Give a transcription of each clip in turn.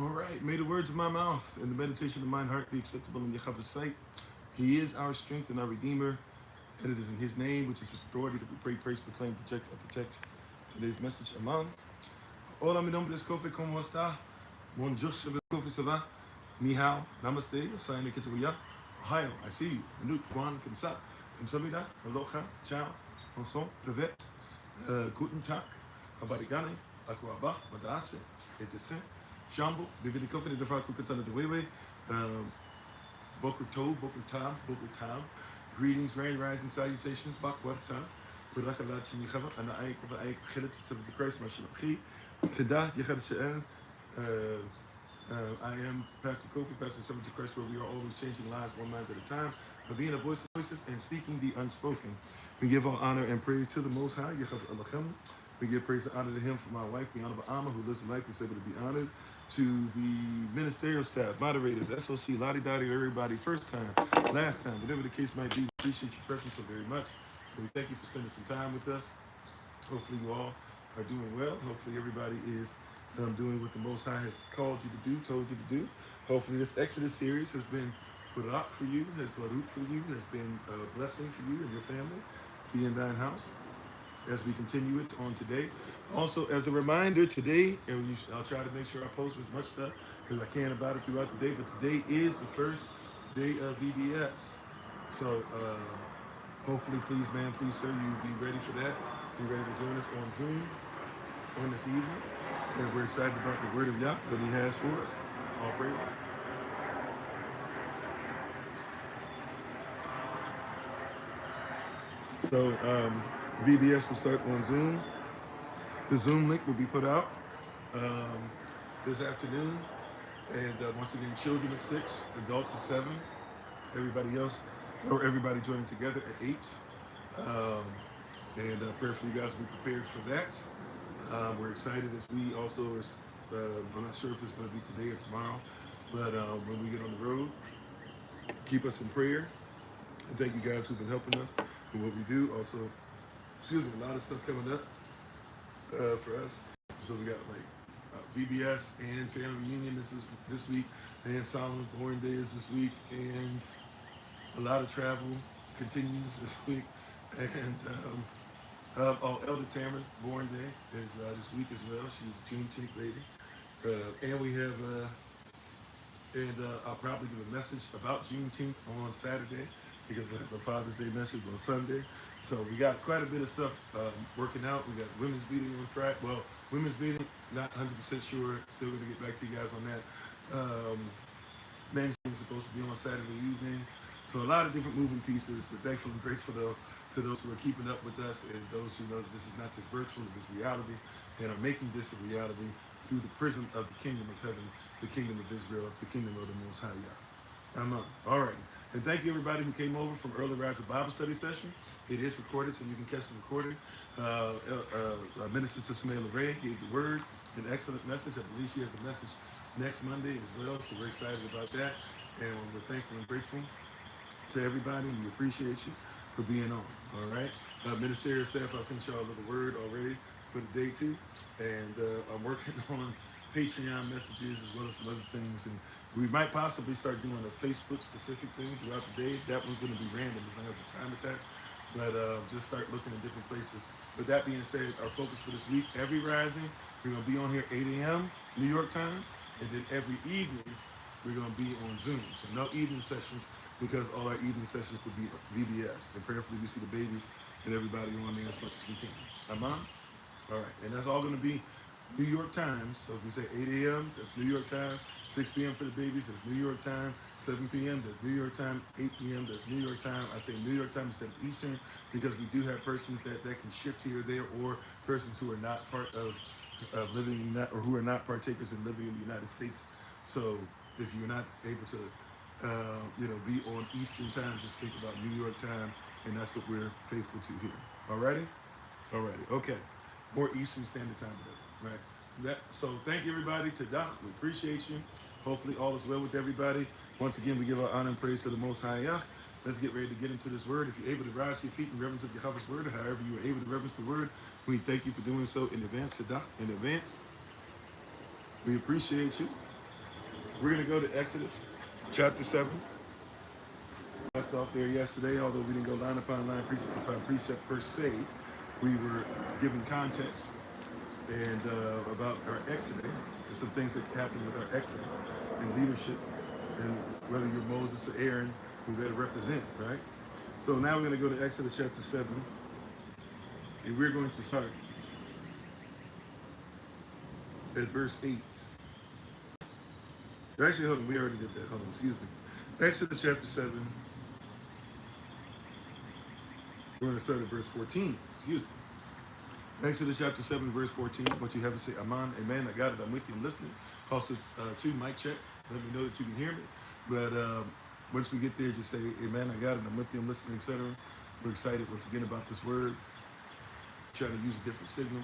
All right. May the words of my mouth and the meditation of mine heart be acceptable in Yahweh's sight. He is our strength and our Redeemer. And it is in His name, which is His authority, that we pray, praise, proclaim, project, and protect today's message. Amen. Hola, mi nombre es Kofi. ¿Cómo está? Bonjour, Kofi, ça va? Ni hao, namaste, Osai Nikitawiya. Ohio, I see you. Minut, Kwan, Kamsa, Kamsamida, Aloha, Ciao, Bonsoir, Privet, Guten Tag, Abarigane, Akuaba, Madase, Etese, Jambo, Bibidi Kofi, the Defa Kukatana de Wewe, Boker Tov, Boker Tav, Boker Tav. Greetings, grand rising salutations, Bak Wartav, Burakalat Chimichava, and I of Aik Khilit to the Christ, Mashalaki. Today, I am Pastor Kofi, Pastor Seventh to Christ, where we are always changing lives one mind at a time, but being a voice of voices and speaking the unspoken. We give all honor and praise to the Most High, We give praise and honor to Him for my wife, the Honorable Amma, who lives a life that's able to be honored, to the ministerial staff, moderators, SOC, Lottie Dottie, everybody, first time, last time, whatever the case might be. We appreciate your presence so very much. And we thank you for spending some time with us. Hopefully you all are doing well. Hopefully everybody is doing what the Most High has called you to do, told you to do. Hopefully this Exodus series has been barak for you, has barut for you, has been a blessing for you and your family, the in thine house, as we continue it on today. Also, as a reminder, today, and I'll try to make sure I post as much stuff because I can about it throughout the day, but today is the first day of VBS. So hopefully, please, man, please, sir, you be ready for that. Be ready to join us on Zoom on this evening. And we're excited about the word of Yah, what He has for us. All praise. So VBS will start on Zoom. The Zoom link will be put out this afternoon. And once again, children at 6, adults at 7, everybody else, or everybody joining together at 8. And prayerfully, you guys will be prepared for that. We're excited as we also are, I'm not sure if it's going to be today or tomorrow, but when we get on the road, keep us in prayer. And thank you guys who've been helping us in what we do. Also, a lot of stuff coming up for us. So we got like VBS and family reunion this week, and Solomon's born day is this week, and a lot of travel continues this week, and Elder Tamara's born day is this week as well. She's a Juneteenth lady, and we have I'll probably give a message about Juneteenth on Saturday, because we have a Father's Day message on Sunday. So we got quite a bit of stuff working out. We got women's meeting on Friday. Well, women's meeting, not 100% sure. Still going to get back to you guys on that. Men's meeting is supposed to be on Saturday evening. So a lot of different moving pieces, but thankful and grateful though to those who are keeping up with us and those who know that this is not just virtual, it is reality, and are making this a reality through the prism of the kingdom of heaven, the kingdom of Israel, the kingdom of the Most High Yah. Amen. All right. And thank you everybody who came over from Early Rising Bible Study Session. It is recorded, so you can catch the recording. Minister Sister LeRae gave the word, an excellent message. I believe she has the message next Monday as well, so we're excited about that. And we're thankful and grateful to everybody. We appreciate you for being on, all right? Ministerial staff, I sent y'all a little word already for the day too. And I'm working on Patreon messages as well as some other things. And we might possibly start doing a Facebook specific thing throughout the day. That one's going to be random. It's not going to have the time attached. But just start looking at different places. With that being said, our focus for this week, every rising, we're going to be on here 8 a.m. New York time. And then every evening, we're going to be on Zoom. So no evening sessions, because all our evening sessions will be VBS. And prayerfully, we see the babies and everybody on there as much as we can. Amen? All right. And that's all going to be New York time. So if we say 8 a.m., that's New York time. 6 p.m. for the babies, that's New York time. 7 p.m., that's New York time. 8 p.m., that's New York time. I say New York time instead of Eastern, because we do have persons that can shift here or there, or persons who are not part of living in that, or who are not partakers in living in the United States. So if you're not able to be on Eastern time, just think about New York time, and that's what we're faithful to here. Alrighty? Alrighty. Okay. More Eastern Standard Time, whatever, right? So thank you everybody. To Doc, we appreciate you. Hopefully all is well with everybody. Once again, we give our honor and praise to the Most High Yah. Let's get ready to get into this word. If you're able to rise to your feet in reverence of Yahweh's word, or however you are able to reverence the word, we thank you for doing so in advance, to Doc, in advance. We appreciate you. We're going to go to Exodus chapter 7. Left off there yesterday, although we didn't go line upon line, precept upon precept per se. We were giving context and about our exodus and some things that happened with our exodus and leadership, and whether you're Moses or Aaron, who better represent, right? So now we're going to go to Exodus chapter 7, and we're going to start at verse 8. Actually, hold on, we already did that. Hold on, excuse me. Exodus chapter 7. We're going to start at verse 14. Excuse me. Exodus chapter 7, verse 14. What you have to say, Aman, amen. I got it. I'm with you. I'm listening. Also, too, mic check. Let me know that you can hear me. But once we get there, just say, amen. I got it. I'm with you. I'm listening, etc. We're excited once again about this word. Trying to use a different signal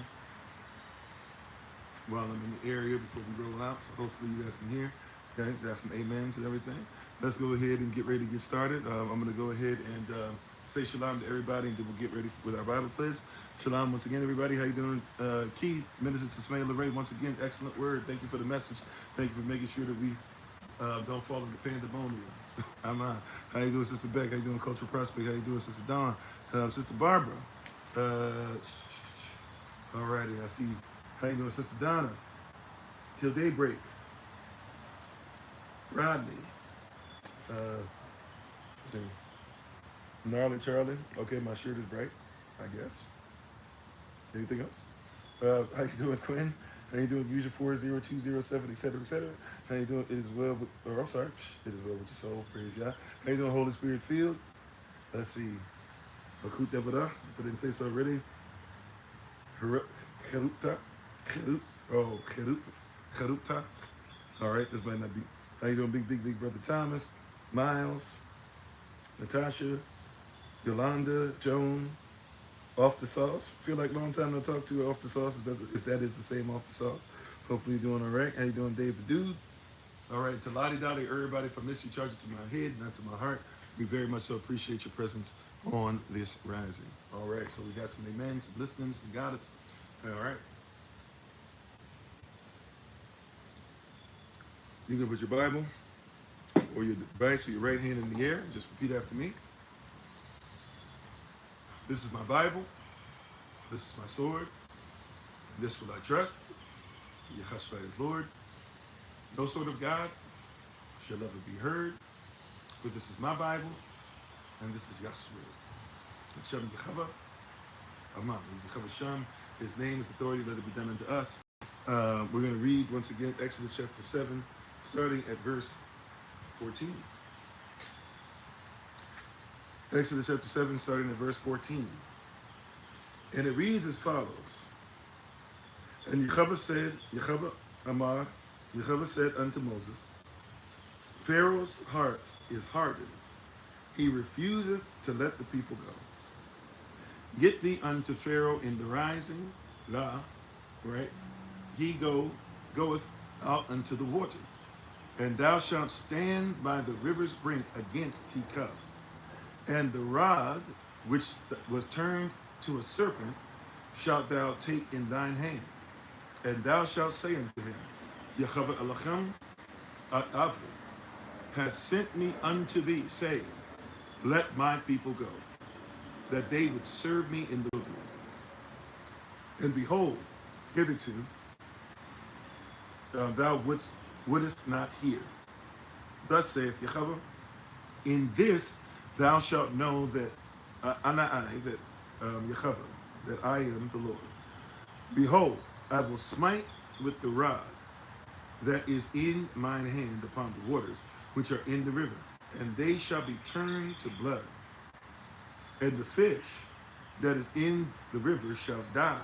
while I'm in the area before we roll out. So hopefully you guys can hear. Okay, got some amens and everything. Let's go ahead and get ready to get started. I'm going to go ahead and say shalom to everybody, and then we'll get ready with our Bible pledge. Shalom once again, everybody. How you doing? Keith, Minister to Smail LeRae, once again, excellent word. Thank you for the message. Thank you for making sure that we don't fall into pandemonium. I'm on. How you doing, Sister Beck? How you doing, Cultural Prospect? How you doing, Sister Dawn? Sister Barbara. Alrighty, I see. How you doing, Sister Donna? Till daybreak. Rodney. Gnarly Charlie. Okay, my shirt is bright, I guess. Anything else? How you doing, Quinn? How you doing, user 40207, etc., etc.? How you doing? It is well with, or I'm sorry, it is well with your soul. Praise Yah. How you doing, Holy Spirit Field? Let's see. Akut Devada, if I didn't say so already. Cherupta. Cherupta. All right, this might not be. How you doing, big brother Thomas? Miles. Natasha. Yolanda. Joan. Off the sauce. Feel like long time no talk to off the sauce. If that is the same off the sauce. Hopefully you're doing all right. How you doing, Dave the Dude? All right, to Lottie Dottie, everybody, if I miss you, charge it to my head, not to my heart. We very much so appreciate your presence on this rising. All right, so we got some amen, some listening, some guidance. All right. You can put your Bible or your device or your right hand in the air. Just repeat after me. This is my Bible. This is my sword. This will I trust. Yahshua is Lord. No sword of God shall ever be heard. For this is my Bible, and this is Yah's word. Hashem Yahweh, Amen. Yahweh Shem, his name is authority, let it be done unto us. We're going to read once again Exodus chapter 7, starting at verse 14. Exodus chapter 7, starting at verse 14. And it reads as follows. And Yahweh said, Yahweh Amar, Yahweh said unto Moses, Pharaoh's heart is hardened. He refuseth to let the people go. Get thee unto Pharaoh in the rising, right? He goeth out unto the water. And thou shalt stand by the river's brink against Tikah. And the rod, which was turned to a serpent, shalt thou take in thine hand. And thou shalt say unto him, Yahweh Elohim Avri hath sent me unto thee, saying, let my people go, that they would serve me in the wilderness. And behold, hitherto thou wouldest not hear. Thus saith Yahweh, in this thou shalt know that Yahweh, that I am the Lord. Behold, I will smite with the rod that is in mine hand upon the waters which are in the river, and they shall be turned to blood. And the fish that is in the river shall die,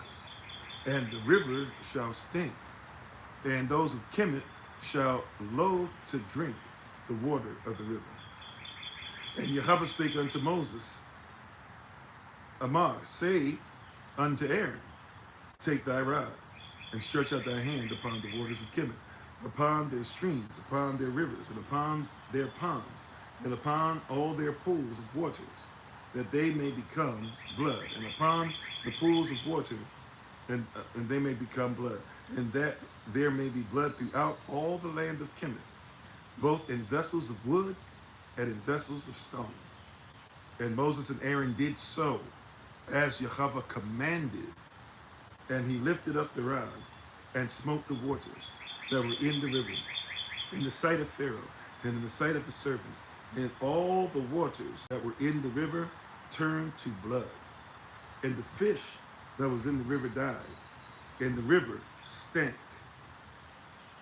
and the river shall stink, and those of Kemet shall loathe to drink the water of the river. And Yahweh spake unto Moses, Amar, say unto Aaron, take thy rod, and stretch out thy hand upon the waters of Kemet, upon their streams, upon their rivers, and upon their ponds, and upon all their pools of waters, that they may become blood, and upon the pools of water, and they may become blood, and that there may be blood throughout all the land of Kemet. both in vessels of wood and in vessels of stone. And Moses and Aaron did so as Yahweh commanded, and he lifted up the rod and smote the waters that were in the river, in the sight of Pharaoh and in the sight of his servants. And all the waters that were in the river turned to blood. And the fish that was in the river died, and the river stank.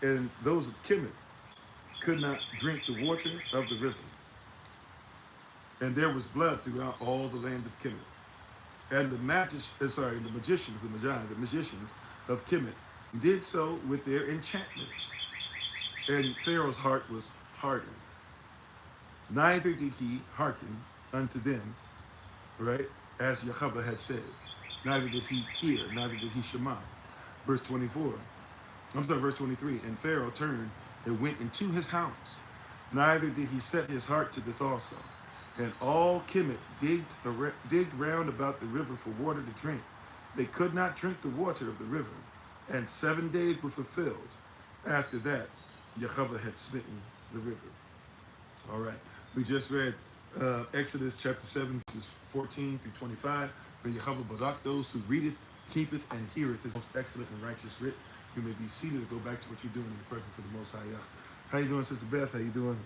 And those of Kemet could not drink the water of the river. And there was blood throughout all the land of Kemet. And the magicians of Kemet did so with their enchantments. And Pharaoh's heart was hardened. Neither did he hearken unto them, right, as Yahweh had said. Neither did he hear, neither did he shema. Verse 24. Verse 23. And Pharaoh turned and went into his house. Neither did he set his heart to this also. And all Kemet digged round about the river for water to drink. They could not drink the water of the river. And 7 days were fulfilled. After that, Yahweh had smitten the river. All right. We just read Exodus chapter 7, verses 14 through 25. May Yahweh barak those who readeth, keepeth, and heareth his most excellent and righteous writ. You may be seated to go back to what you're doing in the presence of the Most High Yah. How you doing, Sister Beth? How you doing?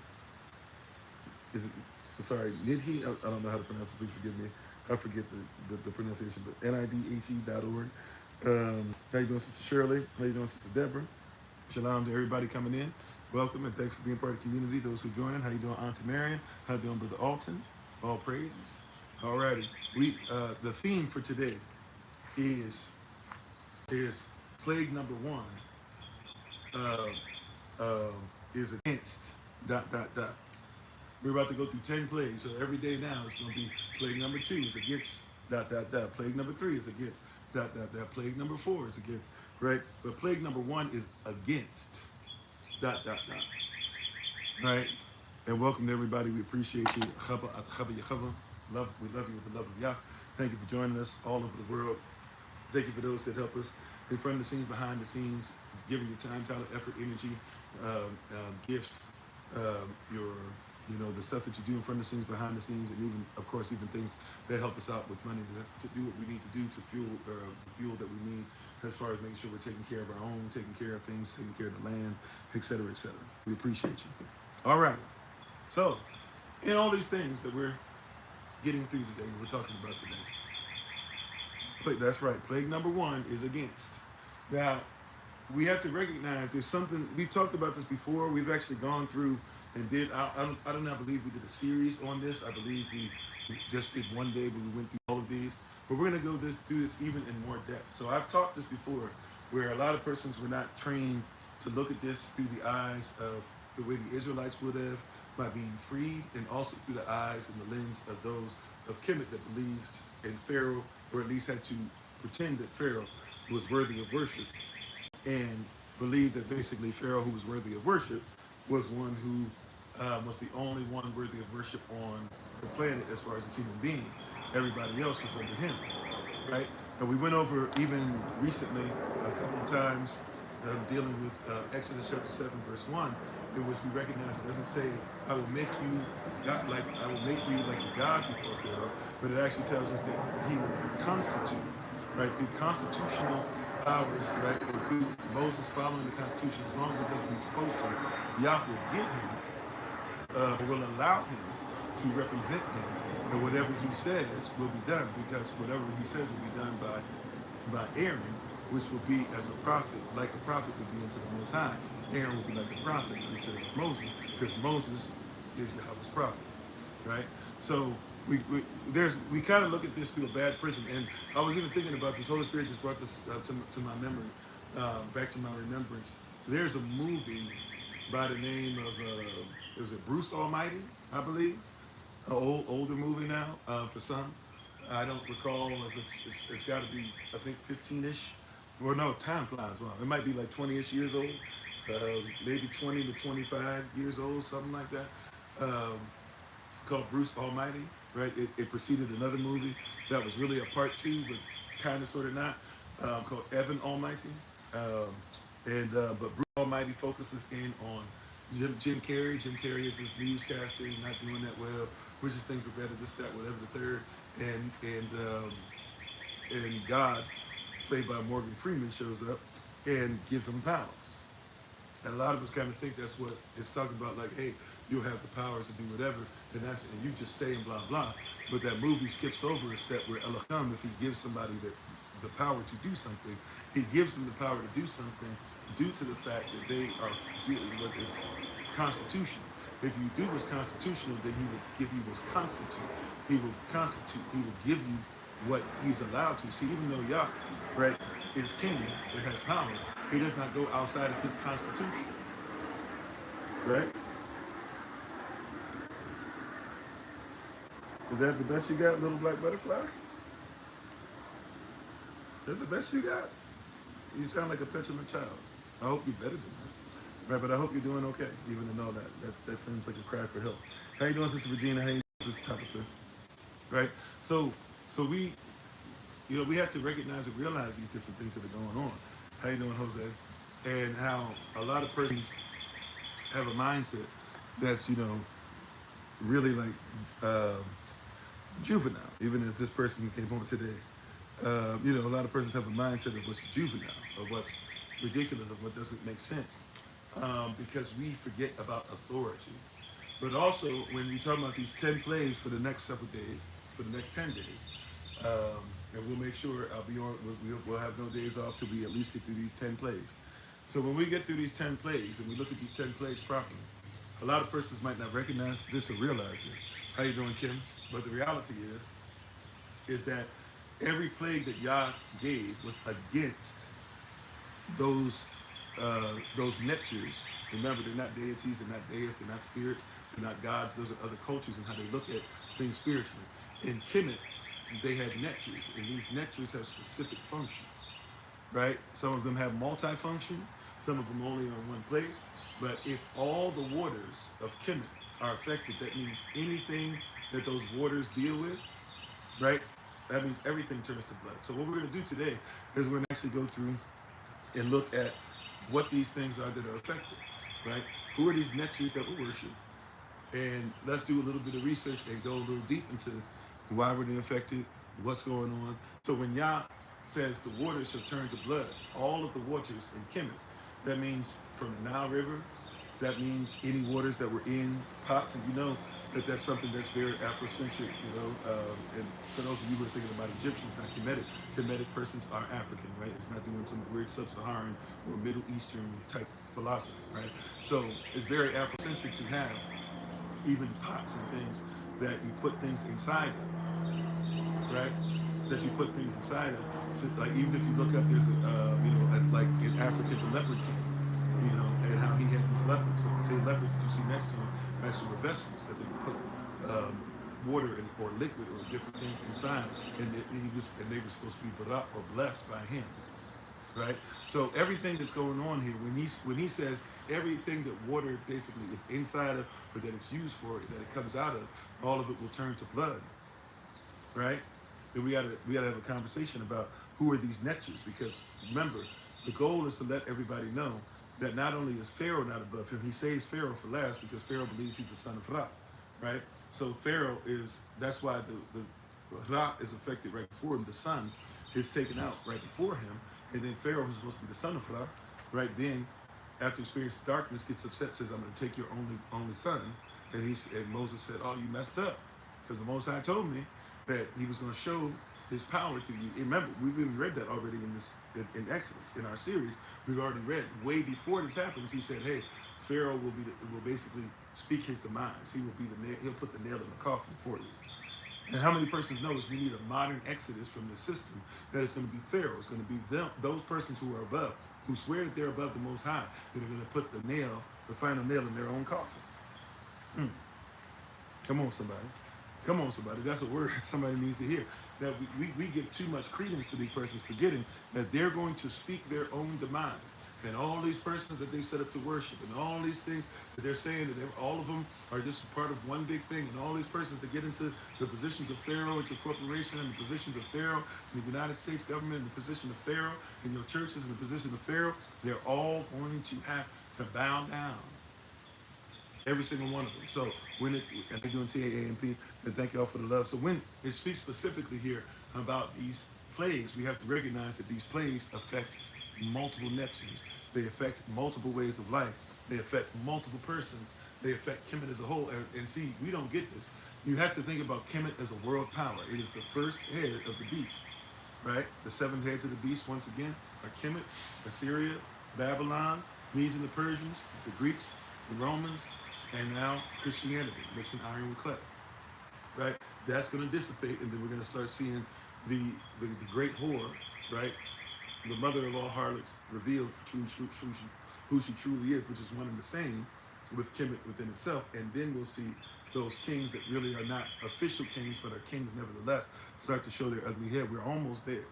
Nidhi? I don't know how to pronounce it. Please forgive me. I forget the pronunciation, but nidhe.org. How you doing, Sister Shirley? How you doing, Sister Deborah? Shalom to everybody coming in. Welcome and thanks for being part of the community. Those who join. How you doing, Auntie Marion? How you doing, Brother Alton? All praises. Alrighty. The theme for today is plague number one. Is against ... We're about to go through 10 plagues, so every day now it's going to be plague number 2 is against ... Plague number 3 is against ... Plague number 4 is against, right? But plague number 1 is against ... Right? And welcome to everybody. We appreciate you. We love you with the love of Yah. Thank you for joining us all over the world. Thank you for those that help us in front of the scenes, behind the scenes, giving your time, talent, effort, energy, gifts, the stuff that you do in front of the scenes, behind the scenes, and even, of course, even things that help us out with money to do what we need to do to fuel the fuel that we need as far as making sure we're taking care of our own, taking care of things, taking care of the land, et cetera, et cetera. We appreciate you. All right. So, in all these things that we're getting through today, we're talking about today. That's right. Plague number 1 is against. Now, we have to recognize there's something, we've talked about this before. We've actually gone through and I believe we did a series on this. I believe we just did one day when we went through all of these. But we're going to do this even in more depth. So I've taught this before where a lot of persons were not trained to look at this through the eyes of the way the Israelites would have by being freed, and also through the eyes and the lens of those of Kemet that believed in Pharaoh, or at least had to pretend that Pharaoh was worthy of worship, and believed that basically Pharaoh, who was worthy of worship, was one who was the only one worthy of worship on the planet as far as a human being. Everybody else was under him, right? And we went over even recently a couple of times dealing with Exodus chapter 7, verse 1, in which we recognize it doesn't say, I will make you like a god before Pharaoh, but it actually tells us that he will constitute, right, through constitutional powers, right, or through Moses following the Constitution, as long as it does what he's supposed to, Yah will give him, will allow him to represent him, and whatever he says will be done, because whatever he says will be done by Aaron, which will be as a prophet, like a prophet would be unto the Most High. Aaron will be like a prophet unto Moses, because Moses is Yahweh's prophet, right? So we kind of look at this through a bad prism, and I was even thinking about this. Holy Spirit just brought this to my memory, back to my remembrance. There's a movie by the name of was it Bruce Almighty, I believe, an older movie now for some. I don't recall if it's got to be, I think 15-ish. Well, no, time flies. Wow, it might be like 20-ish years old, maybe 20 to 25 years old, something like that. Called Bruce Almighty, right? It preceded another movie that was really a part 2, but kind of, sort of not, called Evan Almighty. But Bruce Almighty focuses in on Jim Carrey. Jim Carrey is this newscaster. He's not doing that well. Wishes things were better. This, that, whatever the third. And God, played by Morgan Freeman, shows up and gives him powers. And a lot of us kind of think that's what it's talking about. Like, hey, you'll have the powers to do whatever, and you just saying blah blah. But that movie skips over a step where Elohim, if he gives somebody the power to do something, he gives them the power to do something due to the fact that they are doing what is constitutional. If you do what's constitutional, then he will give you what's constitute. He will constitute. He will give you what he's allowed to. See, even though Yah, right, is king and has power, he does not go outside of his constitution. Right? Is that the best you got, little black butterfly? That's the best you got? You sound like a petulant child. I hope you're better than that. Right, but I hope you're doing okay, even to know that seems like a cry for help. How you doing, Sister Regina? How you doing, Sister Tabitha? Right? So we, we have to recognize and realize these different things that are going on. How you doing, Jose? And how a lot of persons have a mindset that's, really like juvenile, even as this person came on today. A lot of persons have a mindset of what's juvenile, of what's ridiculous, of what doesn't make sense, because we forget about authority. But also, when we talk about these 10 plays for the next several days, for the next 10 days, and we'll make sure I'll be on. We'll have no days off till we at least get through these 10 plays. So when we get through these 10 plays and we look at these 10 plays properly, a lot of persons might not recognize this or realize this. How you doing, Kim? But the reality is that every plague that Yah gave was against those neptures. Remember, they're not deities, they're not deists, they're not spirits, they're not gods. Those are other cultures and how they look at things spiritually. In Kemet, they had neptures, and these neptures have specific functions, right? Some of them have multi-functions, some of them only on one place. But if all the waters of Kemet are affected, that means anything that those waters deal with, right? That means everything turns to blood. So what we're going to do today is we're going to actually go through and look at what these things are that are affected, right? Who are these neptures that we worship? And let's do a little bit of research and go a little deep into why were they affected, what's going on. So when Yah says the waters shall turn to blood, all of the waters in Kemet, that means from the Nile River, that means any waters that were in pots, and that's something that's very Afrocentric, and for those of you who are thinking about Egyptians, not Kemetic. Kemetic persons are African, right? It's not doing some weird sub-Saharan or Middle Eastern type philosophy, right? So it's very Afrocentric to have even pots and things that you put things inside of, right? That you put things inside of. So, like, even if you look up, there's like in Africa, the leopard king, and how he had these leopards, but the 10 leopards that you see next to him actually were vessels that they would put water or liquid or different things inside, and they were supposed to be barak or blessed by him, right? So everything that's going on here, when he says everything that water basically is inside of, or that it's used for, that it comes out of, all of it will turn to blood, right? Then we gotta have a conversation about who are these neptures, because remember, the goal is to let everybody know that not only is Pharaoh not above him, he saves Pharaoh for last because Pharaoh believes he's the son of Ra, right? So Pharaoh that's why the Ra is affected right before him. The sun is taken out right before him, and then Pharaoh, who's supposed to be the son of Ra, right then, after experiencing darkness, gets upset, says, I'm going to take your only son. And Moses said, oh, you messed up, because the Most High told me that he was going to show his power to you. And remember, we've even read that already in Exodus, in our series. We've already read way before this happens. He said, hey, Pharaoh will basically speak his demise. He will be the nail. He'll put the nail in the coffin for you. And how many persons know is we need a modern Exodus from the system that is going to be Pharaoh. It's going to be those persons who are above, who swear that they're above the Most High, that are going to put the final nail in their own coffin. Come on, somebody. Come on, somebody. That's a word somebody needs to hear. That we give too much credence to these persons, forgetting that they're going to speak their own demise. And all these persons that they set up to worship, and all these things that they're saying, that all of them are just part of one big thing. And all these persons that get into the positions of Pharaoh at your corporation, and the positions of Pharaoh in the United States government, and the position of Pharaoh in your churches, and the position of Pharaoh, they're all going to have to bow down Every single one of them. So when it, and they're doing TAAMP, and thank y'all for the love. So when it speaks specifically here about these plagues, we have to recognize that these plagues affect multiple Neptunes. They affect multiple ways of life. They affect multiple persons. They affect Kemet as a whole. And see, we don't get this. You have to think about Kemet as a world power. It is the first head of the beast, right? The seven heads of the beast, once again, are Kemet, Assyria, Babylon, Medes and the Persians, the Greeks, the Romans, and now Christianity, mixing iron with clay, right? That's going to dissipate, and then we're going to start seeing the great whore, right? The mother of all harlots revealed who she truly is, which is one and the same with Kemet within itself. And then we'll see those kings that really are not official kings, but are kings nevertheless, start to show their ugly head. We're almost there,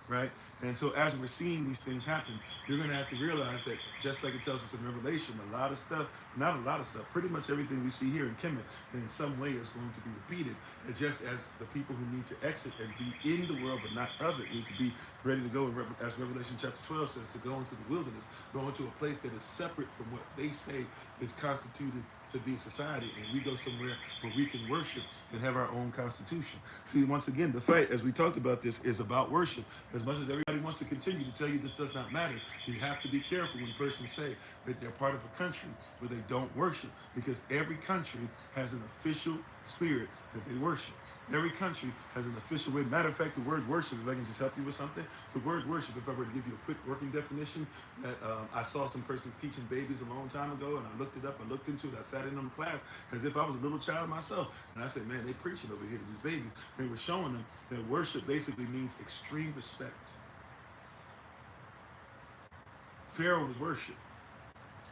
right? And so as we're seeing these things happen, you're going to have to realize that just like it tells us in Revelation, a lot of stuff, not a lot of stuff, pretty much everything we see here in Kemet in some way is going to be repeated. And just as the people who need to exit and be in the world but not of it need to be ready to go, as Revelation chapter 12 says, to go into the wilderness, go into a place that is separate from what they say is constituted to be society, and we go somewhere where we can worship and have our own constitution. See, once again, the fight, as we talked about this, is about worship. As much as everybody wants to continue to tell you this does not matter, you have to be careful when persons say that they're part of a country where they don't worship, because every country has an official spirit that they worship. Every country has an official way. Matter of fact, the word worship, if I can just help you with something, the word worship, if I were to give you a quick working definition, that I saw some persons teaching babies a long time ago, and I looked it up, I looked into it, I sat in on the class as if I was a little child myself, and I said, man, they preaching over here to these babies. They were showing them that worship basically means extreme respect. Pharaoh was worshipped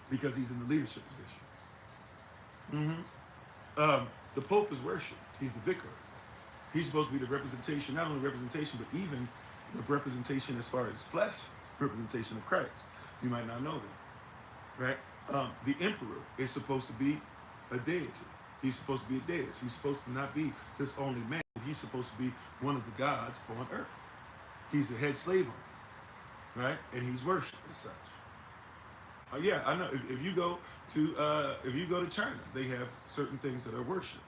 because he's in the leadership position. The Pope is worshipped. He's the vicar. He's supposed to be the representation, not only representation, but even the representation as far as flesh, representation of Christ. You might not know that, right? The emperor is supposed to be a deity. He's supposed to be a deist. He's supposed to not be this only man. He's supposed to be one of the gods on earth. He's the head slave owner, right? And he's worshipped as such. Yeah, I know. If you go to China, they have certain things that are worshipped.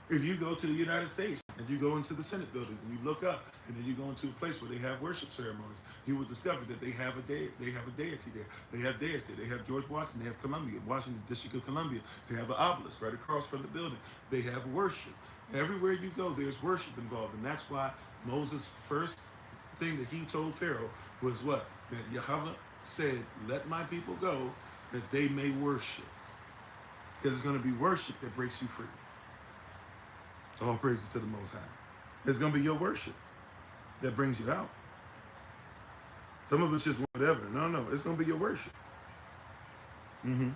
If you go to the United States and you go into the Senate building and you look up and then you go into a place where they have worship ceremonies, you will discover that they have a deity there. They have deities there. They have George Washington. They have Columbia, Washington District of Columbia. They have an obelisk right across from the building. They have worship. Everywhere you go, there's worship involved, and that's why Moses' first thing that he told Pharaoh was what? That Yahweh said, "Let my people go, that they may worship," because it's going to be worship that breaks you free. All praises to the Most High. It's going to be your worship that brings you out. Some of it's just whatever. No, it's going to be your worship. It's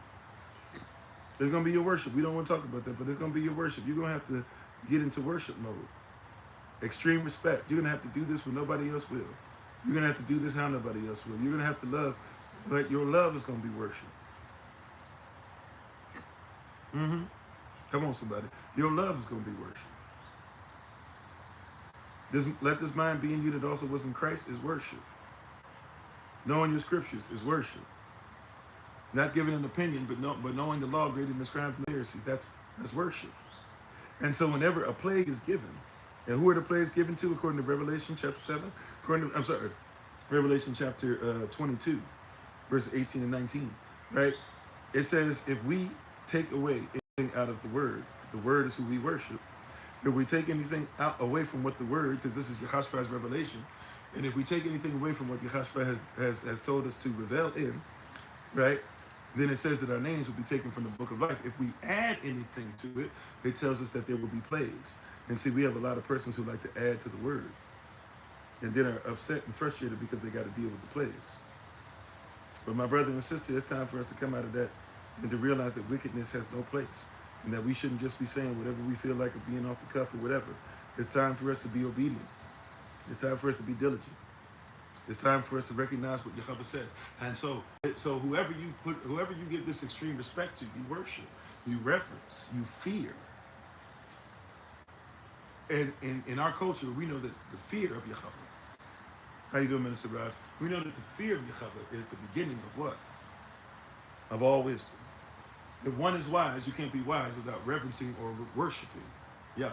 going to be your worship. We don't want to talk about that, but it's going to be your worship. You're going to have to get into worship mode. Extreme respect. You're going to have to do this when nobody else will. You're going to have to do this how nobody else will. You're going to have to love, but your love is going to be worship. Come on, somebody. Your love is going to be worship. Let this mind be in you that also was in Christ is worship. Knowing your scriptures is worship. Not giving an opinion, but knowing the law greater than the scribes and Pharisees. That's worship. And so whenever a plague is given, and who are the plagues given to according to Revelation chapter 7? Revelation chapter 22, verses 18 and 19, right? It says, if we take away anything out of the word is who we worship. If we take anything away from what the word, because this is Yehoshaphat's revelation, and if we take anything away from what Yehoshaphat has told us to revel in, right, then it says that our names will be taken from the book of life. If we add anything to it, it tells us that there will be plagues. And see, we have a lot of persons who like to add to the word, and then are upset and frustrated because they got to deal with the plagues. But my brother and sister, it's time for us to come out of that and to realize that wickedness has no place, and that we shouldn't just be saying whatever we feel like or being off the cuff or whatever. It's time for us to be obedient. It's time for us to be diligent. It's time for us to recognize what Yahweh says. And so whoever you give this extreme respect to, you worship, you reverence, you fear. And in our culture, we know that the fear of Yahweh. How you doing, Minister Raj? We know that the fear of Yahweh is the beginning of what? Of all wisdom. If one is wise, you can't be wise without reverencing or worshiping. Yeah.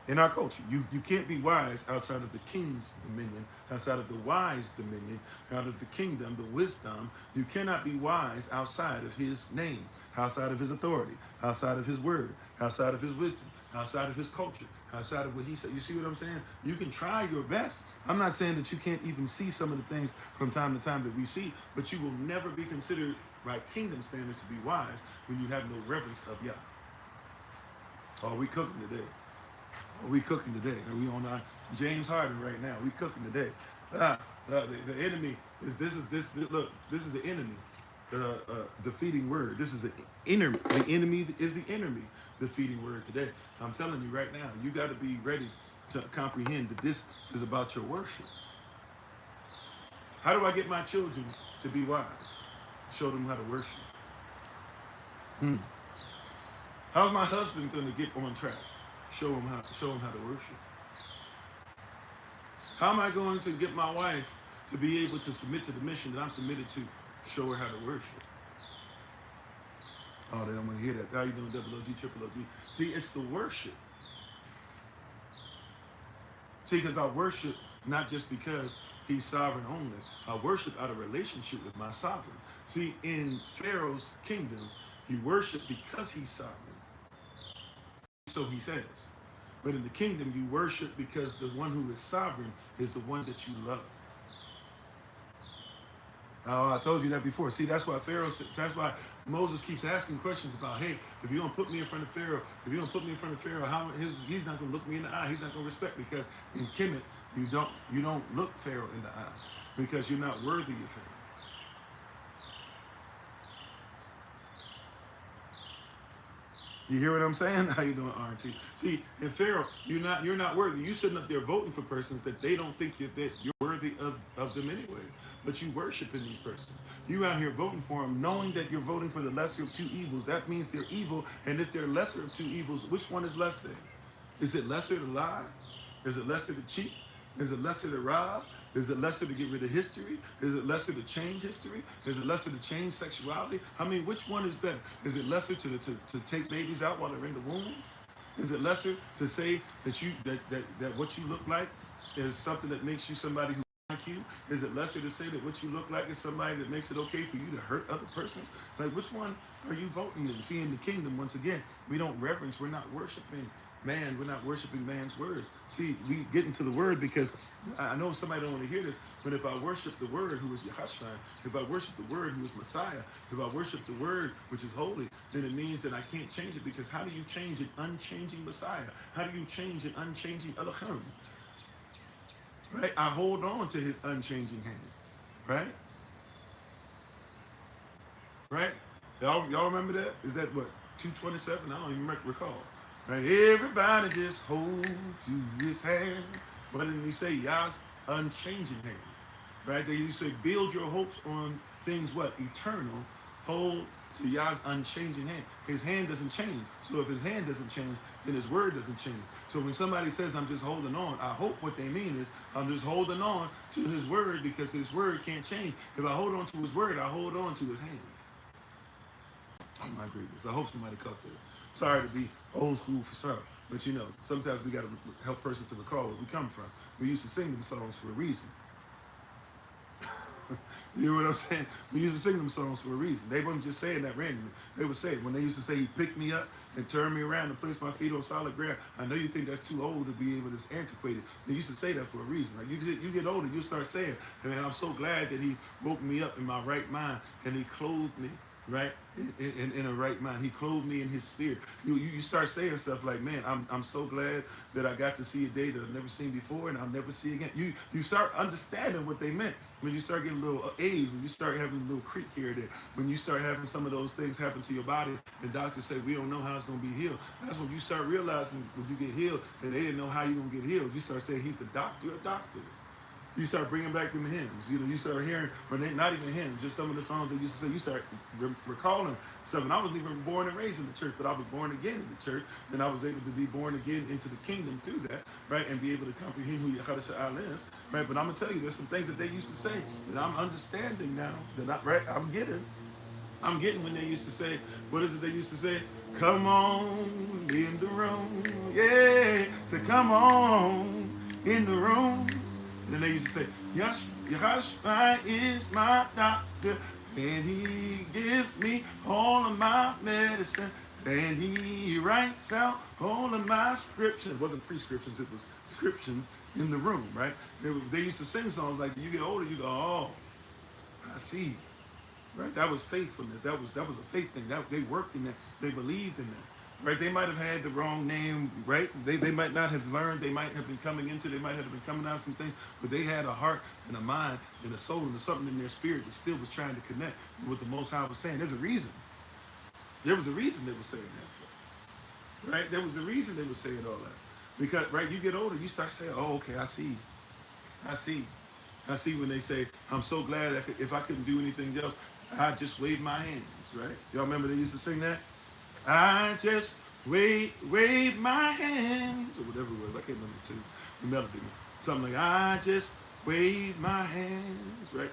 In our culture, you can't be wise outside of the king's dominion, outside of the wise dominion, out of the kingdom, the wisdom. You cannot be wise outside of his name, outside of his authority, outside of his word, outside of his wisdom, outside of his culture, outside of what he said. You see what I'm saying? You can try your best. I'm not saying that you can't even see some of the things from time to time that we see, but you will never be considered by kingdom standards to be wise when you have no reverence of Yah. Oh, we cooking today. Oh, we cooking today. Are we on our James Harden right now? We cooking today. The enemy is look. This is the enemy, defeating word. This is the enemy. The enemy is the enemy, defeating word today. I'm telling you right now. You got to be ready to comprehend that this is about your worship. How do I get my children to be wise? Show them how to worship. How's my husband going to get on track? Show him how to worship. How am I going to get my wife to be able to submit to the mission that I'm submitted to? Show her how to worship. Oh, they don't want to hear that. How you doing, double OG, triple OG? See, it's the worship. See, because I worship not just because he's sovereign only. I worship out of relationship with my sovereign. See, in Pharaoh's kingdom, you worship because he's sovereign. So he says. But in the kingdom, you worship because the one who is sovereign is the one that you love. Oh, I told you that before. See, that's why Pharaoh says, that's why Moses keeps asking questions about, hey, if you don't put me in front of Pharaoh, how he's not going to look me in the eye. He's not going to respect me, because in Kemet, you don't look Pharaoh in the eye because you're not worthy of him. You hear what I'm saying? How you doing, RT? See, in Pharaoh, you're not worthy. You sitting up there voting for persons that they don't think that you're worthy of them anyway. But you worshiping these persons. You out here voting for them, knowing that you're voting for the lesser of two evils. That means they're evil, and if they're lesser of two evils, which one is less than? Is it lesser to lie? Is it lesser to cheat? Is it lesser to rob? Is it lesser to get rid of history? Is it lesser to change history? Is it lesser to change sexuality? I mean, which one is better? Is it lesser to take babies out while they're in the womb? Is it lesser to say that what you look like is something that makes you somebody who like you? Is it lesser to say that what you look like is somebody that makes it okay for you to hurt other persons? Like, which one are you voting in? See, in the kingdom, once again, we don't reverence, we're not worshiping man, we're not worshiping man's words. See, we get into the word because I know somebody don't want to hear this, but if I worship the word who is Yahashua, if I worship the word who is Messiah, if I worship the word which is holy, then it means that I can't change it, because how do you change an unchanging Messiah? How do you change an unchanging Elohim? Right? I hold on to his unchanging hand. Right? Right? Y'all remember that? Is that what, 227? I don't even recall. Right? Everybody just hold to his hand. What did he say? Yah's unchanging hand. Right? They used to say, build your hopes on things, what? Eternal. Hold to Yah's unchanging hand. His hand doesn't change. So if his hand doesn't change, then his word doesn't change. So when somebody says, I'm just holding on, I hope what they mean is, I'm just holding on to his word because his word can't change. If I hold on to his word, I hold on to his hand. Oh my goodness. I hope somebody caught that. Sorry to be old school for some, but you know, sometimes we got to help persons to recall where we come from. We used to sing them songs for a reason. You know what I'm saying? We used to sing them songs for a reason. They weren't just saying that randomly. They would say it. When they used to say, he picked me up and turned me around and placed my feet on solid ground. I know you think that's too old to be able to, it's antiquated. They used to say that for a reason. Like you get older, you start saying, man, I'm so glad that he woke me up in my right mind and he clothed me, right, in a right mind. He clothed me in his spirit. You start saying stuff like, man, I'm so glad that I got to see a day that I've never seen before and I'll never see again. You start understanding what they meant when you start getting a little age, when you start having a little creak here or there, when you start having some of those things happen to your body and doctors say, we don't know how it's going to be healed. That's when you start realizing when you get healed and they didn't know how you're going to get healed. You start saying he's the doctor of doctors. You start bringing back them hymns. You know, you start hearing, or not even hymns, just some of the songs they used to say. You start recalling stuff. And I wasn't even born and raised in the church, but I was born again in the church, and I was able to be born again into the kingdom through that, right, and be able to comprehend who Yahweh is, right. But I'm gonna tell you, there's some things that they used to say that I'm understanding now. That I'm getting. I'm getting when they used to say, what is it they used to say? Come on in the room. Yeah. Say, come on in the room. And then they used to say, Yahshua is my doctor, and he gives me all of my medicine, and he writes out all of my scriptions. It wasn't prescriptions, it was scriptions in the room, right? They used to sing songs like, you get older, you go, oh, I see. Right? That was faithfulness. That was a faith thing. That they worked in that. They believed in that. Right? They might have had the wrong name, right? They might not have learned. They might have been coming into. They might have been coming out of some things, but they had a heart and a mind and a soul and something in their spirit that still was trying to connect with what the Most High was saying. There's a reason. There was a reason they were saying that stuff. Right? There was a reason they were saying all that. Because right, you get older, you start saying, "Oh, okay, I see. I see." I see when they say, "I'm so glad that if I couldn't do anything else, I just wave my hands," right? Y'all remember they used to sing that? I just wave my hands, or whatever it was. I can't remember the melody. Something like, I just wave my hands, right?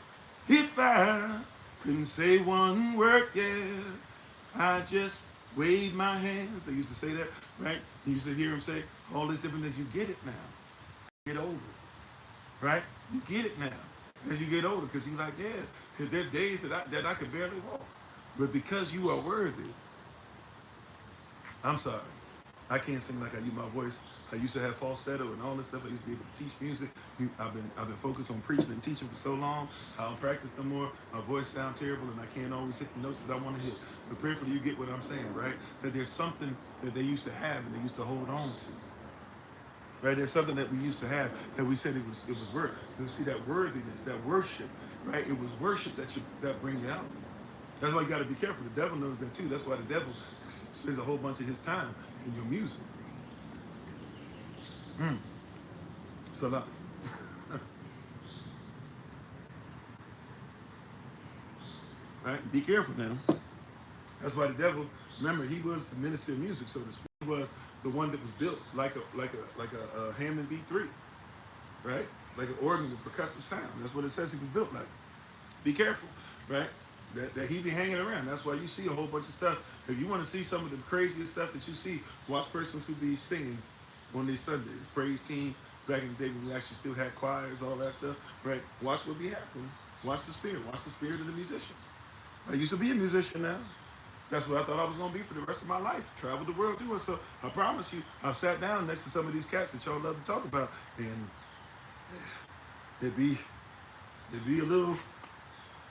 If I couldn't say one word, yeah, I just wave my hands. They used to say that, right? You used to hear them say all this different things. You get it now. You get older, right? You get it now as you get older, because you're like, yeah, there's days that I could barely walk, but because you are worthy. I'm sorry, I can't sing like I use my voice. I used to have falsetto and all this stuff. I used to be able to teach music. I've been focused on preaching and teaching for so long. I don't practice no more. My voice sounds terrible, and I can't always hit the notes that I want to hit. But prayerfully, you get what I'm saying, right? That there's something that they used to have and they used to hold on to. Right, there's something that we used to have that we said it was worth. You see that worthiness, that worship, right? It was worship that bring you out. That's why you got to be careful. The devil knows that too. That's why the devil spends a whole bunch of his time in your music. It's a lot. Right? Be careful now. That's why the devil. Remember, he was the minister of music, so to speak. He was the one that was built like a Hammond B3, right? Like an organ with percussive sound. That's what it says he was built like. Be careful, right? That he be hanging around. That's why you see a whole bunch of stuff. If you want to see some of the craziest stuff that you see, watch persons who be singing on these Sundays. Praise team, back in the day when we actually still had choirs, all that stuff, right? Watch what be happening. Watch the spirit of the musicians. I used to be a musician now. That's what I thought I was going to be for the rest of my life. Travel the world doing so. I promise you, I've sat down next to some of these cats that y'all love to talk about, and it'd be a little,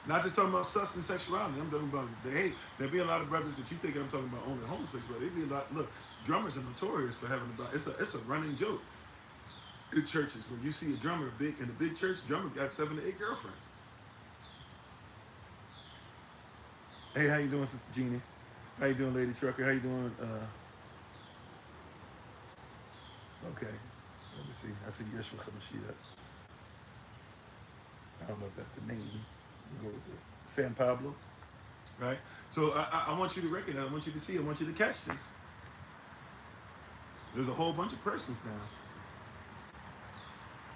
not just talking about sex and sexuality. I'm talking about there'd be a lot of brothers that you think I'm talking about only homosexuality. There'd be a lot. Look, drummers are notorious for having it's a running joke in churches when you see a drummer in a big church. Drummer got 7 to 8 girlfriends. Hey, how you doing, Sister Jeannie? How you doing, Lady Trucker? How you doing? Okay, let me see. I see Yeshua HaMashiach. I don't know if that's the name. We'll go with the San Pablo, right? So I want you to recognize. I want you to see. I want you to catch this. There's a whole bunch of persons now.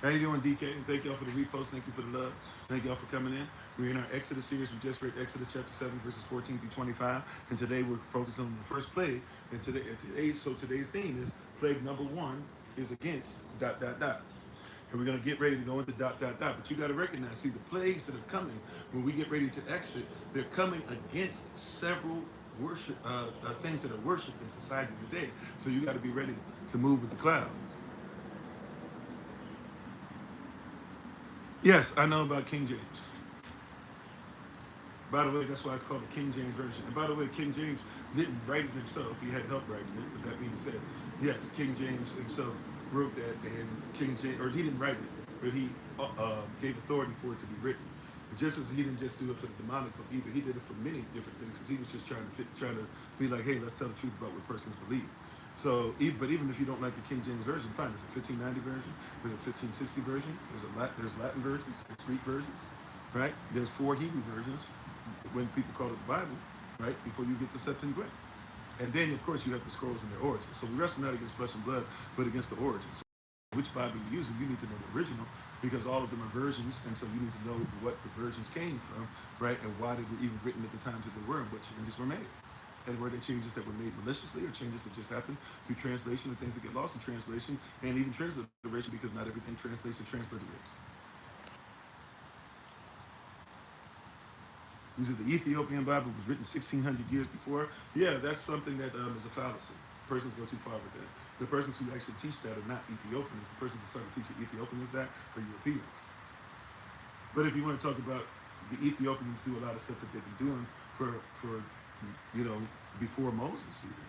How you doing, DK? And thank y'all for the repost. Thank you for the love. Thank y'all for coming in. We're in our Exodus series. We just read Exodus chapter 7, verses 14 through 25. And today we're focused on the first plague. And today's theme is plague number 1 is against ... And we're going to get ready to go into ... But you got to recognize, see, the plagues that are coming when we get ready to exit, they're coming against several worship things that are worshipped in society today. So you got to be ready to move with the cloud. Yes, I know about King James. By the way, that's why it's called the King James Version. And by the way, King James didn't write it himself. He had help writing it. With that being said, yes, King James himself wrote that, and King James, or he didn't write it, but he gave authority for it to be written. But just as he didn't just do it for the demonic book either, he did it for many different things, because he was just trying to be like, hey, let's tell the truth about what persons believe. So, but even if you don't like the King James Version, fine. There's a 1590 version. There's a 1560 version. There's Latin versions. There's Greek versions, right? There's 4 Hebrew versions when people call it the Bible, right? Before you get the Septuagint. And then, of course, you have the scrolls and their origins. So we wrestle not against flesh and blood, but against the origins. which Bible you're using, you need to know the original, because all of them are versions, and so you need to know what the versions came from, right, and why they were even written at the times that they were, and what changes were made. And were there changes that were made maliciously, or changes that just happened through translation, or things that get lost in translation, and even transliteration, because not everything translates or transliterates. You said the Ethiopian Bible was written 1,600 years before. Yeah, that's something that is a fallacy. Persons go too far with that. The persons who actually teach that are not Ethiopians. The persons who started teaching Ethiopians that are Europeans. But if you want to talk about the Ethiopians, do a lot of stuff that they've been doing for before Moses even,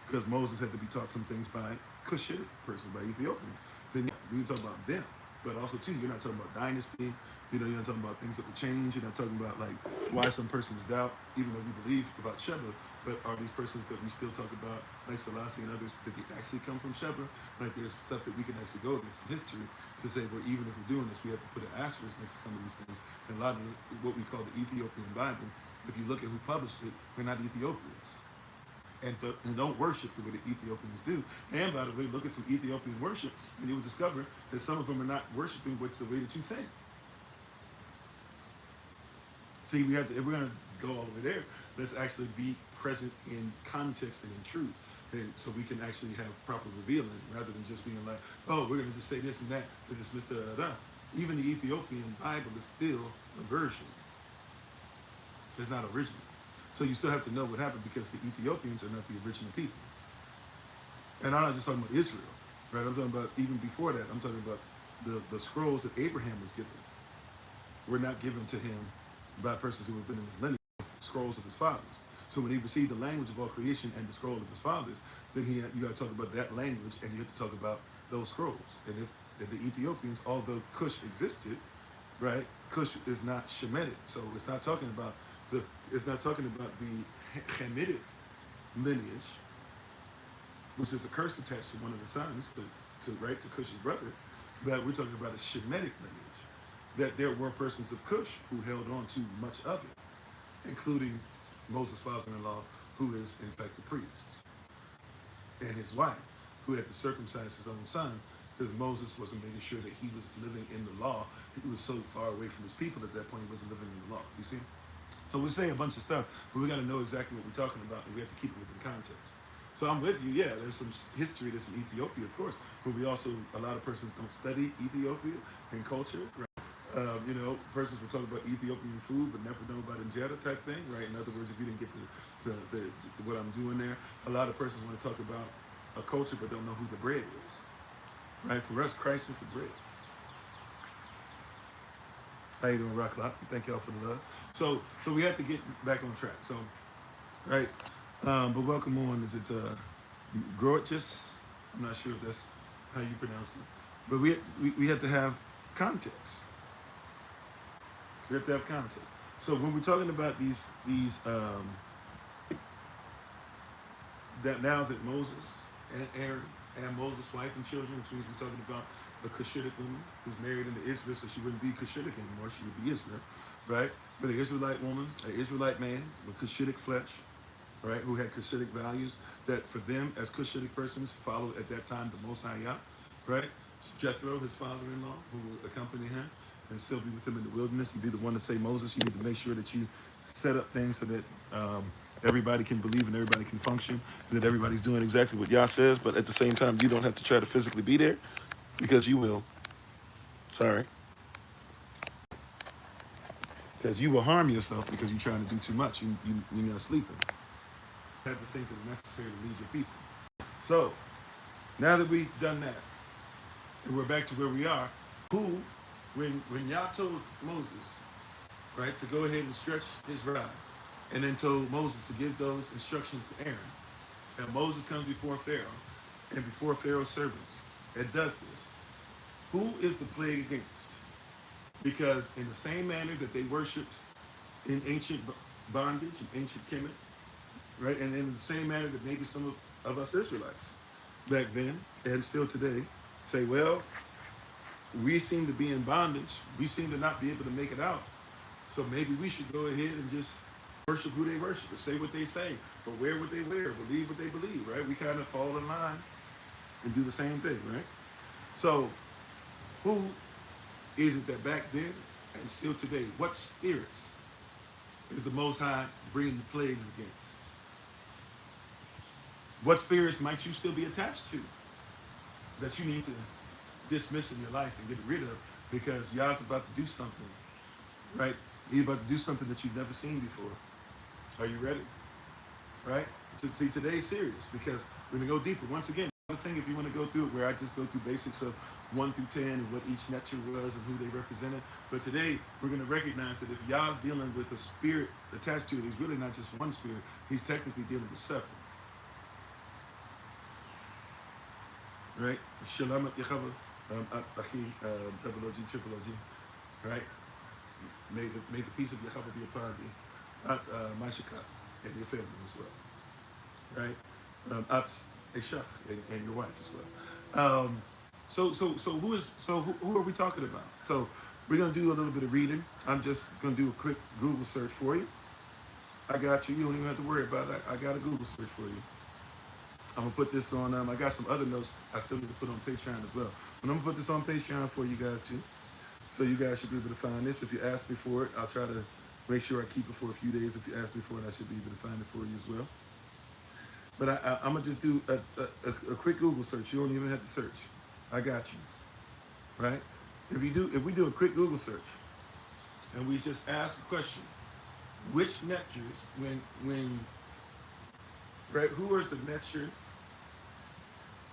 because Moses had to be taught some things by Cushitic persons, by Ethiopians. Then yeah, we can talk about them. But also too, you're not talking about dynasty. You're not talking about things that will change. You're not talking about like why some persons doubt, even though we believe about Sheba. But are these persons that we still talk about, like Selassie and others, that they actually come from Sheba? Like there's stuff that we can actually go against in history to say, well, even if we're doing this, we have to put an asterisk next to some of these things. And a lot of what we call the Ethiopian Bible, if you look at who published it, they're not Ethiopians. And don't worship the way the Ethiopians do. And by the way, look at some Ethiopian worship, and you will discover that some of them are not worshiping with the way that you think. See, we have to, if we're going to go all the way there, let's actually be present in context and in truth, and so we can actually have proper revealing, rather than just being like, oh, we're going to just say this and that to dismiss da. Even the Ethiopian Bible is still a version. It's not original. So you still have to know what happened, because the Ethiopians are not the original people. And I'm not just talking about Israel, right? I'm talking about even before that. I'm talking about the scrolls that Abraham was given were not given to him by persons who have been in his lineage, scrolls of his fathers. So when he received the language of all creation and the scroll of his fathers, then you got to talk about that language, and you have to talk about those scrolls. And if the Ethiopians, although Cush existed, right? Cush is not Shemitic, so it's not talking about the Hamitic lineage, which is a curse attached to one of the sons to Cush's brother. But we're talking about a Shemitic lineage, that there were persons of Cush who held on to much of it, including Moses' father-in-law, who is in fact the priest, and his wife, who had to circumcise his own son, because Moses wasn't making sure that he was living in the law. He was so far away from his people at that point, he wasn't living in the law. You see? So we say a bunch of stuff, but we got to know exactly what we're talking about, and we have to keep it within context. So I'm with you. Yeah, there's some history that's in Ethiopia, of course, but we also, a lot of persons don't study Ethiopia and culture, right? Persons will talk about Ethiopian food, but never know about injera type thing, right? In other words, if you didn't get the what I'm doing there, a lot of persons want to talk about a culture, but don't know who the bread is, right? For us, Christ is the bread. How you doing, Rock Lock? Thank y'all for the love. So we have to get back on track. So, right, but welcome on. Is it Gorgeous? I'm not sure if that's how you pronounce it, but we have to have context. We have to have context. So when we're talking about these that now that Moses and Aaron and Moses' wife and children, which means we're talking about a Cushitic woman who's married into Israel, so she wouldn't be Cushitic anymore, she would be Israel, right? But an Israelite woman, an Israelite man with Cushitic flesh, right, who had Cushitic values, that for them as Cushitic persons followed at that time the Most High Yah, right? Jethro, his father-in-law, who would accompany him and still be with him in the wilderness and be the one to say, Moses, you need to make sure that you set up things so that everybody can believe and everybody can function, and that everybody's doing exactly what Yah says, but at the same time, you don't have to try to physically be there, because you will. Sorry. Because you will harm yourself because you're trying to do too much. You're not sleeping. Have the things that are necessary to lead your people. So, now that we've done that, and we're back to where we are, when Yah told Moses, right, to go ahead and stretch his rod, and then told Moses to give those instructions to Aaron, and Moses comes before Pharaoh, and before Pharaoh's servants, and does this, who is the plague against? Because in the same manner that they worshipped in ancient bondage, in ancient Kemet, right, and in the same manner that maybe some of us Israelites back then, and still today, say, well, we seem to be in bondage, we seem to not be able to make it out, so maybe we should go ahead and just worship who they worship, or say what they say, or wear what they wear, believe what they believe, right? We kind of fall in line and do the same thing, right? So, who is it that back then and still today, what spirits is the Most High bringing the plagues against? What spirits might you still be attached to that you need to dismiss in your life and get rid of because Yah's about to do something, right? He's about to do something that you've never seen before. Are you ready? Right? See, today's serious because we're going to go deeper. Once again, another thing, if you want to go through it, where I just go through basics of 1 through 10 and what each nature was and who they represented. But today, we're going to recognize that if Yah's dealing with a spirit attached to it, he's really not just one spirit. He's technically dealing with several. Right? Shalom Yechava, Achi, double OG, triple OG. Right? May the peace of Yechava be upon thee. My Shekat and your family as well. Right? At Eshach and your wife as well. Who are we talking about? So we're gonna do a little bit of reading. I'm just gonna do a quick Google search for you. I got you. You don't even have to worry about it. I got a Google search for you. I'm gonna put this on. I got some other notes I still need to put on Patreon as well. But I'm gonna put this on Patreon for you guys too. So you guys should be able to find this. If you ask me for it, I'll try to make sure I keep it for a few days. If you ask me for it, I should be able to find it for you as well. But I'm gonna just do a quick Google search. You don't even have to search. I got you. Right? If we do a quick Google search, and we just ask a question, which netures right? Who is the neture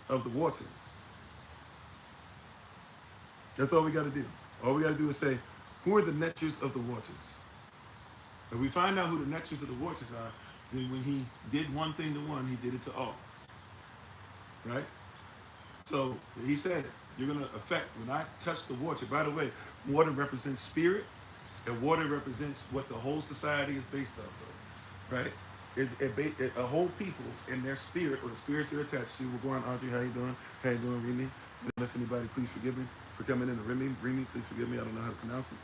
of the waters? That's all we got to do. All we got to do is say, who are the netures of the waters? If we find out who the netures of the waters are, then when he did one thing to one, he did it to all. Right? So he said, you're going to affect, when I touch the water, by the way, water represents spirit, and water represents what the whole society is based off of. Right? A whole people in their spirit, or the spirits they're attached to. We're going, Audrey, how you doing? How you doing, Remy? Unless anybody, please forgive me for coming in. Remy, please forgive me. I don't know how to pronounce it.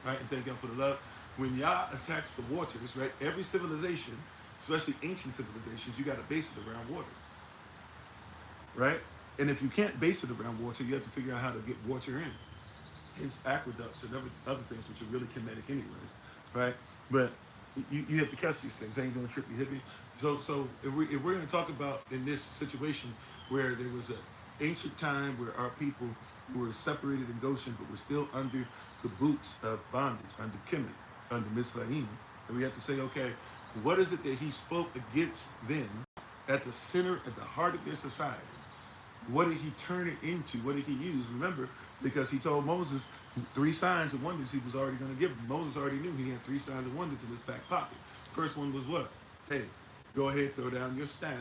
All right, and thank y'all for the love. When Yah attacks the waters, right, every civilization, especially ancient civilizations, you got to base it around water. Right? And if you can't base it around water, you have to figure out how to get water in. Hence aqueducts and other things, which are really kinetic anyways. Right? But you have to catch these things. I ain't doing trippy hippie. So if we're going to talk about in this situation where there was an ancient time where our people were separated in Goshen, but were still under the boots of bondage, under Kemet, under Mizraim, and we have to say, okay, what is it that he spoke against them at the center, at the heart of their society? What did he turn it into? What did he use? Remember, because he told Moses 3 signs and wonders he was already going to give him. Moses already knew he had 3 signs and wonders in his back pocket. First one was what? Hey, go ahead, throw down your staff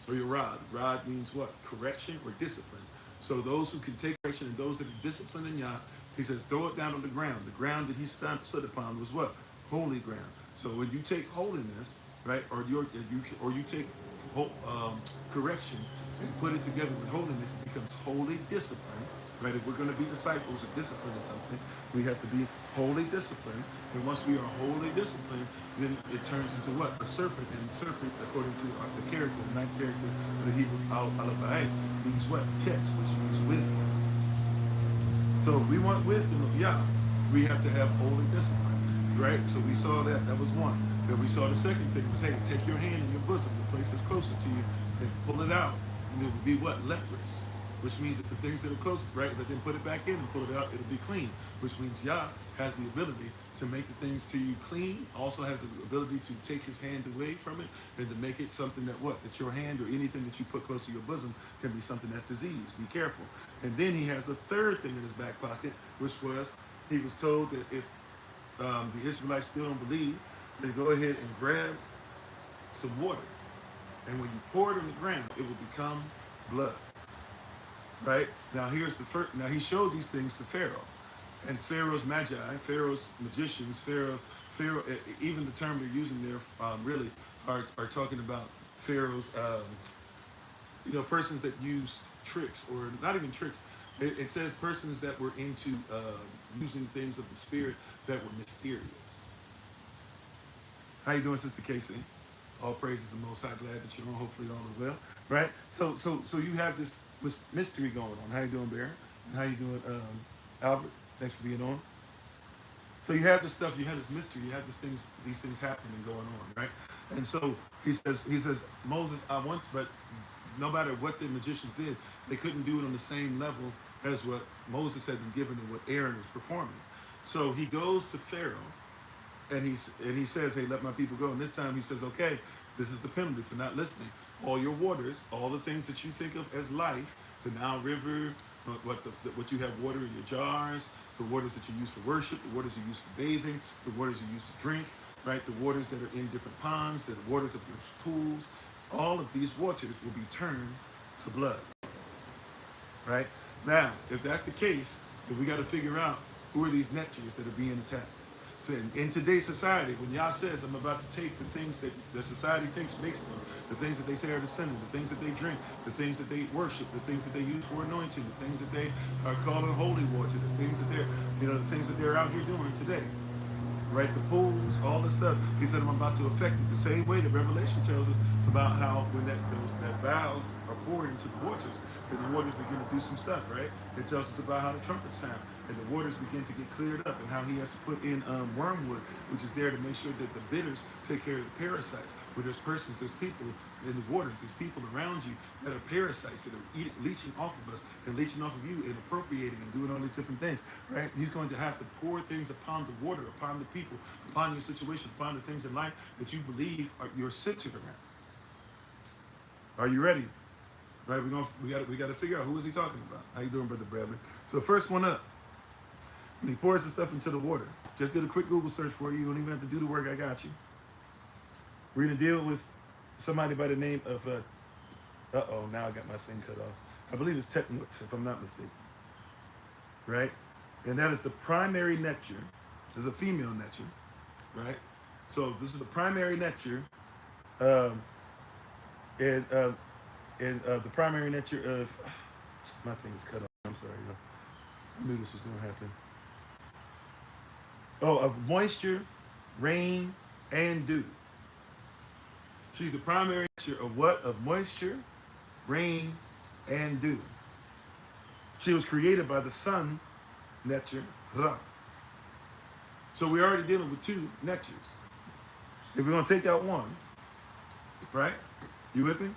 or your rod. Rod means what? Correction or discipline. So those who can take correction and those that are disciplined in Yah, he says, throw it down on the ground. The ground that he stood upon was what? Holy ground. So when you take holiness, right, or you take correction and put it together with holiness, it becomes holy discipline. Right? If we're going to be disciples of discipline or something, we have to be wholly disciplined. And once we are wholly disciplined, then it turns into what? A serpent. And the serpent, according to the character, the 9th character of the Hebrew al-Alaba'ay, means what? Text, which means wisdom. So if we want wisdom of Yah, we have to have holy discipline. Right? So we saw that. That was one. Then we saw the second thing was, hey, take your hand in your bosom, the place that's closest to you, and pull it out. And it would be what? Leprous. Which means that the things that are close, right, but then put it back in and pull it out, it'll be clean. Which means Yah has the ability to make the things to you clean, also has the ability to take his hand away from it, and to make it something that what? That your hand or anything that you put close to your bosom can be something that's diseased. Be careful. And then he has a third thing in his back pocket, which was, he was told that if the Israelites still don't believe, then go ahead and grab some water. And when you pour it on the ground, it will become blood. Right? Now here's the first. Now he showed these things to Pharaoh, and Pharaoh's magi, Pharaoh's magicians, Pharaoh. Even the term they're using there really are talking about Pharaoh's, persons that used tricks, or not even tricks. It says persons that were into using things of the spirit that were mysterious. How you doing, Sister Casey? All praises the Most High. Glad that you're on. Hopefully all is well. Right? So you have this mystery going on. How you doing, Bear? And how you doing, Albert? Thanks for being on. So you have this stuff, you have this mystery, you have these things happening and going on, right? And so he says, Moses, I want, but no matter what the magicians did, they couldn't do it on the same level as what Moses had been given and what Aaron was performing. So he goes to Pharaoh and he says, hey, let my people go. And this time he says, okay, this is the penalty for not listening. All your waters, all the things that you think of as life, the Nile River, what you have water in your jars, the waters that you use for worship, the waters you use for bathing, the waters you use to drink, right? The waters that are in different ponds, the waters of your pools, all of these waters will be turned to blood, right? Now, if that's the case, then we got to figure out who are these netchers that are being attacked. So in today's society, when Yah says, I'm about to take the things that the society thinks makes them, the things that they say are the sinner, the things that they drink, the things that they worship, the things that they use for anointing, the things that they are calling holy water, the things that the things that they're out here doing today, right? The pools, all the stuff. He said, I'm about to affect it the same way that Revelation tells us about how when that vows are poured into the waters, and the waters begin to do some stuff, right? It tells us about how the trumpets sound, and the waters begin to get cleared up, and how he has to put in wormwood, which is there to make sure that the bitters take care of the parasites. Where there's persons, there's people in the waters, there's people around you that are parasites that are leeching off of us and leeching off of you and appropriating and doing all these different things, right? He's going to have to pour things upon the water, upon the people, upon your situation, upon the things in life that you believe you're centered around. Are you ready? Right, we got to figure out who is he talking about. How you doing, Brother Bradley? So first one up, when he pours the stuff into the water, just did a quick Google search for you. You don't even have to do the work. I got you. We're gonna deal with somebody by the name of now I got my thing cut off. I believe it's Technux, if I'm not mistaken. Right, and that is the primary netcher. There's a female netcher, right? So this is the primary netcher, and the primary nature of my thing is cut off. I'm sorry. I knew this was going to happen. Oh, of moisture, rain, and dew. She's the primary nature of what? Of moisture, rain, and dew. She was created by the sun nature, Ra. So we're already dealing with two natures. If we're going to take out one, right? You with me?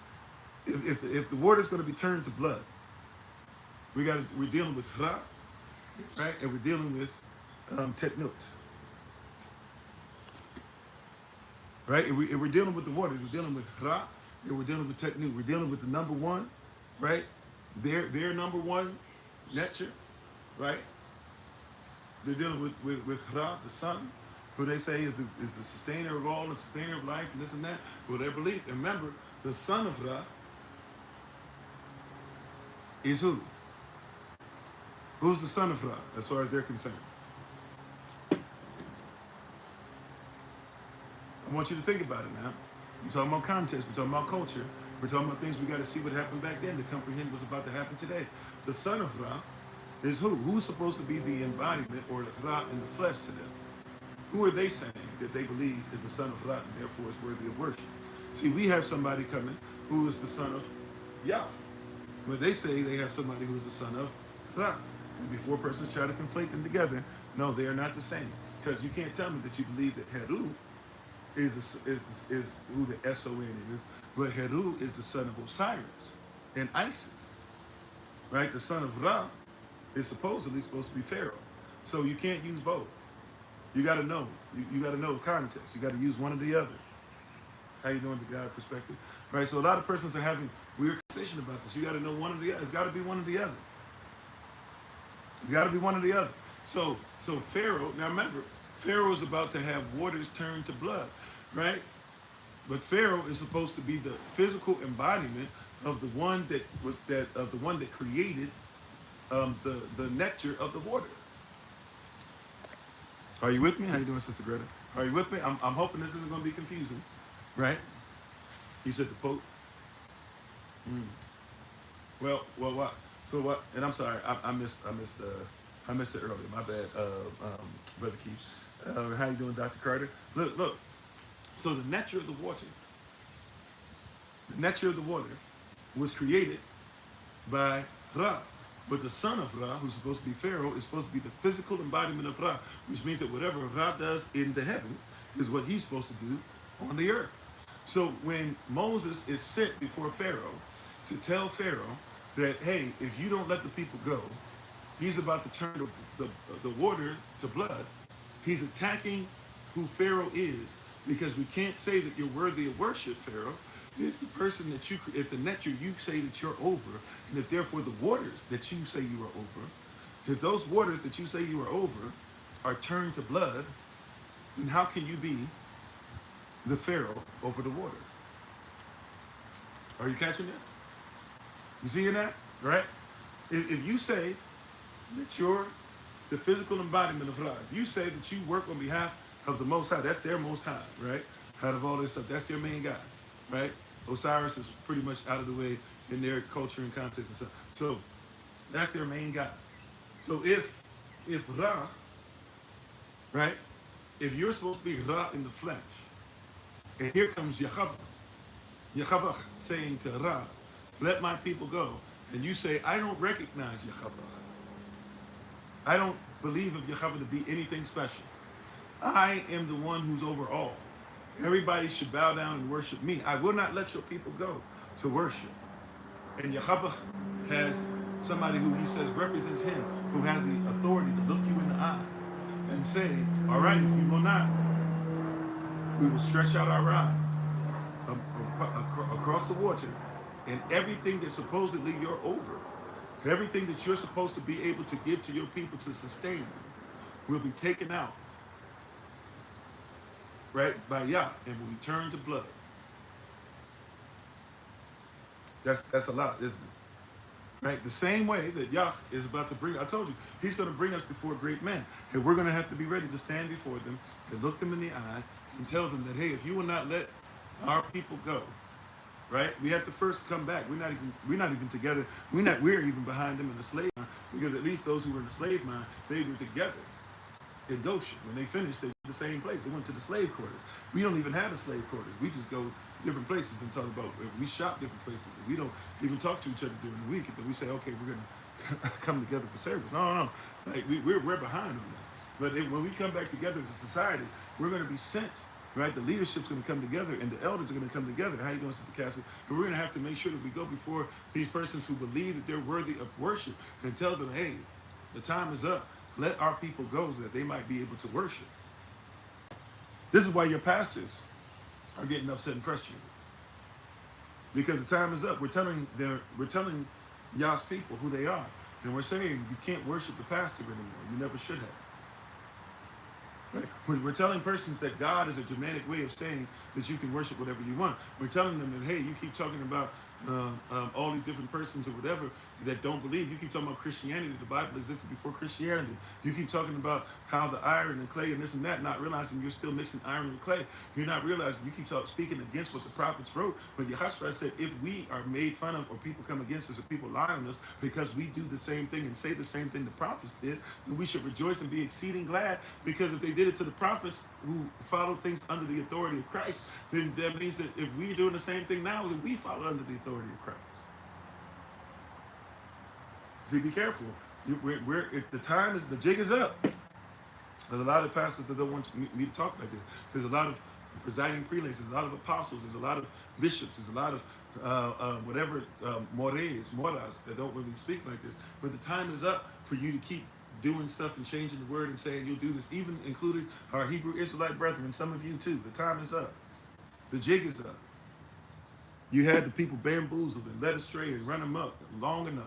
If the water is going to be turned to blood, we're dealing with Ra, right? And we're dealing with Technut, right? If we're dealing with the water, we're dealing with Ra, and we're dealing with Technut. We're dealing with the number one, right? Their number one nature, right? They're dealing with Ra, the sun, who they say is the sustainer of all, the sustainer of life, and this and that. Well, their belief. And remember, the son of Ra is who? Who's the son of Ra, as far as they're concerned? I want you to think about it now. We're talking about context. We're talking about culture. We're talking about things we got to see what happened back then to comprehend what's about to happen today. The son of Ra is who? Who's supposed to be the embodiment or the Ra in the flesh to them? Who are they saying that they believe is the son of Ra and therefore is worthy of worship? See, we have somebody coming who is the son of Yah. But they say they have somebody who is the son of Ra. And before persons try to conflate them together, no, they are not the same. Because you can't tell me that you believe that Heru is who the S-O-N is, but Heru is the son of Osiris and Isis. Right? The son of Ra is supposedly supposed to be Pharaoh. So you can't use both. You got to know. You got to know context. You got to use one or the other. How you doing, the God perspective? Right? So a lot of persons are having weird conversation about this. You got to know one or the other. It's got to be one or the other. It's got to be one or the other. So Pharaoh, now remember, Pharaoh is about to have waters turned to blood, right? But Pharaoh is supposed to be the physical embodiment of the one that created the nectar of the water. Are you with me? How you doing, Sister Greta? Are you with me? I'm hoping this isn't going to be confusing, right? You said the Pope. Well, what? So what? And I'm sorry, I missed it earlier. My bad, Brother Keith. How you doing, Dr. Carter? Look. So the nectar of the water was created by Ra. But the son of Ra, who's supposed to be Pharaoh, is supposed to be the physical embodiment of Ra, which means that whatever Ra does in the heavens is what he's supposed to do on the earth. So when Moses is sent before Pharaoh to tell Pharaoh that, hey, if you don't let the people go, he's about to turn the water to blood. He's attacking who Pharaoh is because we can't say that you're worthy of worship, Pharaoh, if the person that if the net you say that you're over, and if therefore the waters that you say you are over, if those waters that you say you are over are turned to blood, then how can you be the Pharaoh over the water? Are you catching that? You seeing that? Right? If you say that you're the physical embodiment of Ra, if you say that you work on behalf of the Most High, that's their Most High, right? Out of all this stuff, that's their main guy, right? Osiris is pretty much out of the way in their culture and context and stuff. So that's their main guy. So if Ra, right, if you're supposed to be Ra in the flesh, and here comes Yahweh saying to Ra, let my people go, and you say, I don't recognize Yahweh. I don't believe of Yahweh to be anything special. I am the one who's over all. Everybody should bow down and worship me. I will not let your people go to worship. And Yahweh has somebody who he says represents him, who has the authority to look you in the eye and say, all right, if you will not, we will stretch out our rod across the water, and everything that supposedly you're over, everything that you're supposed to be able to give to your people to sustain them, will be taken out, right, by Yah, and will be turned to blood. That's a lot, isn't it? Right? The same way that Yah is about to bring, I told you, he's going to bring us before great men. And we're going to have to be ready to stand before them and look them in the eye and tell them that, hey, if you will not let our people go, right? We have to first come back. We're not even together. We're even behind them in the slave line, because at least those who were in the slave line, they were together in Goshen. When they finished, they went to the same place. They went to the slave quarters. We don't even have the slave quarters. We just go different places and talk about, we shop different places, and we don't even talk to each other during the week. And then we say, okay, we're gonna come together for service. No. Like we're behind on this. But when we come back together as a society, we're gonna be sent. Right, the leadership's going to come together, and the elders are going to come together. How you doing, Sister Cassie? And we're going to have to make sure that we go before these persons who believe that they're worthy of worship and tell them, hey, the time is up. Let our people go so that they might be able to worship. This is why your pastors are getting upset and frustrated, because the time is up. We're telling Yah's people who they are, and we're saying you can't worship the pastor anymore. You never should have. Right? We're telling persons that God is a Germanic way of saying that you can worship whatever you want. We're telling them that, hey, you keep talking about all these different persons or whatever that don't believe. You keep talking about Christianity. The Bible existed before Christianity. You keep talking about how the iron and clay and this and that, not realizing you're still mixing iron with clay. You're not realizing you keep speaking against what the prophets wrote. But Yahashua said, if we are made fun of, or people come against us, or people lie on us because we do the same thing and say the same thing the prophets did, then we should rejoice and be exceeding glad, because if they did it to the prophets who followed things under the authority of Christ, then that means that if we're doing the same thing now, then we follow under the authority of Christ. See, be careful. The time is, the jig is up. There's a lot of pastors that don't want me to talk like this. There's a lot of presiding prelates. There's a lot of apostles. There's a lot of bishops. There's a lot of moras that don't really speak like this. But the time is up for you to keep doing stuff and changing the word and saying you'll do this, even including our Hebrew Israelite brethren, some of you too. The time is up. The jig is up. You had the people bamboozled and led astray and run amok long enough.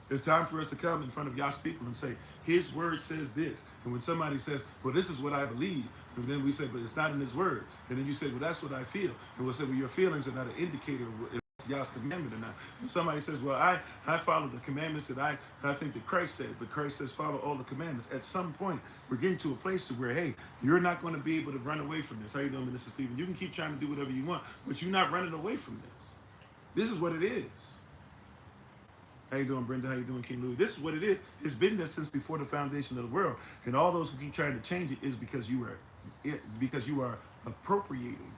It's time for us to come in front of Yah's people and say, his word says this. And when somebody says, well, this is what I believe, and then we say, but it's not in his word. And then you say, well, that's what I feel. And we'll say, well, your feelings are not an indicator of if it's Yah's commandment or not. And somebody says, well, I follow the commandments that I think that Christ said, but Christ says follow all the commandments. At some point, we're getting to a place to where, hey, you're not going to be able to run away from this. How you doing, Minister Stephen? You can keep trying to do whatever you want, but you're not running away from this. This is what it is. How you doing, Brenda? How you doing, King Louis? This is what it is. It's been there since before the foundation of the world. And all those who keep trying to change it is because you are appropriating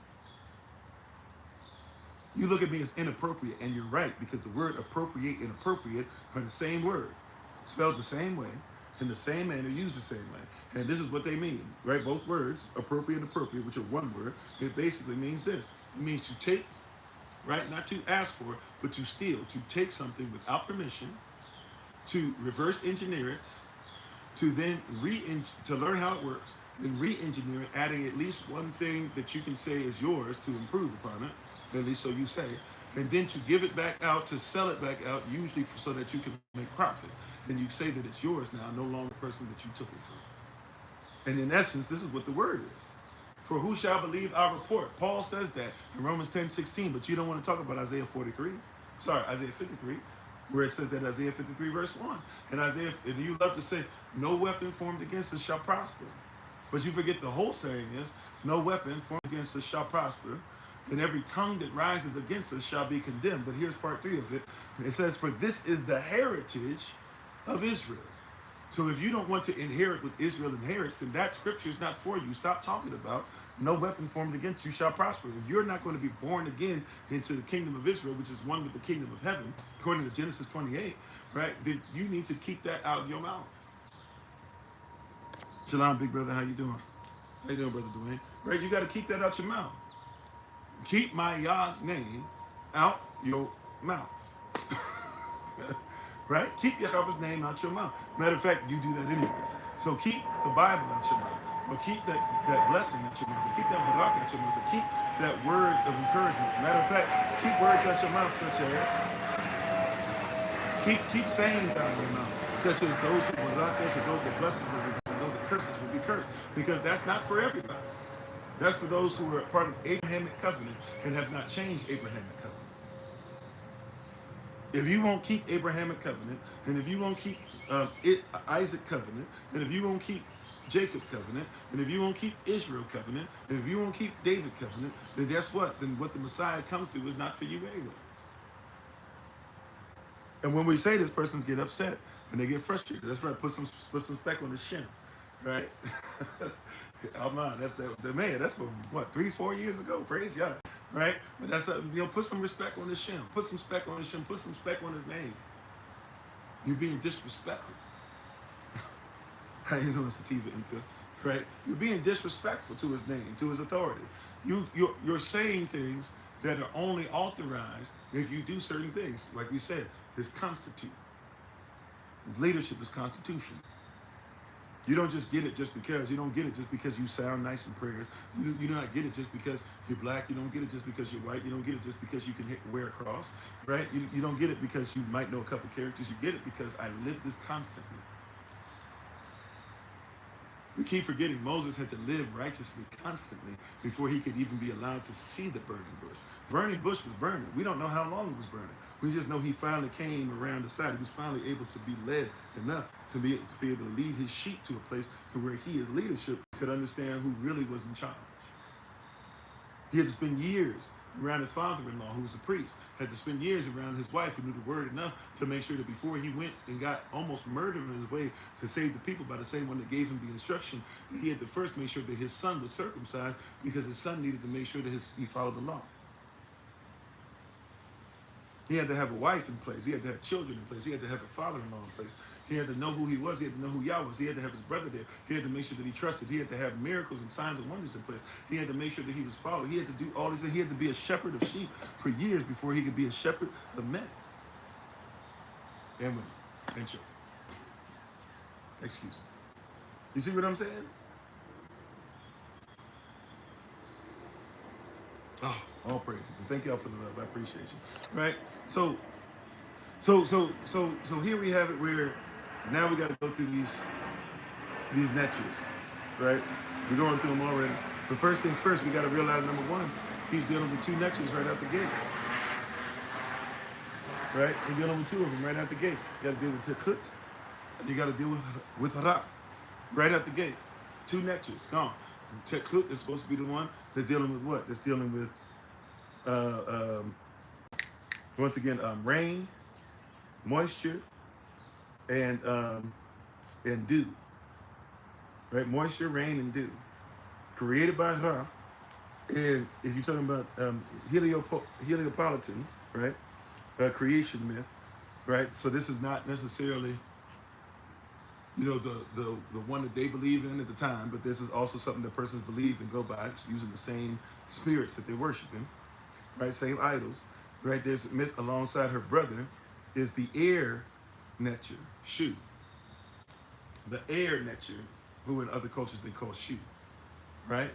You look at me as inappropriate, and you're right, because the word appropriate and appropriate are the same word, spelled the same way, in the same manner, used the same way. And this is what they mean, right? Both words, appropriate and appropriate, which are one word, it basically means this. It means to take, right? Not to ask for, but to steal, to take something without permission, to reverse engineer it, to then to learn how it works, then re-engineer it, adding at least one thing that you can say is yours to improve upon it, at least so you say, and then to give it back out, to sell it back out, usually so that you can make profit. And you say that it's yours now, no longer the person that you took it from. And in essence, this is what the word is. For who shall believe our report? Paul says that in Romans 10:16, but you don't want to talk about Isaiah 53, where it says that Isaiah 53 verse 1. And Isaiah, and you love to say, no weapon formed against us shall prosper. But you forget the whole saying is, no weapon formed against us shall prosper, and every tongue that rises against us shall be condemned. But here's part 3 of it. It says, for this is the heritage of Israel. So if you don't want to inherit what Israel inherits, then that scripture is not for you. Stop talking about no weapon formed against you shall prosper. If you're not going to be born again into the kingdom of Israel, which is one with the kingdom of heaven, according to Genesis 28, right, then you need to keep that out of your mouth. Shalom, big brother, how you doing? How you doing, brother Dwayne? Right, you got to keep that out your mouth. Keep my Yah's name out your mouth. Right? Keep Yahweh's name out your mouth. Matter of fact, you do that anyways. So keep the Bible out your mouth. Or keep that blessing out your mouth. Or keep that barak out your mouth. Or keep that word of encouragement. Matter of fact, keep words out your mouth such as, keep sayings out of your mouth, such as those who barak us, or those that bless us will be blessed, and those that curse us will be cursed. Because that's not for everybody. That's for those who are part of Abrahamic covenant and have not changed Abrahamic covenant. If you won't keep Abrahamic covenant, and if you won't keep Isaac covenant, and if you won't keep Jacob covenant, and if you won't keep Israel covenant, and if you won't keep David covenant, then guess what? Then what the Messiah comes through is not for you anyways. And when we say this, persons get upset and they get frustrated. That's right. Put some speck on the shin, right? Oh man, that's from what, 3-4 years ago. Praise God. Right? But that's put some respect on his shin. Put some speck on his shin. Put some speck on his name. You're being disrespectful. How you doing, Sativa Inca? Right? You're being disrespectful to his name, to his authority. You're saying things that are only authorized if you do certain things. Like we said, it's constitute. Leadership is constitution. You don't just get it just because. You don't get it just because you sound nice in prayers. You do not get it just because you're black. You don't get it just because you're white. You don't get it just because you can wear a cross, right? You don't get it because you might know a couple characters. You get it because I live this constantly. We keep forgetting Moses had to live righteously constantly before he could even be allowed to see the burning bush. Burning bush was burning. We don't know how long it was burning. We just know he finally came around the side. He was finally able to be led enough to be able to lead his sheep to a place to where he, as leadership, could understand who really was in charge. He had to spend years around his father-in-law, who was a priest, had to spend years around his wife, who knew the word enough to make sure that before he went and got almost murdered on his way to save the people by the same one that gave him the instruction, that he had to first make sure that his son was circumcised, because his son needed to make sure that he followed the law. He had to have a wife in place. He had to have children in place. He had to have a father-in-law in place. He had to know who he was. He had to know who Yah was. He had to have his brother there. He had to make sure that he trusted. He had to have miracles and signs and wonders in place. He had to make sure that he was followed. He had to do all these things. He had to be a shepherd of sheep for years before he could be a shepherd of men and women and children. Excuse me. You see what I'm saying? Oh, all praises. And thank y'all for the love. I appreciate you. Right? So here we have it, where now we got to go through these natures, right? We're going through them already. But first things first, we got to realize, number one, he's dealing with 2 natures right out the gate. Right? He's dealing with 2 of them right out the gate. You got to deal with Tekut, and you got to deal with Hara right out the gate. 2 natures. Gone. Tekut is supposed to be the one that's dealing with what? That's dealing with once again, rain, moisture, and dew. Right? Moisture, rain, and dew. Created by Ra, And if you're talking about Heliopolitans, right? Creation myth, right? So this is not necessarily, the one that they believe in at the time, but this is also something that persons believe and go by, using the same spirits that they're worshiping, right? Same idols, right? There's a myth alongside her brother is the air Netcher, Shu. The air Netcher, who in other cultures they call Shu, right?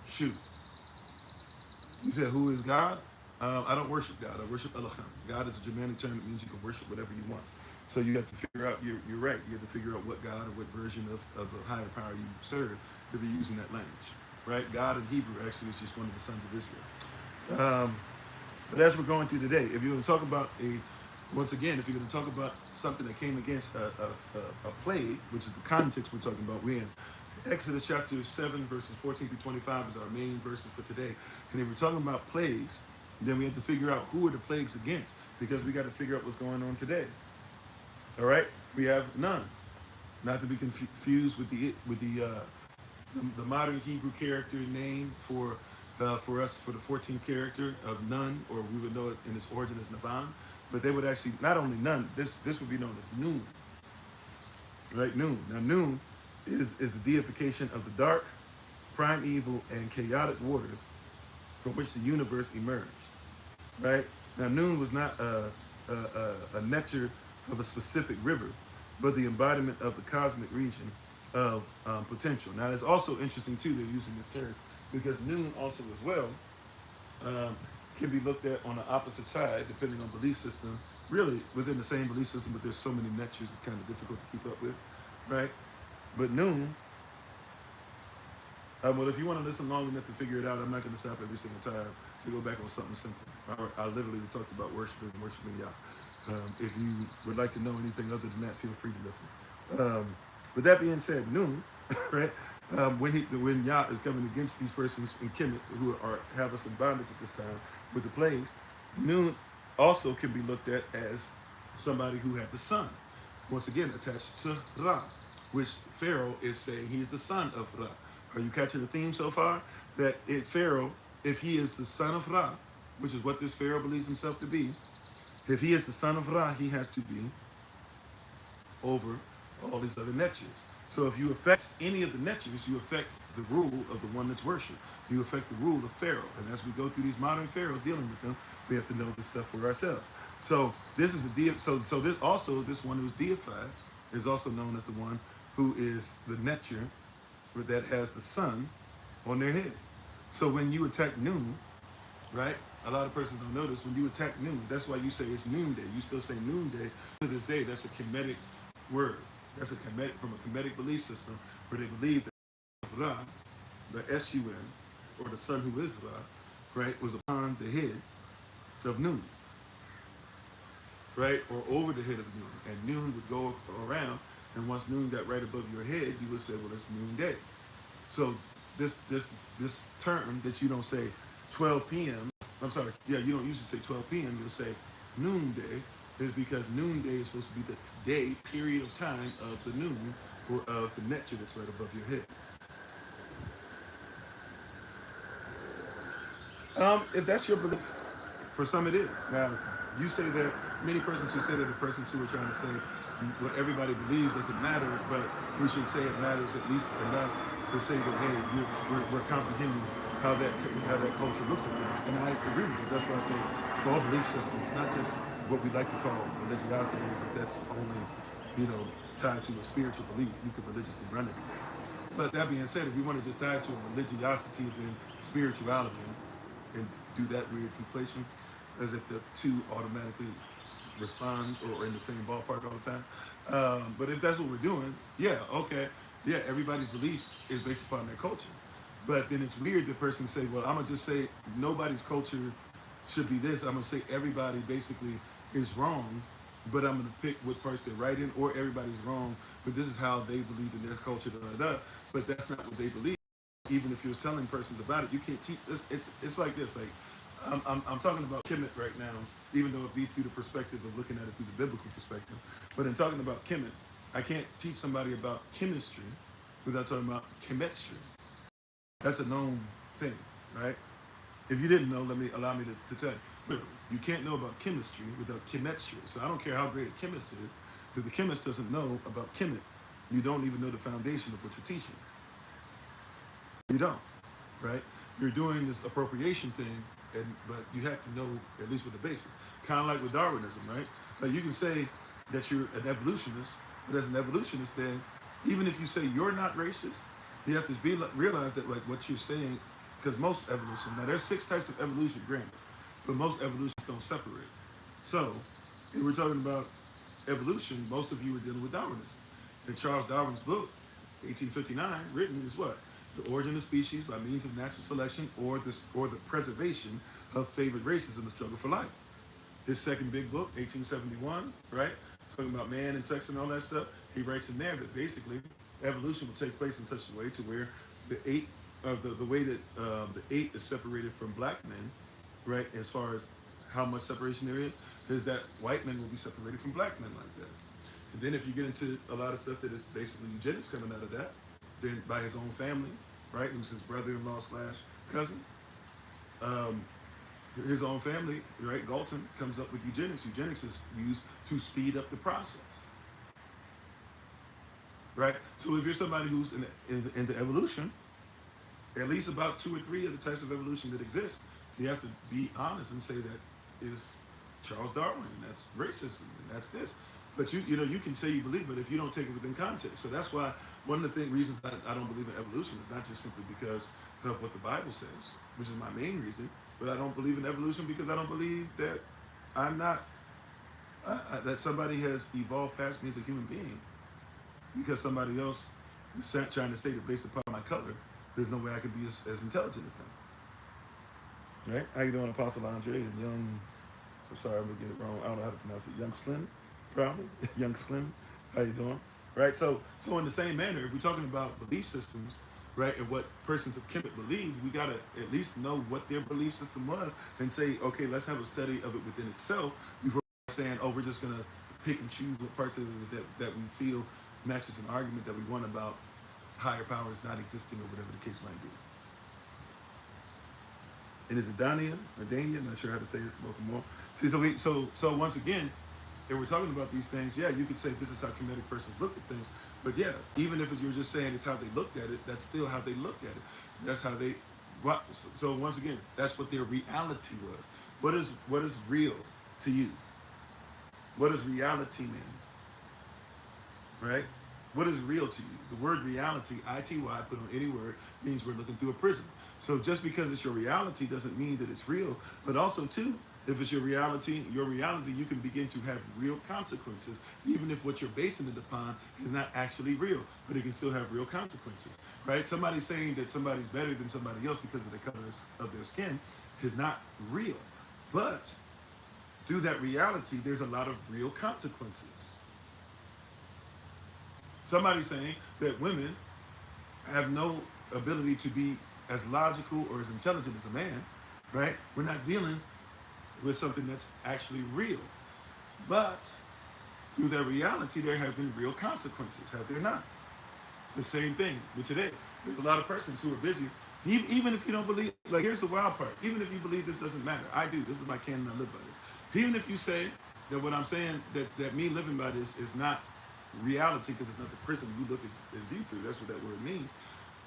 Shu. You said, who is God? I don't worship God. I worship Elohim. God is a Germanic term that means you can worship whatever you want. So you have to figure out, you're right, you have to figure out what God or what version of a higher power you serve to be using that language, right? God in Hebrew actually is just one of the sons of Israel. But as we're going through today, if you're going to talk about once again, if you're going to talk about something that came against a plague, which is the context we're talking about, we're in Exodus chapter 7, verses 14 through 25 is our main verses for today. And if we're talking about plagues, then we have to figure out who are the plagues against, because we got to figure out what's going on today. All right, we have none, not to be confused with the modern Hebrew character name for us for the 14th character of Nun, or we would know it in its origin as Navan, but they would actually not only Nun. This would be known as Noon, right? Noon. Now Noon is the deification of the dark, primeval, and chaotic waters from which the universe emerged, right? Now Noon was not a nectar of a specific river, but the embodiment of the cosmic region of potential. Now it's also interesting too, they're using this term because Noon also as well can be looked at on the opposite side depending on belief system. Really within the same belief system, but there's so many nectars it's kind of difficult to keep up with, right? But Noon, well, if you want to listen long enough to figure it out, I'm not going to stop every single time to go back on something simple. I literally talked about worshiping Yah. If you would like to know anything other than that, feel free to listen. With that being said, Noon, right? When Yah is coming against these persons in Kemet who have us in bondage at this time with the plagues, Noon also can be looked at as somebody who had the sun, once again attached to Ra, which Pharaoh is saying he's the son of Ra. Are you catching the theme so far? That Pharaoh, if he is the son of Ra, which is what this Pharaoh believes himself to be, if he is the son of Ra, he has to be over all these other netures. So if you affect any of the netures, you affect the rule of the one that's worshipped. You affect the rule of Pharaoh. And as we go through these modern pharaohs dealing with them, we have to know this stuff for ourselves. So this is this one who's deified is also known as the one who is the neture that has the sun on their head. So when you attack Noon, right? A lot of persons don't know this. When you attack Noon, that's why you say it's noonday. You still say noonday to this day. That's a Kemetic word. That's from a Kemetic belief system where they believe that Ra, the Sun, or the sun who is Ra, right, was upon the head of Noon, right, or over the head of Noon, and Noon would go around, and once Noon got right above your head, you would say, well, it's noonday. So this term that you don't say 12 p.m. I'm sorry, yeah, you don't usually say 12 p.m. You'll say noonday, is because noonday is supposed to be the day period of time of the noon or of the nectar that's right above your head. If that's your belief, for some it is. Now, you say that many persons who say that the persons who are trying to say what everybody believes doesn't matter, but we should say it matters at least enough to say that hey, we're comprehending how that culture looks at things. And I agree with you. That's why I say for all belief systems, not just what we like to call religiosity, is if that's only tied to a spiritual belief, you could religiously run it. But that being said, if we want to just tie to a religiosity as in spirituality and do that weird conflation as if the two automatically respond or in the same ballpark all the time. But if that's what we're doing, yeah, okay. Yeah, everybody's belief is based upon their culture. But then it's weird the person say, well, I'm going to just say nobody's culture should be this. I'm going to say everybody basically is wrong, but I'm going to pick what parts they're right in, or everybody's wrong, but this is how they believe in their culture, but that's not what they believe. Even if you're telling persons about it, you can't teach. It's like this. Like I'm talking about Kemet right now, even though it be through the perspective of looking at it through the biblical perspective. But in talking about Kemet, I can't teach somebody about chemistry without talking about chemistry. That's a known thing, right? If you didn't know, allow me to tell you. Literally, you can't know about chemistry without chemistry. So I don't care how great a chemist is. If the chemist doesn't know about chemistry, you don't even know the foundation of what you're teaching. You don't, right? You're doing this appropriation thing, but you have to know at least what the basics. Kind of like with Darwinism, right? Like you can say that you're an evolutionist, but as an evolutionist, then even if you say you're not racist, you have to realize that like what you're saying, because most evolution, now there's 6 types of evolution, granted, but most evolutions don't separate. So, if we're talking about evolution, most of you are dealing with Darwinism. In Charles Darwin's book, 1859, written is what? The origin of species by means of natural selection or the preservation of favored races in the struggle for life. His second big book, 1871, right? Talking about man and sex and all that stuff. He writes in there that basically evolution will take place in such a way to where the way that the ape is separated from black men, right? As far as how much separation there is that white men will be separated from black men like that. And then if you get into a lot of stuff that is basically eugenics coming out of that, then by his own family, right, who's his brother-in-law slash cousin, um, his own family, right, Galton comes up with eugenics. Eugenics is used to speed up the process, right? So if you're somebody who's into evolution, at least about 2 or 3 of the types of evolution that exist, you have to be honest and say that is Charles Darwin, and that's racism, and that's this. But you can say you believe, but if you don't take it within context, so that's why one of the reasons I don't believe in evolution is not just simply because of what the Bible says, which is my main reason, but I don't believe in evolution because I don't believe that I'm not that somebody has evolved past me as a human being because somebody else is trying to state that based upon my color, there's no way I could be as intelligent as them. Right? How you doing, Apostle Andre and Young? I'm sorry, I'm gonna get it wrong. I don't know how to pronounce it. Young Slim, probably. Young Slim. How you doing? Right. So in the same manner, if we're talking about belief systems, right, and what persons of Kemet believe, we gotta at least know what their belief system was and say, okay, let's have a study of it within itself before saying, oh, we're just gonna pick and choose what parts of it that we feel matches an argument that we want about higher powers not existing or whatever the case might be. And is it Dania or Dania? I'm not sure how to say it. Welcome more. See, so once again, if we're talking about these things, yeah, you could say this is how Kemetic persons looked at things, but yeah, even if you're just saying it's how they looked at it, that's still how they looked at it. That's how they. So once again, that's what their reality was. What is real to you? What does reality mean? Right? What is real to you? The word reality, ITY, put on any word, means we're looking through a prism. So just because it's your reality doesn't mean that it's real. But also, too, if it's your reality, you can begin to have real consequences, even if what you're basing it upon is not actually real, but it can still have real consequences, right? Somebody saying that somebody's better than somebody else because of the color of their skin is not real. But through that reality, there's a lot of real consequences. Somebody saying that women have no ability to be as logical or as intelligent as a man, right? We're not dealing with something that's actually real. But through that reality, there have been real consequences, have there not? It's the same thing with today. There's a lot of persons who are busy, even if you don't believe, like here's the wild part, even if you believe this doesn't matter, I do, this is my canon, I live by this. Even if you say that what I'm saying, that me living by this is not reality because it's not the prism you look at and view through, that's what that word means,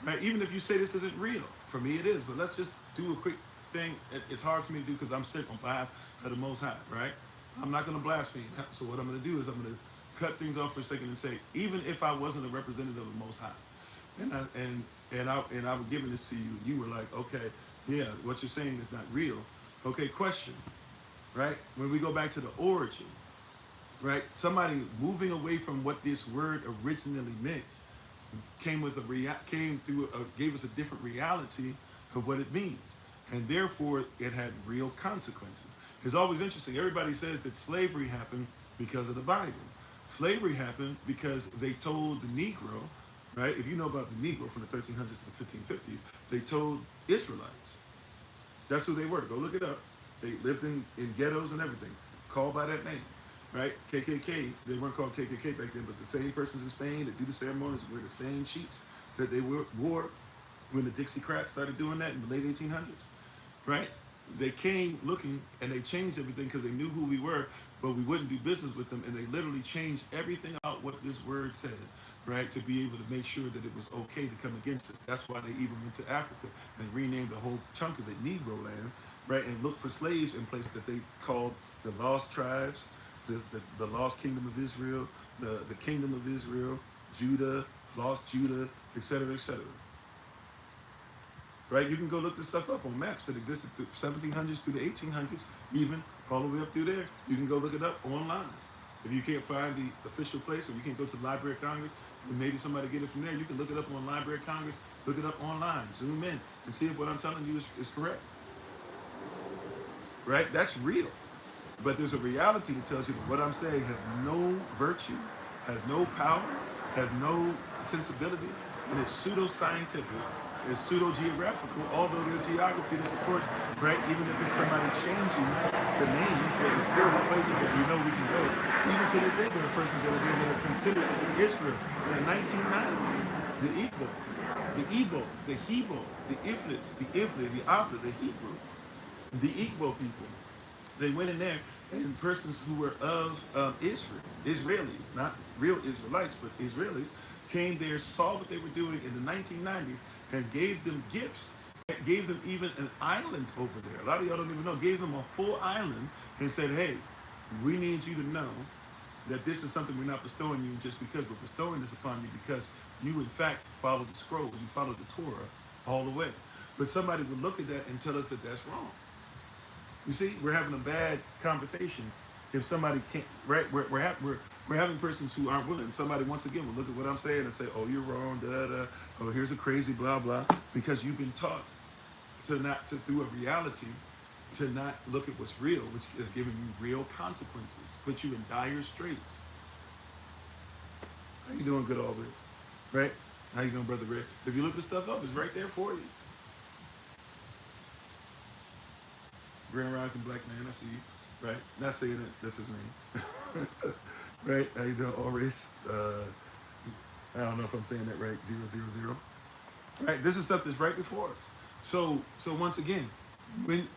right? Even if you say this isn't real, for me it is, but let's just do a quick thing. It's hard for me to do because I'm sent on behalf of the Most High, right? I'm not going to blaspheme. So what I'm going to do is I'm going to cut things off for a second and say, even if I wasn't a representative of the Most High, and I was giving this to you, you were like, okay, yeah, what you're saying is not real. Okay, question, right? When we go back to the origin, right? Somebody moving away from what this word originally meant gave us a different reality of what it means, and therefore it had real consequences. It's always interesting. Everybody says that slavery happened because of the Bible. Slavery happened because they told the Negro, right? If you know about the Negro from the 1300s to the 1550s, they told Israelites. That's who they were. Go look it up. They lived in ghettos and everything, called by that name, right? KKK. They weren't called KKK back then, but the same persons in Spain that do the ceremonies wear the same sheets that they wore when the Dixiecrats started doing that in the late 1800s, right? They came looking and they changed everything because they knew who we were, but we wouldn't do business with them, and they literally changed everything out what this word said, right, to be able to make sure that it was okay to come against us. That's why they even went to Africa and renamed a whole chunk of it Negro land, right, and looked for slaves in places that they called the lost tribes, the lost kingdom of Israel, the kingdom of Israel, Judah, lost Judah, etc., etc. Right? You can go look this stuff up on maps that existed through 1700s through the 1800s, even all the way up through there. You can go look it up online. If you can't find the official place, or you can't go to the Library of Congress, and maybe somebody get it from there, you can look it up on Library of Congress, look it up online, zoom in, and see if what I'm telling you is correct. Right? That's real. But there's a reality that tells you that what I'm saying has no virtue, has no power, has no sensibility, and it's pseudo-scientific, it's pseudo-geographical, although there's geography that supports, right? Even if it's somebody changing the names, but it's still places that we know we can go. Even to this day, there are persons that are considered to be Israel in the 1990s. The Igbo, the Igbo, the Hebo, the Iflits, the Ifli, the Afla, the Hebrew, the Igbo people. They went in there, and persons who were of Israel, Israelis, not real Israelites, but Israelis, came there, saw what they were doing in the 1990s, and gave them gifts, gave them even an island over there. A lot of y'all don't even know, gave them a full island and said, hey, we need you to know that this is something we're not bestowing you just because we're bestowing this upon you, because you in fact follow the scrolls, you follow the Torah all the way. But somebody would look at that and tell us that that's wrong. You see, we're having a bad conversation if somebody can't, right? We're having persons who aren't willing. Somebody, once again, will look at what I'm saying and say, oh, you're wrong, da-da-da. Oh, here's a crazy blah, blah. Because you've been taught to through a reality, to not look at what's real, which is giving you real consequences, put you in dire straits. How you doing, good always? Right? How you doing, Brother Ray? If you look this stuff up, it's right there for you. Grand Rising Black Man, I see you. Right? Not saying that that's his name. Right? How you doing, Oris? I don't know if I'm saying that right. 000. Right? This is stuff that's right before us. So once again, when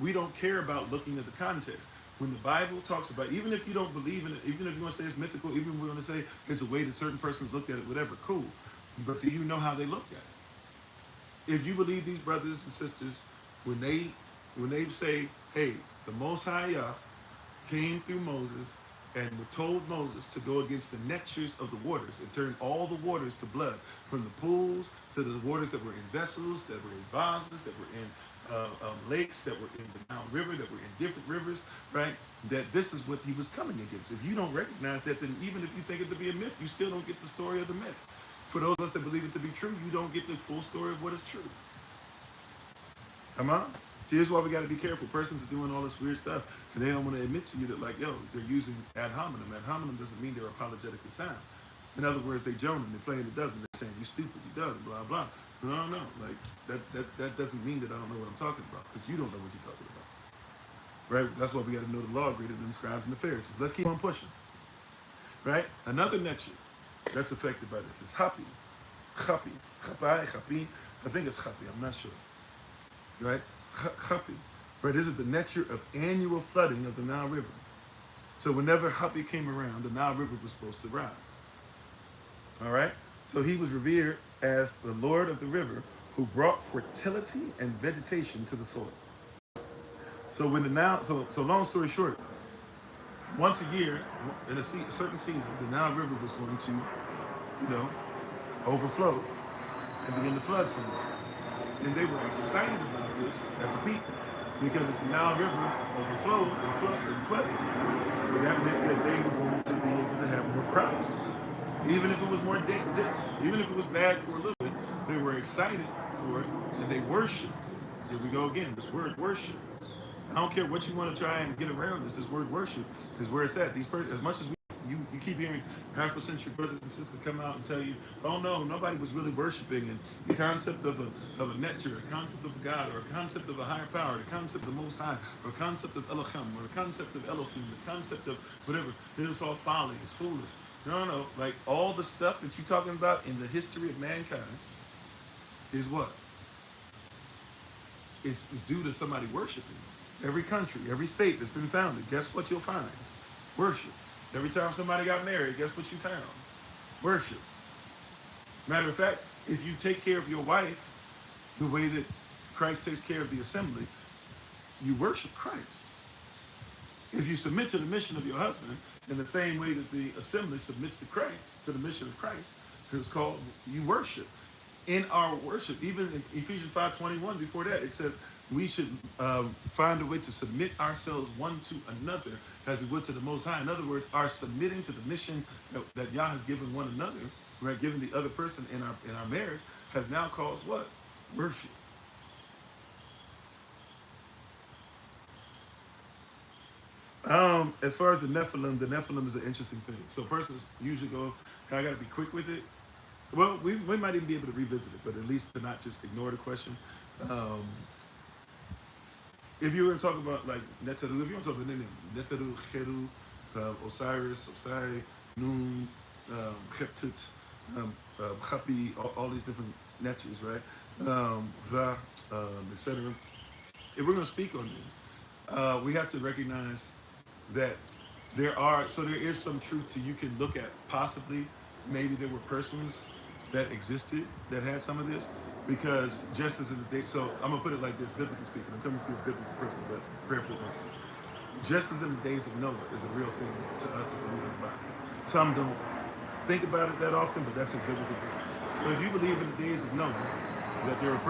we don't care about looking at the context. When the Bible talks about, even if you don't believe in it, even if you want to say it's mythical, even if we want to say it's a way that certain persons looked at it, whatever, cool. But do you know how they looked at it? If you believe these brothers and sisters, when they say, hey, the Most High Yah came through Moses and told Moses to go against the netures of the waters and turn all the waters to blood, from the pools to the waters that were in vessels, that were in vases, that were in lakes, that were in the Nile River, that were in different rivers, right? That this is what he was coming against. If you don't recognize that, then even if you think it to be a myth, you still don't get the story of the myth. For those of us that believe it to be true, you don't get the full story of what is true. Come on. See, here's why we got to be careful. Persons are doing all this weird stuff, and they don't want to admit to you that, like, yo, they're using ad hominem. Ad hominem doesn't mean they're apologetically sound. In other words, they joning, they're playing it doesn't. They're saying, you stupid, you dumb, blah, blah. No. Like, that doesn't mean that I don't know what I'm talking about, because you don't know what you're talking about. Right? That's why we got to know the law greater than the scribes and the Pharisees. Let's keep on pushing. Right? Another nature that's affected by this is happy. Chapi. I think it's chapi. I'm not sure. Right? Chapi. Right? This is the nature of annual flooding of the Nile River. So whenever Hapi came around, the Nile River was supposed to rise. All right? So he was revered as the Lord of the river, who brought fertility and vegetation to the soil. So when the Nile, so long story short, once a year, in a certain season, the Nile River was going to, overflow and begin to flood somewhere. And they were excited about this as a people, because if the Nile River overflowed and flooded, well, that meant that they were going to be able to have more crops. Even if it was even if it was bad for a little bit, they were excited for it and they worshipped it. Here we go again, this word worship. I don't care what you want to try and get around this word worship is where it's at. These as much as you keep hearing Afrocentric brothers and sisters come out and tell you, oh no, nobody was really worshiping, and the concept of a nature, a concept of a God, or a concept of a higher power, the concept of the Most High, or a concept of Elohim, or the concept of Elohim, the concept of whatever, this is all folly, it's foolish. No, like all the stuff that you're talking about in the history of mankind is what? It's due to somebody worshiping. Every country, every state that's been founded, guess what you'll find? Worship. Every time somebody got married, guess what you found? Worship. Matter of fact, if you take care of your wife the way that Christ takes care of the assembly, you worship Christ. If you submit to the mission of your husband in the same way that the assembly submits to Christ, to the mission of Christ, it's called you worship. In our worship, even in Ephesians 5:21, before that, it says we should find a way to submit ourselves one to another as we would to the Most High. In other words, our submitting to the mission that Yah has given one another, right, given the other person in our marriage, has now caused what? Worship. As far as the Nephilim is an interesting thing. So persons usually go, I got to be quick with it. Well, we might even be able to revisit it, but at least to not just ignore the question. Um, if you were to talk about like Netaru, if you want to talk about anything, Netaru, Cheru, Osiris, Osai, Nun, Cheptut, Chapi, all these different Netures, right? Ra, etc. If we're going to speak on this, we have to recognize that there is some truth to you can look at possibly maybe there were persons that existed that had some of this, because just as in the day, so I'm gonna put it like this, biblically speaking, I'm coming through a biblical person, but prayerfully it makes sense. Just as in the days of Noah is a real thing to us that believe in the Bible. Some don't think about it that often, but that's a biblical thing. So if you believe in the days of Noah, that there were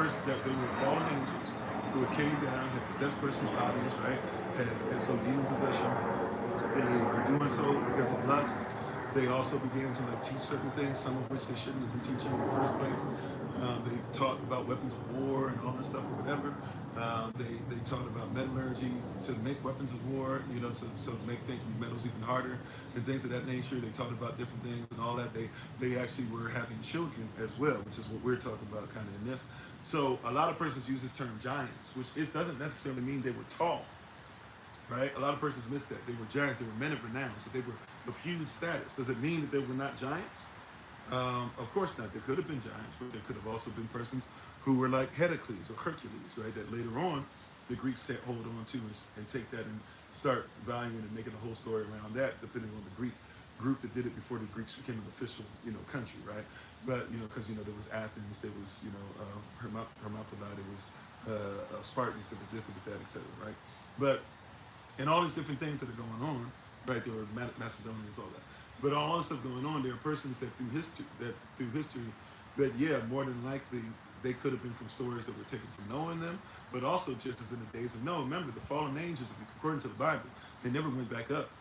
fallen angels who came down, had possessed persons' bodies, right? Had some demon possession. They were doing so because of lust. They also began to like teach certain things, some of which they shouldn't have been teaching in the first place. They taught about weapons of war and all this stuff or whatever. They taught about metallurgy to make weapons of war, you know, to make metals even harder and things of that nature. They taught about different things and all that. They actually were having children as well, which is what we're talking about kind of in this. So a lot of persons use this term giants, which doesn't necessarily mean they were tall. Right? A lot of persons miss that. They were giants. They were men of renown. So they were of huge status. Does it mean that they were not giants? Of course not. They could have been giants, but there could have also been persons who were like Heracles or Hercules, right? That later on, the Greeks hold on to and take that and start valuing and making a whole story around that, depending on the Greek group that did it before the Greeks became an official, country, right? But, because, there was Athens, there was, Hermaphrodites, there was Spartans, there was this, there was that, etc., right? But and all these different things that are going on, right? There were Macedonians, all that. But all this stuff going on, there are persons that through history, more than likely they could have been from stories that were taken from Noah and them, but also just as in the days of Noah. Remember, the fallen angels, according to the Bible, they never went back up.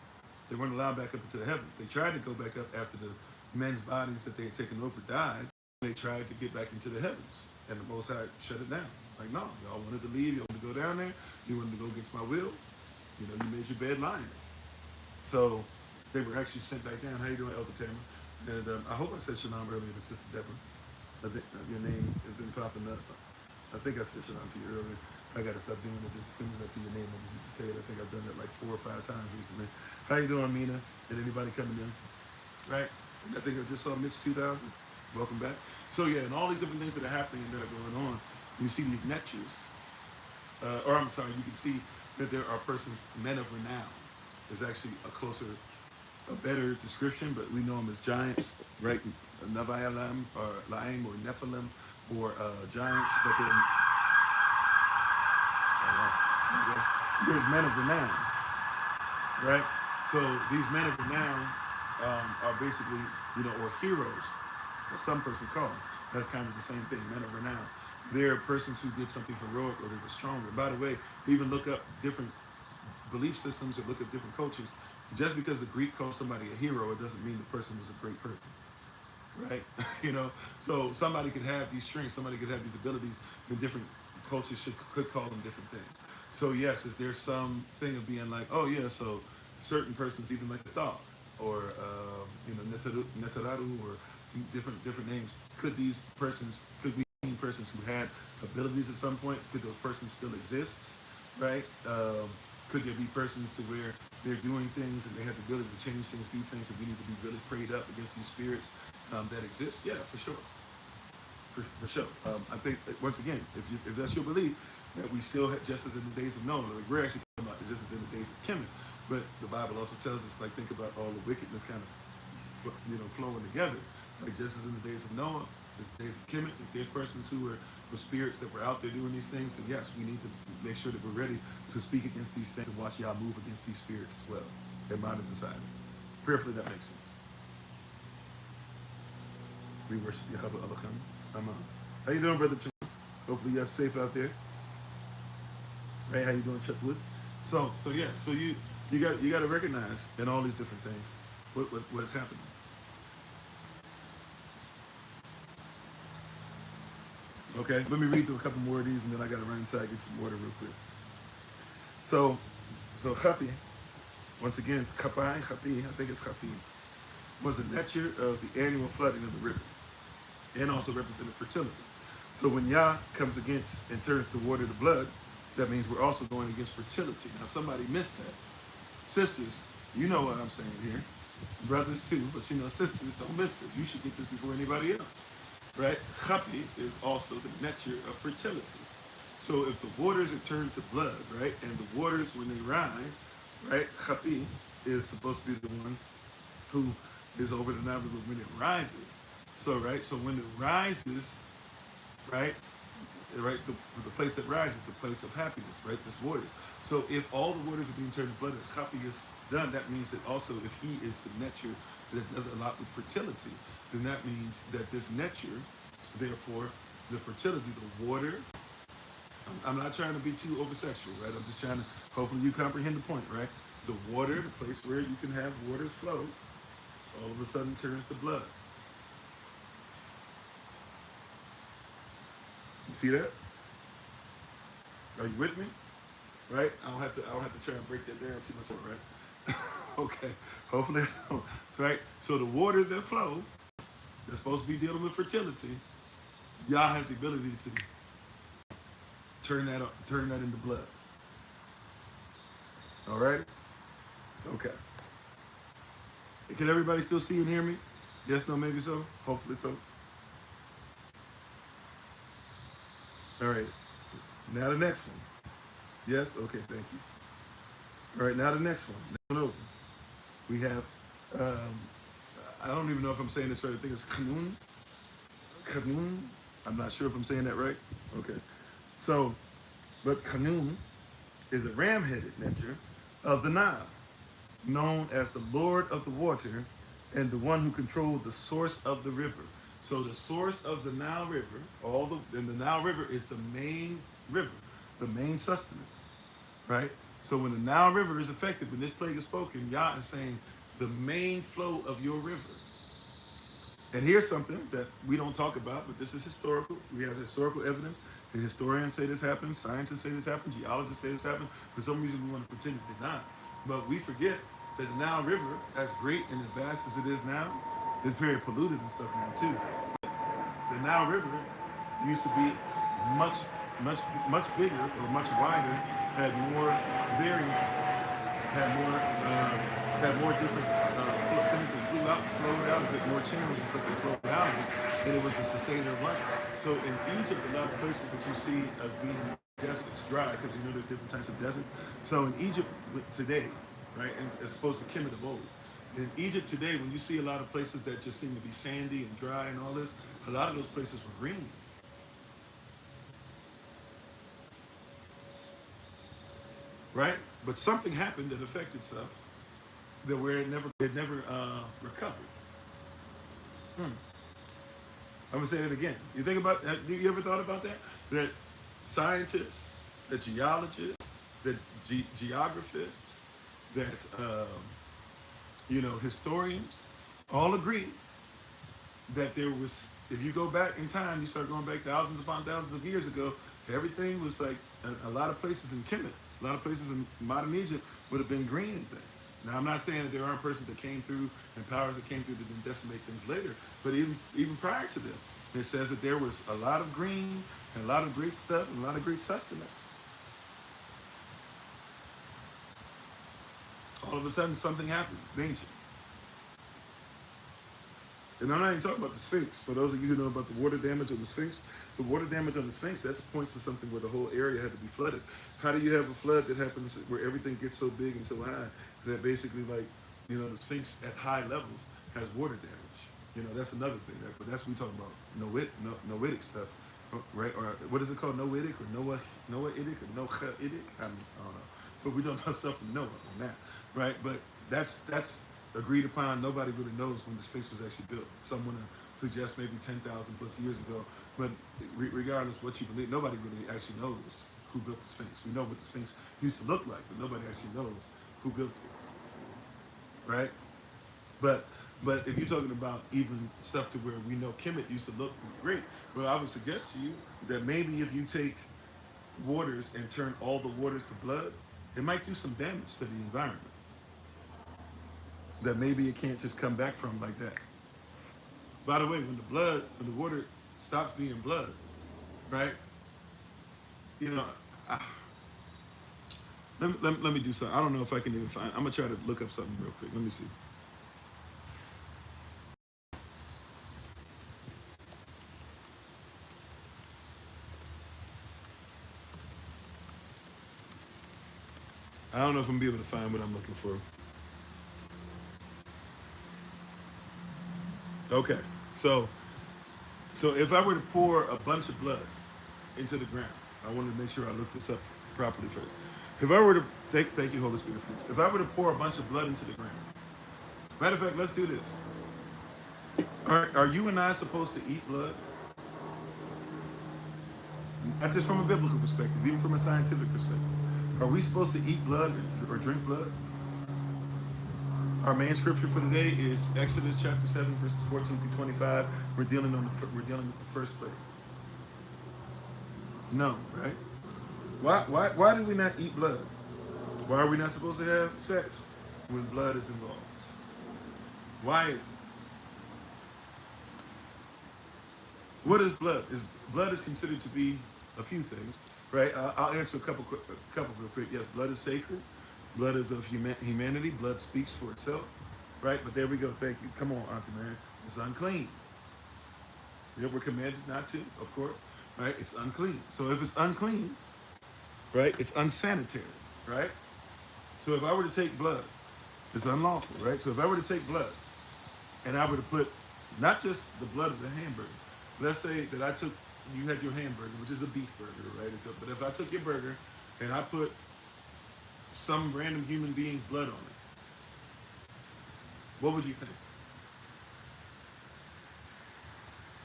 They weren't allowed back up into the heavens. They tried to go back up after the men's bodies that they had taken over died. They tried to get back into the heavens, and the Most High shut it down. Like, no, y'all wanted to leave, y'all wanted to go down there, you wanted to go against my will. You made your bed lying. So they were actually sent back down. How you doing, Elder Tamer? And I hope I said Shalom earlier to Sister Deborah. I think your name has been popping up. I think I said Shalom to you earlier. I got to stop doing it. Just as soon as I see your name, I just need to say it. I think I've done it like 4 or 5 times recently. How you doing, Mina? And anybody coming in? Right? And I think I just saw Mitch 2000. Welcome back. So yeah, and all these different things that are happening that are going on, you see these netures. You can see that there are persons, men of renown, is actually a better description, but we know them as giants, right? Nevi'im or Laim or Nephilim or giants, but there's men of renown, right? So these men of renown are basically, or heroes, as some persons call them. That's kind of the same thing, men of renown. They're persons who did something heroic or they were stronger. By the way, even look up different belief systems or look at different cultures. Just because a Greek calls somebody a hero, it doesn't mean the person was a great person, right? So somebody could have these strengths, somebody could have these abilities, and different cultures could call them different things. So yes, if there's some thing of being like, oh yeah, so certain persons even like a thought or Netararu or different names. Could be persons who had abilities at some point? Could those persons still exist, right? Could there be persons to where they're doing things and they have the ability to change things, do things, and we need to be really prayed up against these spirits that exist? Yeah, for sure. for sure. I think once again, if that's your belief, that we still have, just as in the days of Noah, like we're actually talking about just as in the days of Kemet. But the Bible also tells us, like, think about all the wickedness kind of, flowing together. Like just as in the days of Noah, just the days of Kemet. If there's persons who were spirits that were out there doing these things, then yes, we need to make sure that we're ready to speak against these things and watch y'all move against these spirits as well in modern society. Prayerfully, that makes sense. We worship Yahweh Elohim. Amen. How you doing, Brother Chuck? Hopefully you're safe out there. Hey, how you doing, Chuck Wood? So yeah, so you got to recognize in all these different things what is happening. Okay, let me read through a couple more of these, and then I got to run inside and get some water real quick. So Chapi, once again, Chapi, I think it's Chapi, was the nature of the annual flooding of the river, and also represented fertility. So when Yah comes against and turns the water to blood, that means we're also going against fertility. Now somebody missed that. Sisters, you know what I'm saying here. Brothers too, but sisters, don't miss this. You should get this before anybody else. Right? Chapi is also the nature of fertility. So if the waters are turned to blood, right, and the waters when they rise, right, Chapi is supposed to be the one who is over the Nile River when it rises. So when it rises, right, the place that rises, the place of happiness, right, this waters. So if all the waters are being turned to blood and Chapi is done, that means that also if he is the nature that does a lot with fertility, then that means that this nature, therefore, the fertility, the water, I'm not trying to be too over-sexual, right? I'm just trying to, hopefully you comprehend the point, right? The water, the place where you can have waters flow, all of a sudden turns to blood. You see that? Are you with me? Right? I don't have to try and break that down too much more, right? Okay. Hopefully I don't. Right? So the waters that flow, they're supposed to be dealing with fertility. Yah has the ability to turn that into blood. All right? Okay. Can everybody still see and hear me? Yes, no, maybe so? Hopefully so. All right. Now the next one. Yes? Okay, thank you. All right, now the next one. Next one over. We have, I don't even know if I'm saying this right. I think it's Kanun. Kanun. I'm not sure if I'm saying that right. Okay. So, but Kanun is a ram-headed nature of the Nile, known as the Lord of the Water and the one who controlled the source of the river. So the source of the Nile River, and the Nile River is the main river, the main sustenance, right? So when the Nile River is affected, when this plague is spoken, Yah is saying the main flow of your river. And here's something that we don't talk about, but this is historical. We have historical evidence. The historians say this happened, scientists say this happened, geologists say this happened. For some reason, we want to pretend it did not. But we forget that the Nile River, as great and as vast as it is now, is very polluted and stuff now too. The Nile River used to be much bigger or much wider, had more variants, had more different things that flowed out of it, more channels and stuff that flowed out of it, and it was a sustainer of life. So in Egypt, a lot of places that you see as being desert, it's dry because there's different types of desert. So in Egypt today, right, and as opposed to Kemet of old, in Egypt today, when you see a lot of places that just seem to be sandy and dry and all this, a lot of those places were green. Right? But something happened that affected stuff that where it never recovered. I'm gonna say that again. You think about that? You ever thought about that? That scientists, that geologists, that geographists, that historians all agree that there was, if you go back in time, you start going back thousands upon thousands of years ago, everything was like, a lot of places in Kemet, a lot of places in modern Egypt would have been green and things. Now, I'm not saying that there aren't persons that came through and powers that came through that didn't decimate things later, but even prior to them, it says that there was a lot of green and a lot of great stuff and a lot of great sustenance. All of a sudden, something happens, danger. And I'm not even talking about the Sphinx. For those of you who know about the water damage on the water damage on the Sphinx, that points to something where the whole area had to be flooded. How do you have a flood that happens where everything gets so big and so high that basically, like, the Sphinx at high levels has water damage? That's another thing. But that's what we talking about noetic stuff, right? Or what is it called? Noetic or Noahitic or Noahitic? I don't know. But we talking about stuff from Noah on that, right? But that's agreed upon. Nobody really knows when the Sphinx was actually built. Someone suggests maybe 10,000 plus years ago. But regardless of what you believe, nobody really actually knows who built the Sphinx. We know what the Sphinx used to look like, but nobody actually knows who built it, right? But if you're talking about even stuff to where we know Kemet used to look great, well, I would suggest to you that maybe if you take waters and turn all the waters to blood, it might do some damage to the environment. That maybe it can't just come back from like that. By the way, when the water stops being blood, right? You know, I, let me do something. I don't know if I can even find. I'm gonna try to look up something real quick. Let me see. I don't know if I'm gonna be able to find what I'm looking for. Okay, so if I were to pour a bunch of blood into the ground, I wanted to make sure I looked this up properly first. If I were to thank you, Holy Spirit, for this. If I were to pour a bunch of blood into the ground, matter of fact, let's do this. Are you and I supposed to eat blood? Not just from a biblical perspective, even from a scientific perspective. Are we supposed to eat blood or drink blood? Our main scripture for today is Exodus chapter 7, verses 14 through 25. We're dealing with the first plague. No, right? Why do we not eat blood? Why are we not supposed to have sex when blood is involved? Why is it? What is blood? Blood is considered to be a few things, right? I'll answer a couple real quick. Yes, blood is sacred. Blood is of humanity. Blood speaks for itself, right? But there we go. Thank you. Come on, Auntie Mary. It's unclean. Yeah, we're commanded not to, of course, right? It's unclean. So if it's unclean, right, it's unsanitary, right? So if I were to take blood, it's unlawful, right? So if I were to take blood and I were to put not just the blood of the hamburger, let's say that you had your hamburger, which is a beef burger, right? But if I took your burger and I put some random human being's blood on it, what would you think?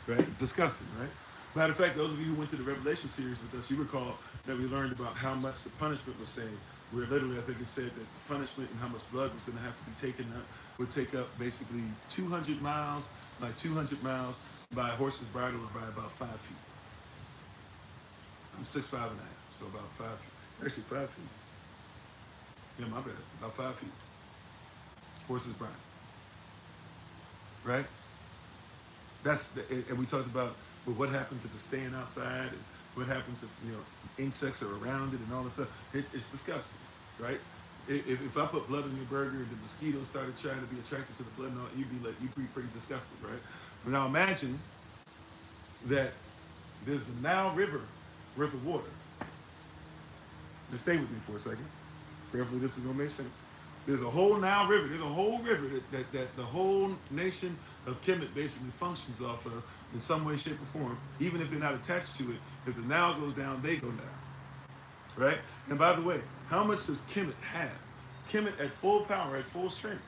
Right? Disgusting, right? Matter of fact, those of you who went to the Revelation series with us, you recall that we learned about how much the punishment was saying, where literally I think it said that the punishment and how much blood was going to have to be taken up would take up basically 200 miles, like 200 miles by a horse's bridle or by about 5 feet. I'm 6'5" and a half, so about 5 feet. Actually 5 feet. Yeah, my bad. About 5 feet. Horse's bridle. Right? And we talked about what happens if it's staying outside and what happens if insects are around it and all this stuff. It's disgusting, right? If I put blood in your burger and the mosquitoes started trying to be attracted to the blood and all, you'd be pretty disgusted, right? But now imagine that there's the Nile River worth of water. Now stay with me for a second. Prayerfully this is gonna make sense. There's a whole Nile River. There's a whole river that the whole nation of Kemet basically functions off of in some way, shape, or form. Even if they're not attached to it, if the Nile goes down, they go down. Right? And by the way, how much does Kemet have? Kemet at full power, at full strength.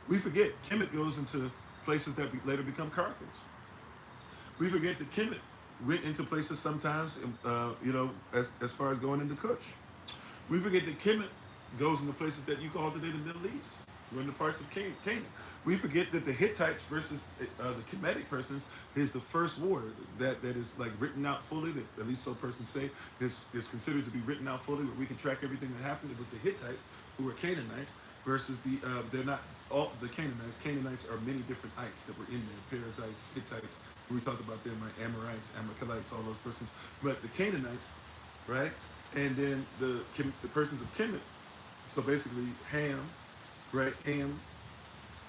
We forget Kemet goes into places that later become Carthage. We forget that Kemet went into places sometimes, as far as going into Kush. We forget that Kemet goes into places that you call today the Middle East. We're in the parts of Canaan. We forget that the Hittites versus the Kemetic persons is the first war that is like written out fully, that at least so persons say, is considered to be written out fully, where we can track everything that happened. It was the Hittites, who were Canaanites, versus they're not all the Canaanites. Canaanites are many different ites that were in there, Perizzites, Hittites. We talked about them, like Amorites, Amalekites, all those persons. But the Canaanites, right? And then the persons of Kemet, so basically Ham, right? Ham,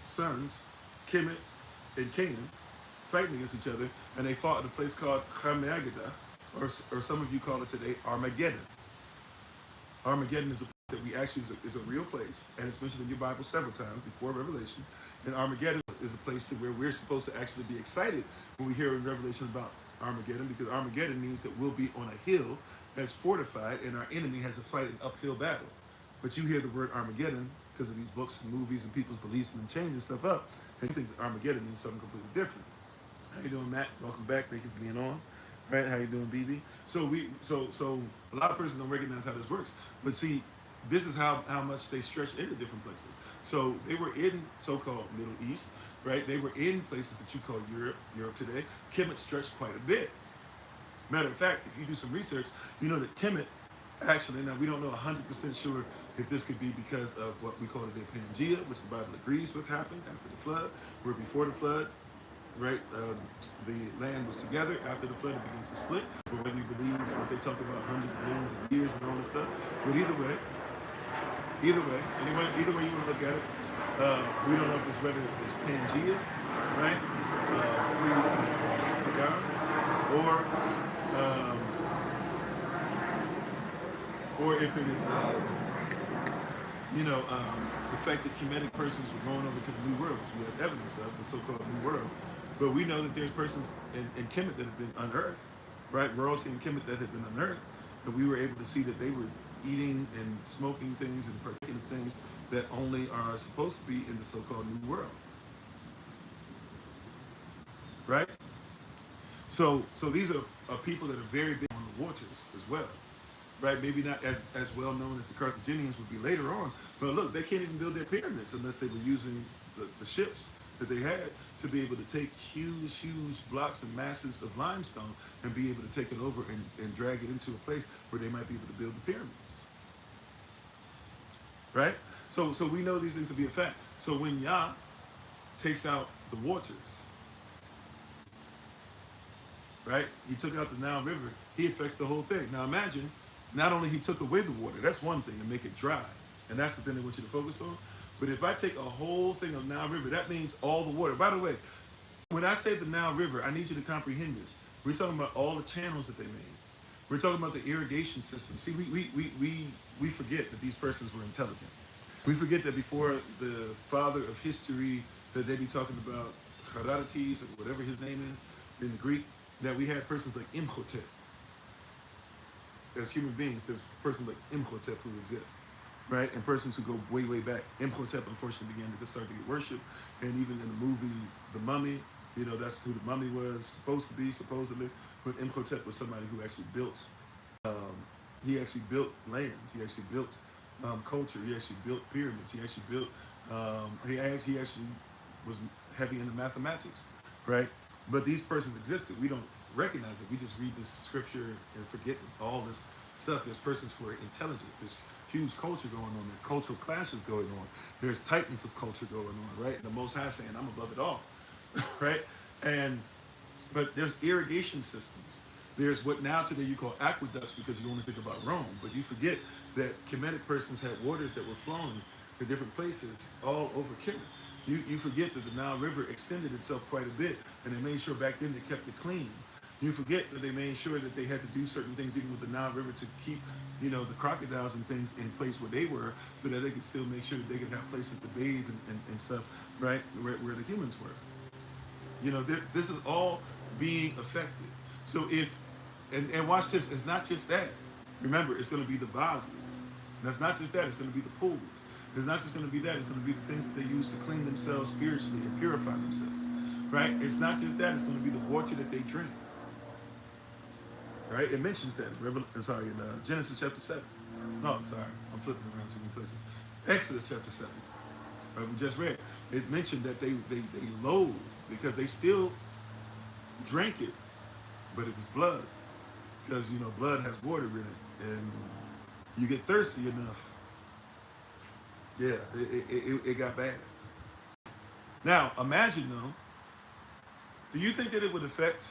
sons, Kemet, in Canaan, fighting against each other, and they fought at a place called Hamagada, or some of you call it today Armageddon. Armageddon is a place that we actually is a real place, and it's mentioned in your Bible several times before Revelation. And Armageddon is a place to where we're supposed to actually be excited when we hear in Revelation about Armageddon, because Armageddon means that we'll be on a hill that's fortified, and our enemy has to fight an uphill battle. But you hear the word Armageddon because of these books and movies and people's beliefs and them changing stuff up, and you think that Armageddon means something completely different. How you doing, Matt? Welcome back. Thank you for being on. Right? How you doing, BB? So a lot of persons don't recognize how this works. But see, this is how much they stretch into different places. So they were in so-called Middle East, right? They were in places that you call Europe today. Kemet stretched quite a bit. Matter of fact, if you do some research, you know that Kemet actually, now we don't know 100% sure if this could be because of what we call today Pangea, which the Bible agrees with happened after the flood, where before the flood, right, the land was together. After the flood, it begins to split. But whether you believe what they talk about hundreds of millions of years and all this stuff, but either way, anyway, either way you want to look at it, we don't know if it's whether it's Pangea, right, pre-Pagan, or if it is, the fact that Kemetic persons were going over to the New World, which we have evidence of, the so-called New World. But we know that there's persons in Kemet that have been unearthed, right? Royalty in Kemet that have been unearthed, and we were able to see that they were eating and smoking things and partaking of things that only are supposed to be in the so-called New World, right? So these are people that are very big on the waters as well, right? Maybe not as well known as the Carthaginians would be later on, but look, they can't even build their pyramids unless they were using the ships that they had to be able to take huge blocks and masses of limestone and be able to take it over and drag it into a place where they might be able to build the pyramids, right? So we know these things to be a fact. So when Yah takes out the waters, right, he took out the Nile River, he affects the whole thing. Now imagine, not only he took away the water, that's one thing, to make it dry, and that's the thing they want you to focus on. But if I take a whole thing of Nile River, that means all the water. By the way, when I say the Nile River, I need you to comprehend this. We're talking about all the channels that they made. We're talking about the irrigation system. See, we forget that these persons were intelligent. We forget that before the father of history, that they be talking about Herodotus or whatever his name is in the Greek, that we had persons like Imhotep. As human beings, there's persons like Imhotep who exist, right? And persons who go way, way back. Imhotep, unfortunately, began to start to get worshipped. And even in the movie The Mummy, that's who the mummy was supposed to be, supposedly. But Imhotep was somebody who actually built, he actually built lands. He actually built culture. He actually built pyramids. He actually built, he actually was heavy into mathematics, right? But these persons existed. We don't recognize it. We just read this scripture and forget all this stuff. There's persons who are intelligent. There's huge culture going on. There's cultural clashes going on. There's titans of culture going on, right? And the Most High saying, I'm above it all, right? But there's irrigation systems. There's what now today you call aqueducts because you only think about Rome, but you forget that Kemetic persons had waters that were flowing to different places all over Kemet. You forget that the Nile River extended itself quite a bit, and they made sure back then they kept it clean. You forget that they made sure that they had to do certain things even with the Nile River to keep, the crocodiles and things in place where they were, so that they could still make sure that they could have places to bathe and stuff, right, where the humans were. This is all being affected. So and watch this, it's not just that. Remember, it's going to be the vases. That's not just that, it's going to be the pools. It's not just going to be that, it's going to be the things that they use to clean themselves spiritually and purify themselves, right? It's not just that, it's going to be the water that they drink, right? It mentions that in Genesis chapter 7. No, sorry, I'm flipping around too many places. Exodus chapter 7, right? We just read. It mentioned that they loathed because they still drank it, but it was blood. Because, blood has water in it, and you get thirsty enough. Yeah, it got bad. Now, imagine though, do you think that it would affect,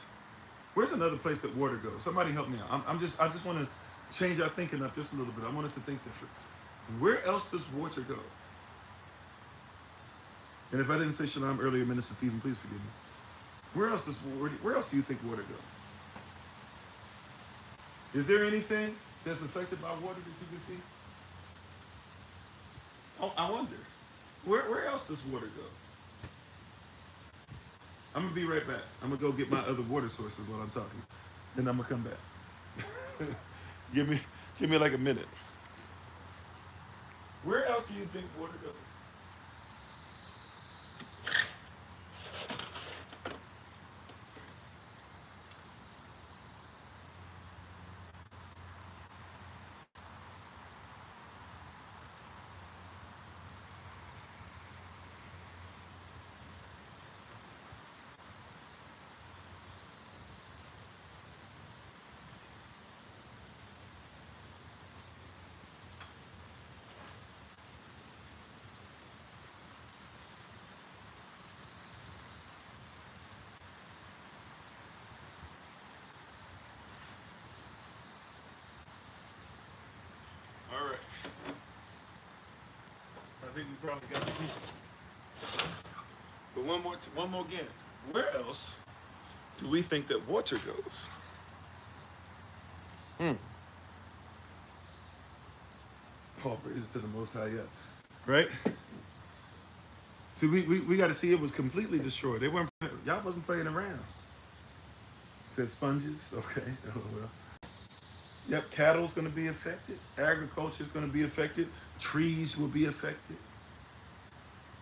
where's another place that water goes? Somebody help me out. I just want to change our thinking up just a little bit. I want us to think different. Where else does water go? And if I didn't say shalom earlier, Minister Stephen, please forgive me. Where else do you think water goes? Is there anything that's affected by water that you can see? Oh, I wonder. Where else does water go? I'm gonna be right back. I'm gonna go get my other water sources while I'm talking. Then I'm gonna come back. give me give me like a minute. Where else do you think water goes? All right. I think we probably got it. But one more again. Where else do we think that water goes? Hmm. All praises to the Most High, yeah. Right? See, we got to see it was completely destroyed. Y'all wasn't playing around. Said sponges. Okay. Oh well. Yep. Cattle's going to be affected. Agriculture's going to be affected. Trees will be affected.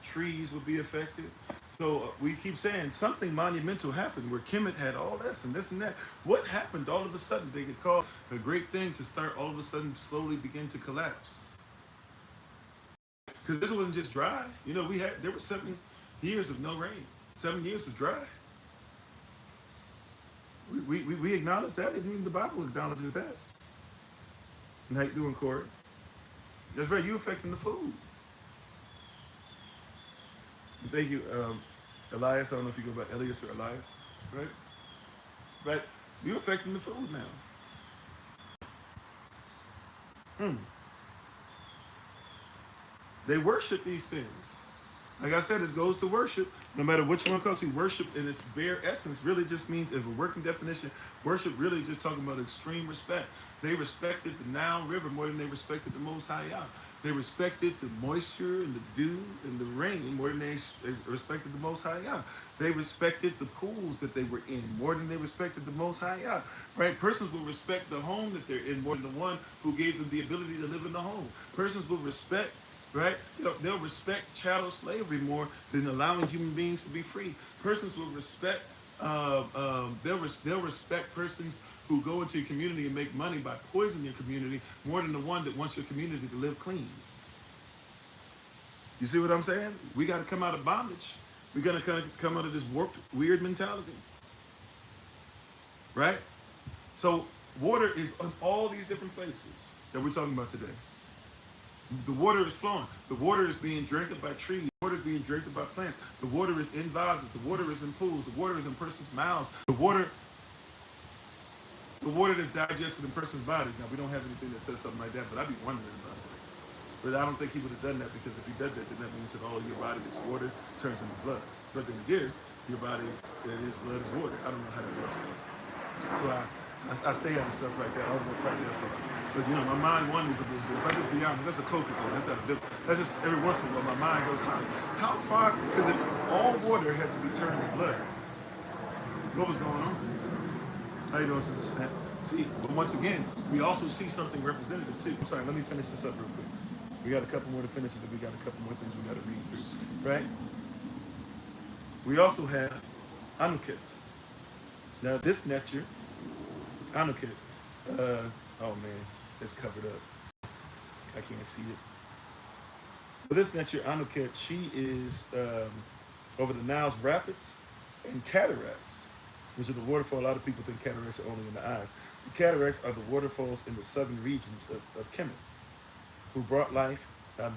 Trees will be affected. So we keep saying something monumental happened where Kemet had all this and that. What happened all of a sudden? They could call a great thing to start all of a sudden slowly begin to collapse. Because this wasn't just dry. You know, there were 7 years of no rain, 7 years of dry. We acknowledge that. Even the Bible acknowledges that. And how you doing, Corey? That's right. You affecting the food. Thank you, Elias. I don't know if you go by Elias or Elias, right? But you're affecting the food now. Hmm. They worship these things. Like I said, it goes to worship. No matter which one comes, worship in its bare essence really just means, if a working definition, worship really just talking about extreme respect. They respected the Nile River more than they respected the Most High Yah. They respected the moisture and the dew and the rain more than they respected the Most High Yah. They respected the pools that they were in more than they respected the Most High Yah. Right? Persons will respect the home that they're in more than the one who gave them the ability to live in the home. Persons will respect, right? They'll respect chattel slavery more than allowing human beings to be free. Persons will respect, they'll respect persons who go into your community and make money by poisoning your community more than the one that wants your community to live clean. You see what I'm saying? We got to come out of bondage. We got to come out of this warped, weird mentality. Right? So water is in all these different places that we're talking about today. The water is flowing. The water is being drank by trees. The water is being drank by plants. The water is in vases. The water is in pools. The water is in persons' mouths. The water that's digested in person's bodies. Now, we don't have anything that says something like that, but I'd be wondering about it. But I don't think he would have done that, because if he did that, then that means that all of your body that's water turns into blood. But then again, your body that is blood is water. I don't know how that works though. So I stay out of stuff like that. I don't go quite that far. But you know, my mind wanders a little bit. If I just be honest, that's a Kofi thing. That's not a bit. That's just every once in a while my mind goes, how far? Because if all water has to be turned to blood, what was going on? How you doing, Sister Snap? See, but once again, we also see something representative too. I'm sorry, let me finish this up real quick. We got a couple more to finish it, and we got a couple more things we got to read through, right? We also have Anuket. Now this nectar, Anuket, oh man, it's covered up. I can't see it. But this nectar, Anuket, she is over the Nile's rapids and cataracts, which are the waterfall. A lot of people think cataracts are only in the eyes. The cataracts are the waterfalls in the southern regions of Kemet, who brought life,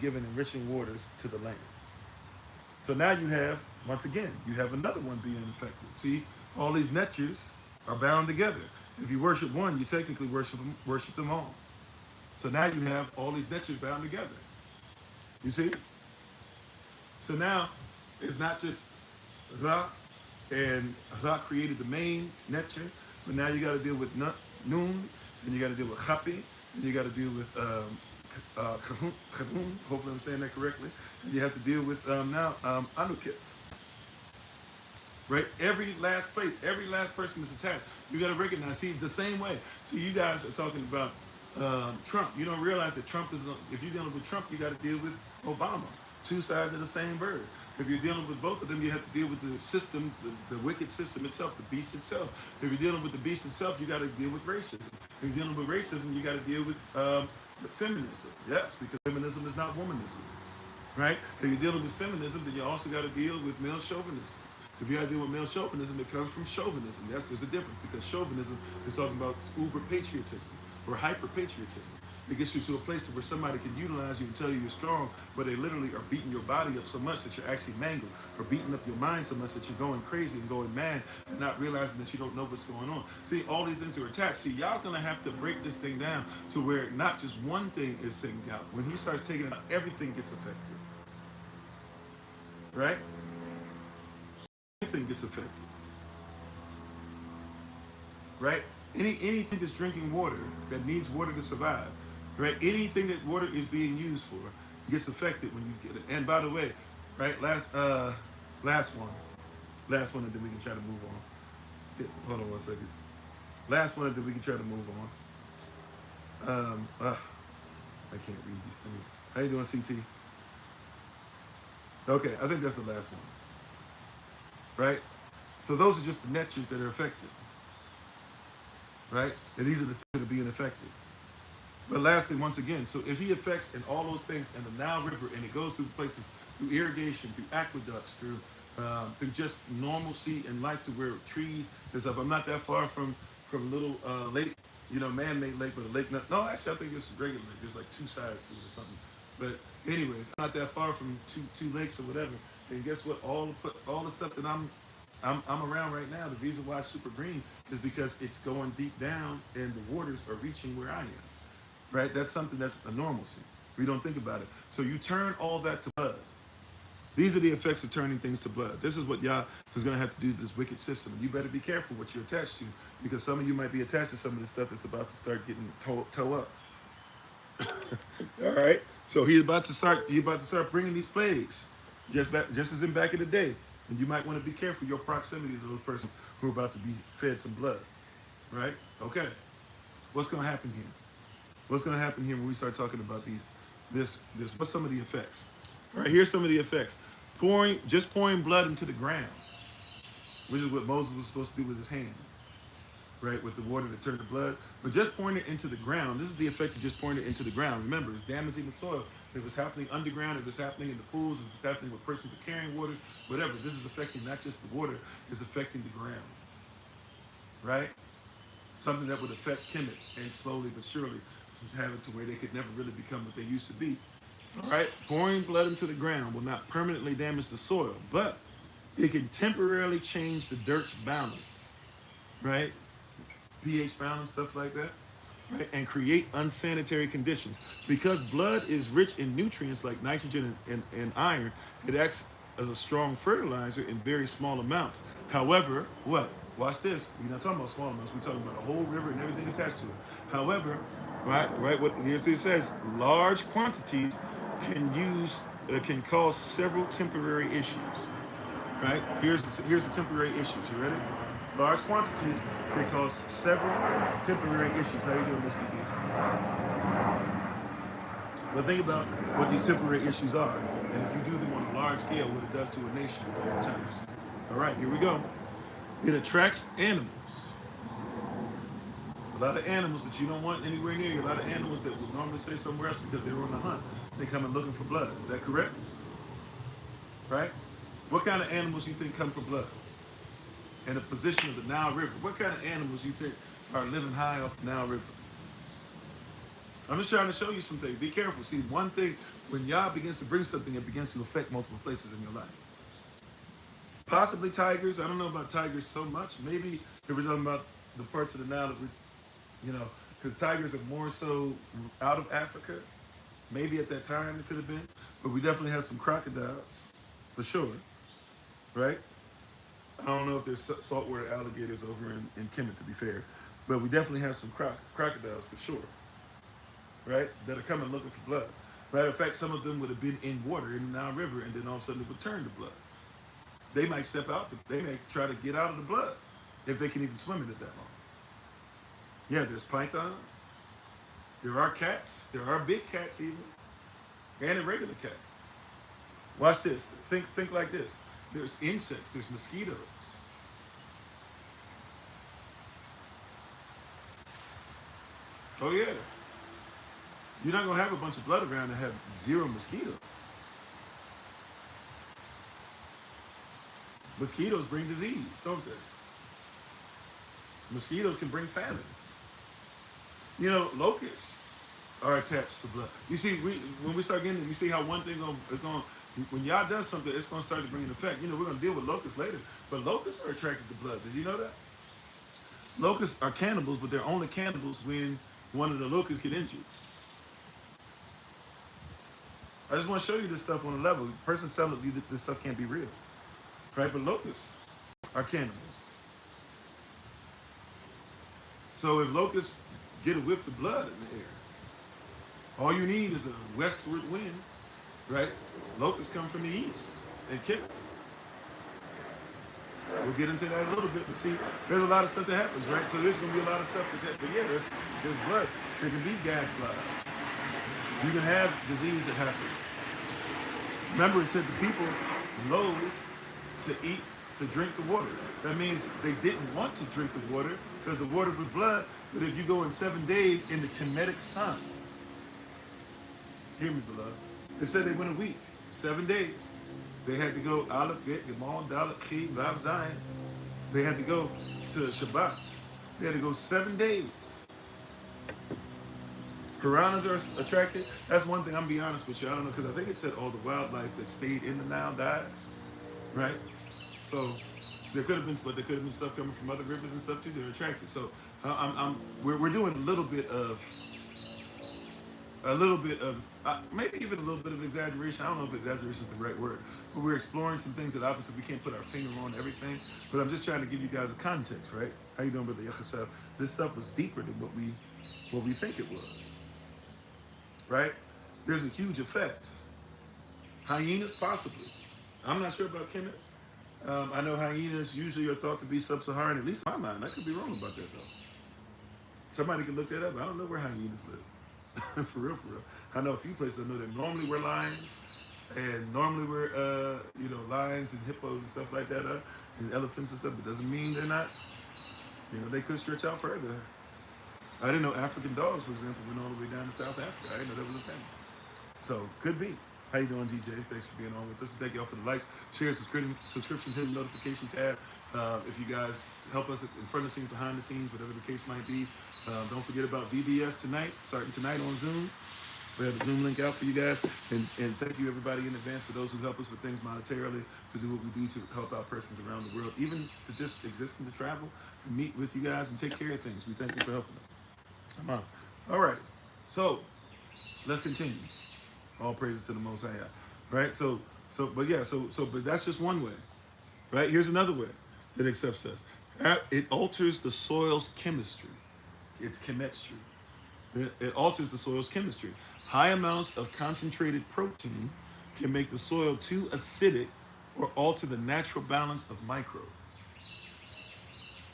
given enriching waters to the land. So now you have, once again, you have another one being affected. See, all these nectars are bound together. If you worship one, you technically worship them all. So now you have all these nectars bound together. You see? So now It's not just Ra, and Ra created the main nature, but now you got to deal with Noon, and you got to deal with Chapi, and you got to deal with Kahun, hopefully I'm saying that correctly, and you have to deal with now Anukit, right? Every last place, every last person that's attached, you got to recognize. See, the same way. So you guys are talking about Trump. You don't realize that Trump is. If you're dealing with Trump, you got to deal with Obama. Two sides of the same bird. If you're dealing with both of them, you have to deal with the system, the wicked system itself, the beast itself. If you're dealing with the beast itself, you got to deal with racism. If you're dealing with racism, you got to deal with feminism. Yes, because feminism is not womanism, right? If you're dealing with feminism, then you also got to deal with male chauvinism. If you got to deal with male chauvinism, it comes from chauvinism. Yes, there's a difference because chauvinism is talking about uber patriotism or hyper patriotism. It gets you to a place where somebody can utilize you and tell you you're strong, but they literally are beating your body up so much that you're actually mangled, or beating up your mind so much that you're going crazy and going mad and not realizing that you don't know what's going on. See, all these things are attached. See, y'all's gonna have to break this thing down to where not just one thing is sitting out. When he starts taking it out, everything gets affected. Right? Everything gets affected. Right? Anything that's drinking water that needs water to survive, right? Anything that water is being used for gets affected when you get it. And by the way, right? Last one, and then we can try to move on. Hold on one second. Last one, and then we can try to move on. I can't read these things. How you doing, CT? Okay, I think that's the last one, right? So those are just the natures that are affected, right? And these are the things that are being affected. But lastly, once again, so if he affects in all those things in the Nile River, and it goes through places, through irrigation, through aqueducts, through just normalcy and life, to where trees and stuff. I'm not that far from little lake, man-made lake, but a lake. No, actually, I think it's a regular lake. There's like two sides to it or something. But anyways, not that far from two lakes or whatever. And guess what? All the stuff that I'm around right now. The reason why it's super green is because it's going deep down, and the waters are reaching where I am. Right? That's something that's a normalcy. We don't think about it. So you turn all that to blood. These are the effects of turning things to blood. This is what Yah is going to have to do to this wicked system. You better be careful what you're attached to, because some of you might be attached to some of the stuff that's about to start getting toe up. All right. So he's about to start bringing these plagues, just as in back in the day. And you might want to be careful your proximity to those persons who are about to be fed some blood. Right? Okay. What's going to happen here? What's going to happen here when we start talking about this? What's some of the effects? All right, here's some of the effects. Pouring blood into the ground, which is what Moses was supposed to do with his hands, right? With the water that turned to blood. But just pouring it into the ground, this is the effect of just pouring it into the ground. Remember, it's damaging the soil. If it's happening underground, if it's happening in the pools, if it's happening with persons who are carrying waters, whatever, this is affecting not just the water, it's affecting the ground, right? Something that would affect Kemet, and slowly but surely just have it to where they could never really become what they used to be. All right, pouring blood into the ground will not permanently damage the soil, but it can temporarily change the dirt's balance, right? pH balance, stuff like that, right? And create unsanitary conditions. Because blood is rich in nutrients like nitrogen and iron, it acts as a strong fertilizer in very small amounts. However, what? Watch this. We're not talking about small amounts. We're talking about a whole river and everything attached to it. However, right. What here's what it says: large quantities can cause several temporary issues. Right? Here's the temporary issues. You ready? Large quantities can cause several temporary issues. How you doing, Miss Kiki? But think about what these temporary issues are, and if you do them on a large scale, what it does to a nation over time. All right, here we go. It attracts animals. A lot of animals that you don't want anywhere near you. A lot of animals that would normally stay somewhere else because they were on the hunt. They come in looking for blood. Is that correct? Right? What kind of animals you think come for blood? In the position of the Nile River. What kind of animals you think are living high off the Nile River? I'm just trying to show you some things. Be careful. See, one thing, when Yah begins to bring something, it begins to affect multiple places in your life. Possibly tigers. I don't know about tigers so much. Maybe if we're talking about the parts of the Nile that we, because tigers are more so out of Africa. Maybe at that time it could have been. But we definitely have some crocodiles, for sure. right? I don't know if there's saltwater alligators over in Kemet, to be fair, but we definitely have some crocodiles for sure, right? That are coming looking for blood. Matter of fact, some of them would have been in water in the Nile River, and then all of a sudden it would turn to blood. They might step out. They may try to get out of the blood if they can even swim in it that long. Yeah, there's pythons. There are cats. There are big cats even, and irregular cats. Watch this. Think like this. There's insects. There's mosquitoes. Oh yeah. You're not gonna have a bunch of blood around and have zero mosquitoes. Mosquitoes bring disease, don't they? Mosquitoes can bring famine. You know, locusts are attached to blood. You see, when we start getting, you see how one thing is going. When y'all does something, it's going to start to bring an effect. You know, we're going to deal with locusts later, but locusts are attracted to blood. Did you know that? Locusts are cannibals, but they're only cannibals when one of the locusts get injured. I just want to show you this stuff on a level. The person telling you that this stuff can't be real, right? But locusts are cannibals. So if locusts get a whiff of blood in the air, all you need is a westward wind, right? Locusts come from the east and kill it. We'll get into that a little bit, but see, there's a lot of stuff that happens, right? So there's going to be a lot of stuff that, but yeah, there's blood. There can be gadflies. You can have disease that happens. Remember, it said the people loathe to eat, to drink the water. That means they didn't want to drink the water because the water was blood. But if you go in 7 days in the Kemetic sun, hear me, beloved. It said they went a week, 7 days. They had to go Aleph, Bet, Gimel, Dalet, Chi, Vav, Zayin. They had to go to Shabbat. They had to go 7 days. Piranhas are attracted. That's one thing. I'm gonna be honest with you. I don't know because I think it said all the wildlife that stayed in the Nile died, right? So there could have been, but there could have been stuff coming from other rivers and stuff too. They're attracted. So we're doing a little bit of maybe even a little bit of exaggeration. I don't know if exaggeration is the right word, but we're exploring some things that obviously we can't put our finger on everything. But I'm just trying to give you guys a context, right? How you doing, Brother Yachasel? This stuff was deeper than what we think it was, right? There's a huge effect. Hyenas, possibly. I'm not sure about Kemet. I know hyenas usually are thought to be sub-Saharan, at least in my mind. I could be wrong about that, though. Somebody can look that up. I don't know where hyenas live. For real. I know a few places I know that normally we're lions, and normally we're, lions and hippos and stuff like that, and elephants and stuff, but doesn't mean they're not, they could stretch out further. I didn't know African dogs, for example, went all the way down to South Africa. I didn't know that was a thing. So, could be. How you doing, DJ? Thanks for being on with us. Thank y'all for the likes, shares, subscription, hit the notification tab. If you guys help us in front of the scenes, behind the scenes, whatever the case might be. Don't forget about VBS tonight, starting tonight on Zoom. We have the Zoom link out for you guys. And thank you, everybody, in advance for those who help us with things monetarily, to do what we do to help out persons around the world, even to just exist and to travel and meet with you guys and take care of things. We thank you for helping us. Come on. All right. So, let's continue. All praises to the Most High. Right? But that's just one way. Right? Here's another way that accepts us. It alters the soil's chemistry. It's chemistry. It alters the soil's chemistry. High amounts of concentrated protein can make the soil too acidic or alter the natural balance of microbes.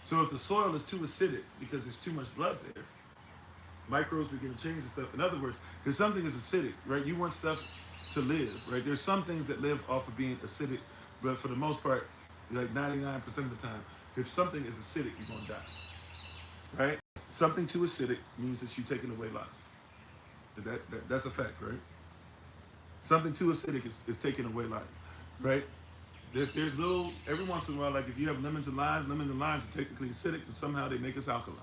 So if the soil is too acidic because there's too much blood there, microbes begin to change and stuff. In other words, if something is acidic, right, you want stuff to live, right? There's some things that live off of being acidic, but for the most part, like 99% of the time, if something is acidic, you're going to die, right? Something too acidic means that you're taking away life. That's a fact, right? Something too acidic is taking away life, right? There's little, every once in a while, like if you have lemons and limes are technically acidic, but somehow they make us alkaline,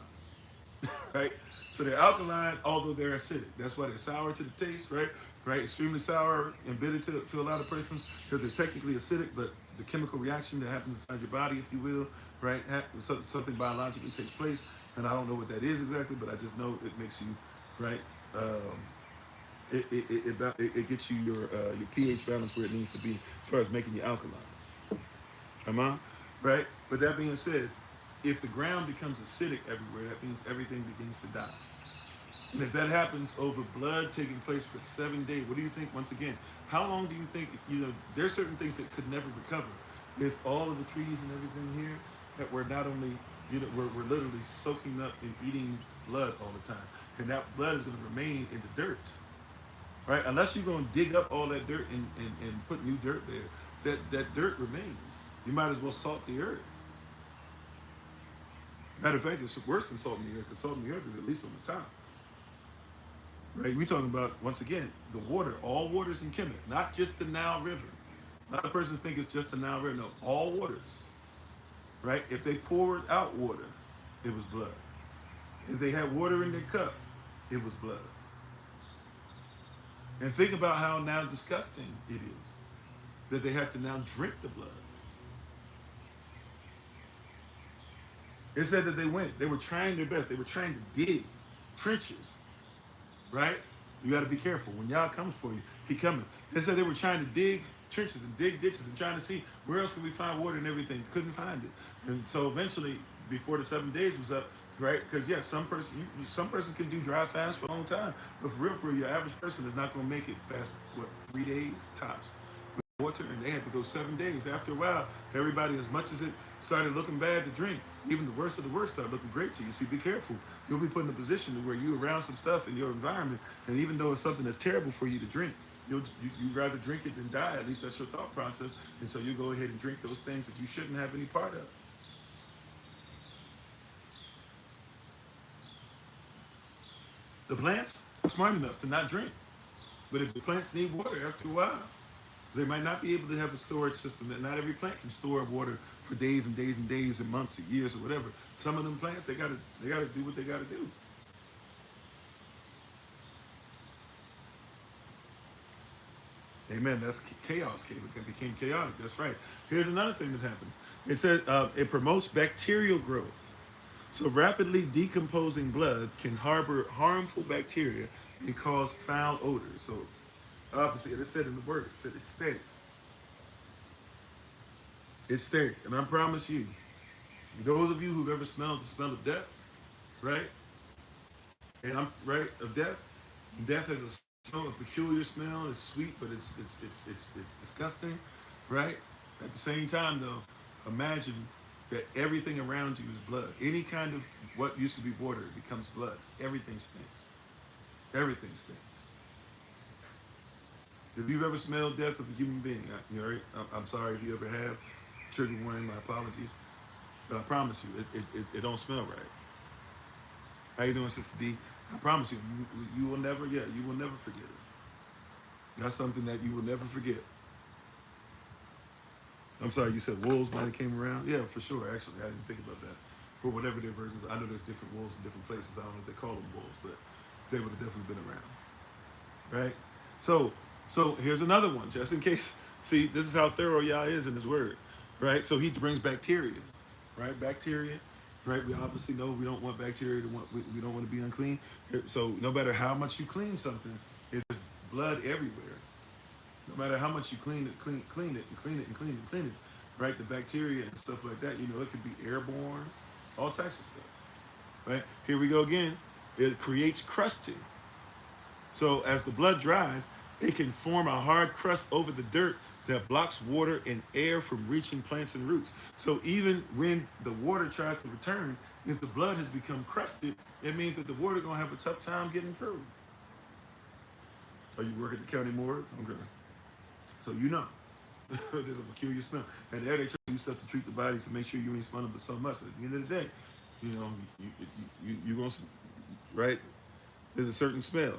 right? So they're alkaline, although they're acidic. That's why they're sour to the taste, right? Right? Extremely sour and bitter to a lot of persons because they're technically acidic, but the chemical reaction that happens inside your body, if you will, right? Something biologically takes place, and I don't know what that is exactly, but I just know it makes you, right? It gets you your pH balance where it needs to be as far as making you alkaline. Am I? Right? But that being said, if the ground becomes acidic everywhere, that means everything begins to die. And if that happens over blood taking place for 7 days, what do you think? Once again, how long do you think? There's certain things that could never recover. If all of the trees and everything here that were not only, we're literally soaking up and eating blood all the time, and that blood is going to remain in the dirt, right? Unless you're going to dig up all that dirt and put new dirt there, that dirt remains. You might as well salt the earth. Matter of fact, it's worse than salting the earth, because salting the earth is at least on the top. Right? We're talking about, once again, the water. All waters in Kemet, not just the Nile River. A lot of persons think it's just the Nile River. No, all waters. Right? If they poured out water, it was blood. If they had water in their cup, it was blood. And think about how now disgusting it is that they have to now drink the blood. It said that they were trying their best. They were trying to dig trenches, right? You got to be careful. When Yah comes for you, he coming. They said they were trying to dig trenches and dig ditches and trying to see where else can we find water and everything. Couldn't find it. And so eventually, before the 7 days was up, right? Because yeah, some person can do dry fast for a long time, but for real, your average person is not going to make it past 3 days tops with water, and they had to go 7 days. After a while, everybody, as much as it started looking bad to drink, even the worst of the worst started looking great to you. See, be careful. You'll be put in a position where you're around some stuff in your environment, and even though it's something that's terrible for you to drink, you'd rather drink it than die. At least that's your thought process. And so you go ahead and drink those things that you shouldn't have any part of. The plants are smart enough to not drink. But if the plants need water after a while, they might not be able to have a storage system. That not every plant can store water for days and days and days and months and years or whatever. Some of them plants, they gotta do what they gotta do. Amen. That's chaos. It became chaotic. That's right. Here's another thing that happens. It says it promotes bacterial growth. So rapidly decomposing blood can harbor harmful bacteria and cause foul odors. So obviously, it said in the word, it said it's stank. It's stank. And I promise you, those of you who've ever smelled the smell of death, right? And I'm right of death. Death has a smell, a peculiar smell. It's sweet, but it's disgusting, right? At the same time, though, imagine that everything around you is blood. Any kind of what used to be water becomes blood. Everything stinks. Everything stinks. If you've ever smelled death of a human being, I'm sorry if you ever have. Trigger warning, my apologies. But I promise you, it don't smell right. How you doing, Sister D? I promise you, you will never forget it. That's something that you will never forget. I'm sorry, you said wolves might have came around? Yeah, for sure, actually. I didn't think about that. Or whatever their versions. I know there's different wolves in different places. I don't know if they call them wolves, but they would have definitely been around. Right? So here's another one, just in case. See, this is how thorough Yah is in his word. Right? So he brings bacteria. Right? Bacteria. Right? We obviously know we don't want bacteria we don't want to be unclean. So no matter how much you clean something, there's blood everywhere. No matter how much you clean it, right? The bacteria and stuff like that, it could be airborne, all types of stuff, right? Here we go again. It creates crusting. So as the blood dries, it can form a hard crust over the dirt that blocks water and air from reaching plants and roots. So even when the water tries to return, if the blood has become crusted, it means that the water gonna have a tough time getting through. Are you working at the county morgue? Okay. So there's a peculiar smell. And there they try to do stuff to treat the bodies to make sure you ain't smelling but so much. But at the end of the day, you're going to, right? There's a certain smell.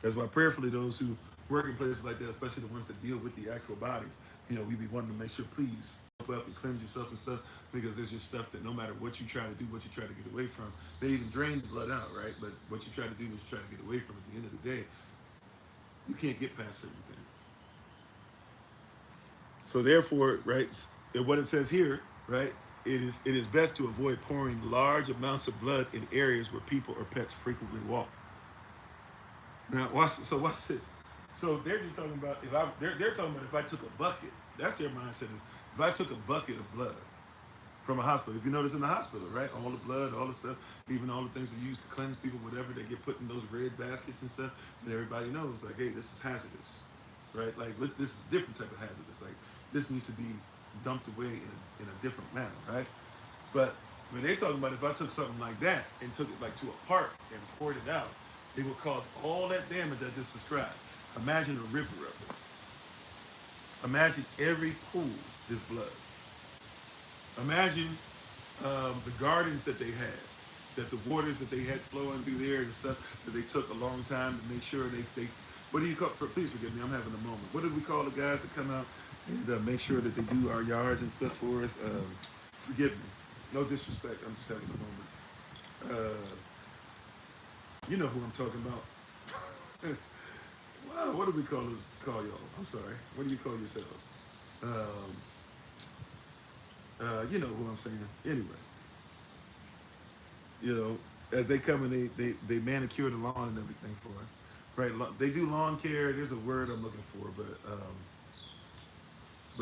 That's why prayerfully those who work in places like that, especially the ones that deal with the actual bodies, we be wanting to make sure, please, step up and cleanse yourself and stuff, because there's just stuff that no matter what you try to do, what you try to get away from, they even drain the blood out, right? But what you try to do, what you try to get away from, at the end of the day, you can't get past certain things. So therefore, right, what it says here, right, it is best to avoid pouring large amounts of blood in areas where people or pets frequently walk. Now, watch this. So they're just talking about they're talking about if I took a bucket. That's their mindset is if I took a bucket of blood from a hospital. If you notice in the hospital, right? All the blood, all the stuff, even all the things they use to cleanse people, whatever, they get put in those red baskets and stuff, and everybody knows, like, hey, this is hazardous, right? Like, with this different type of hazardous, like, this needs to be dumped away in a different manner, right? But when they talking about if I took something like that and took it like to a park and poured it out, it would cause all that damage I just described. Imagine a river of it. Imagine every pool is blood. Imagine the gardens that they had, that the waters that they had flowing through there and stuff that they took a long time to make sure they what do you call, please forgive me, I'm having a moment. What do we call the guys that come out and make sure that they do our yards and stuff for us? Forgive me. No disrespect, I'm just having a moment. You know who I'm talking about. Wow, what do we call y'all? I'm sorry. What do you call yourselves? Um, you know who I'm saying. Anyways, you know, as they come and they manicure the lawn and everything for us, right? They do lawn care. There's a word I'm looking for, but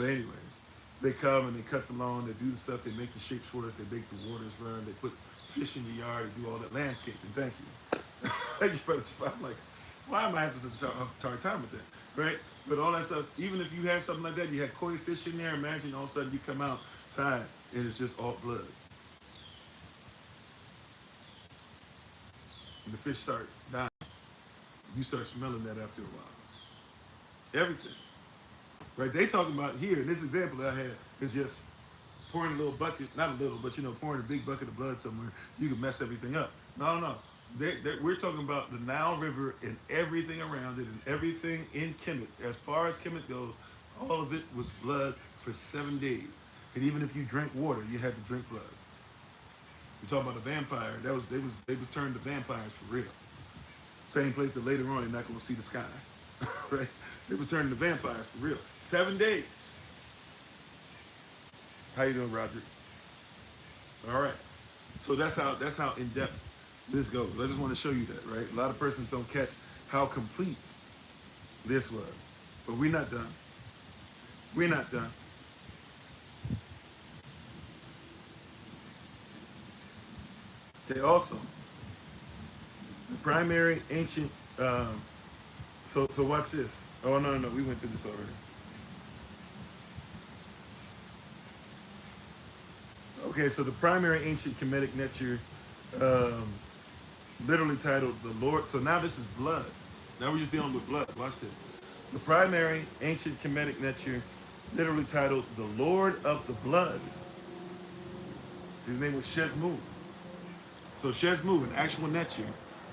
anyways, they come and they cut the lawn. They do the stuff. They make the shapes for us. They make the waters run. They put fish in your yard. They do all that landscaping. Thank you. Thank you, brother. I'm like, why am I having such a hard time with that, right? But all that stuff, even if you had something like that, you had koi fish in there. Imagine all of a sudden you come outside and it's just all blood. And the fish start dying. You start smelling that after a while. Everything. Right? They talking about here, in this example that I had, is just pouring a little bucket, not a little, but pouring a big bucket of blood somewhere, you can mess everything up. No, no, no. We're talking about the Nile River and everything around it and everything in Kemet. As far as Kemet goes, all of it was blood for 7 days. And even if you drank water, you had to drink blood. We're talking about a vampire. They was turned to vampires for real. Same place that later on they're not going to see the sky, right? They were turning to vampires for real. 7 days. How you doing, Roderick? All right. So that's how in depth this goes. I just want to show you that, right? A lot of persons don't catch how complete this was, but we're not done. We're not done. Okay. Also, the primary ancient. So watch this. Oh no, no, no. We went through this already. Okay, so the primary ancient Kemetic nature, um, literally titled the Lord. So now this is blood. Now we're just dealing with blood. Watch this. The primary ancient Kemetic nature, literally titled the Lord of the Blood. His name was Shesmu. So Shesmu, an actual nature,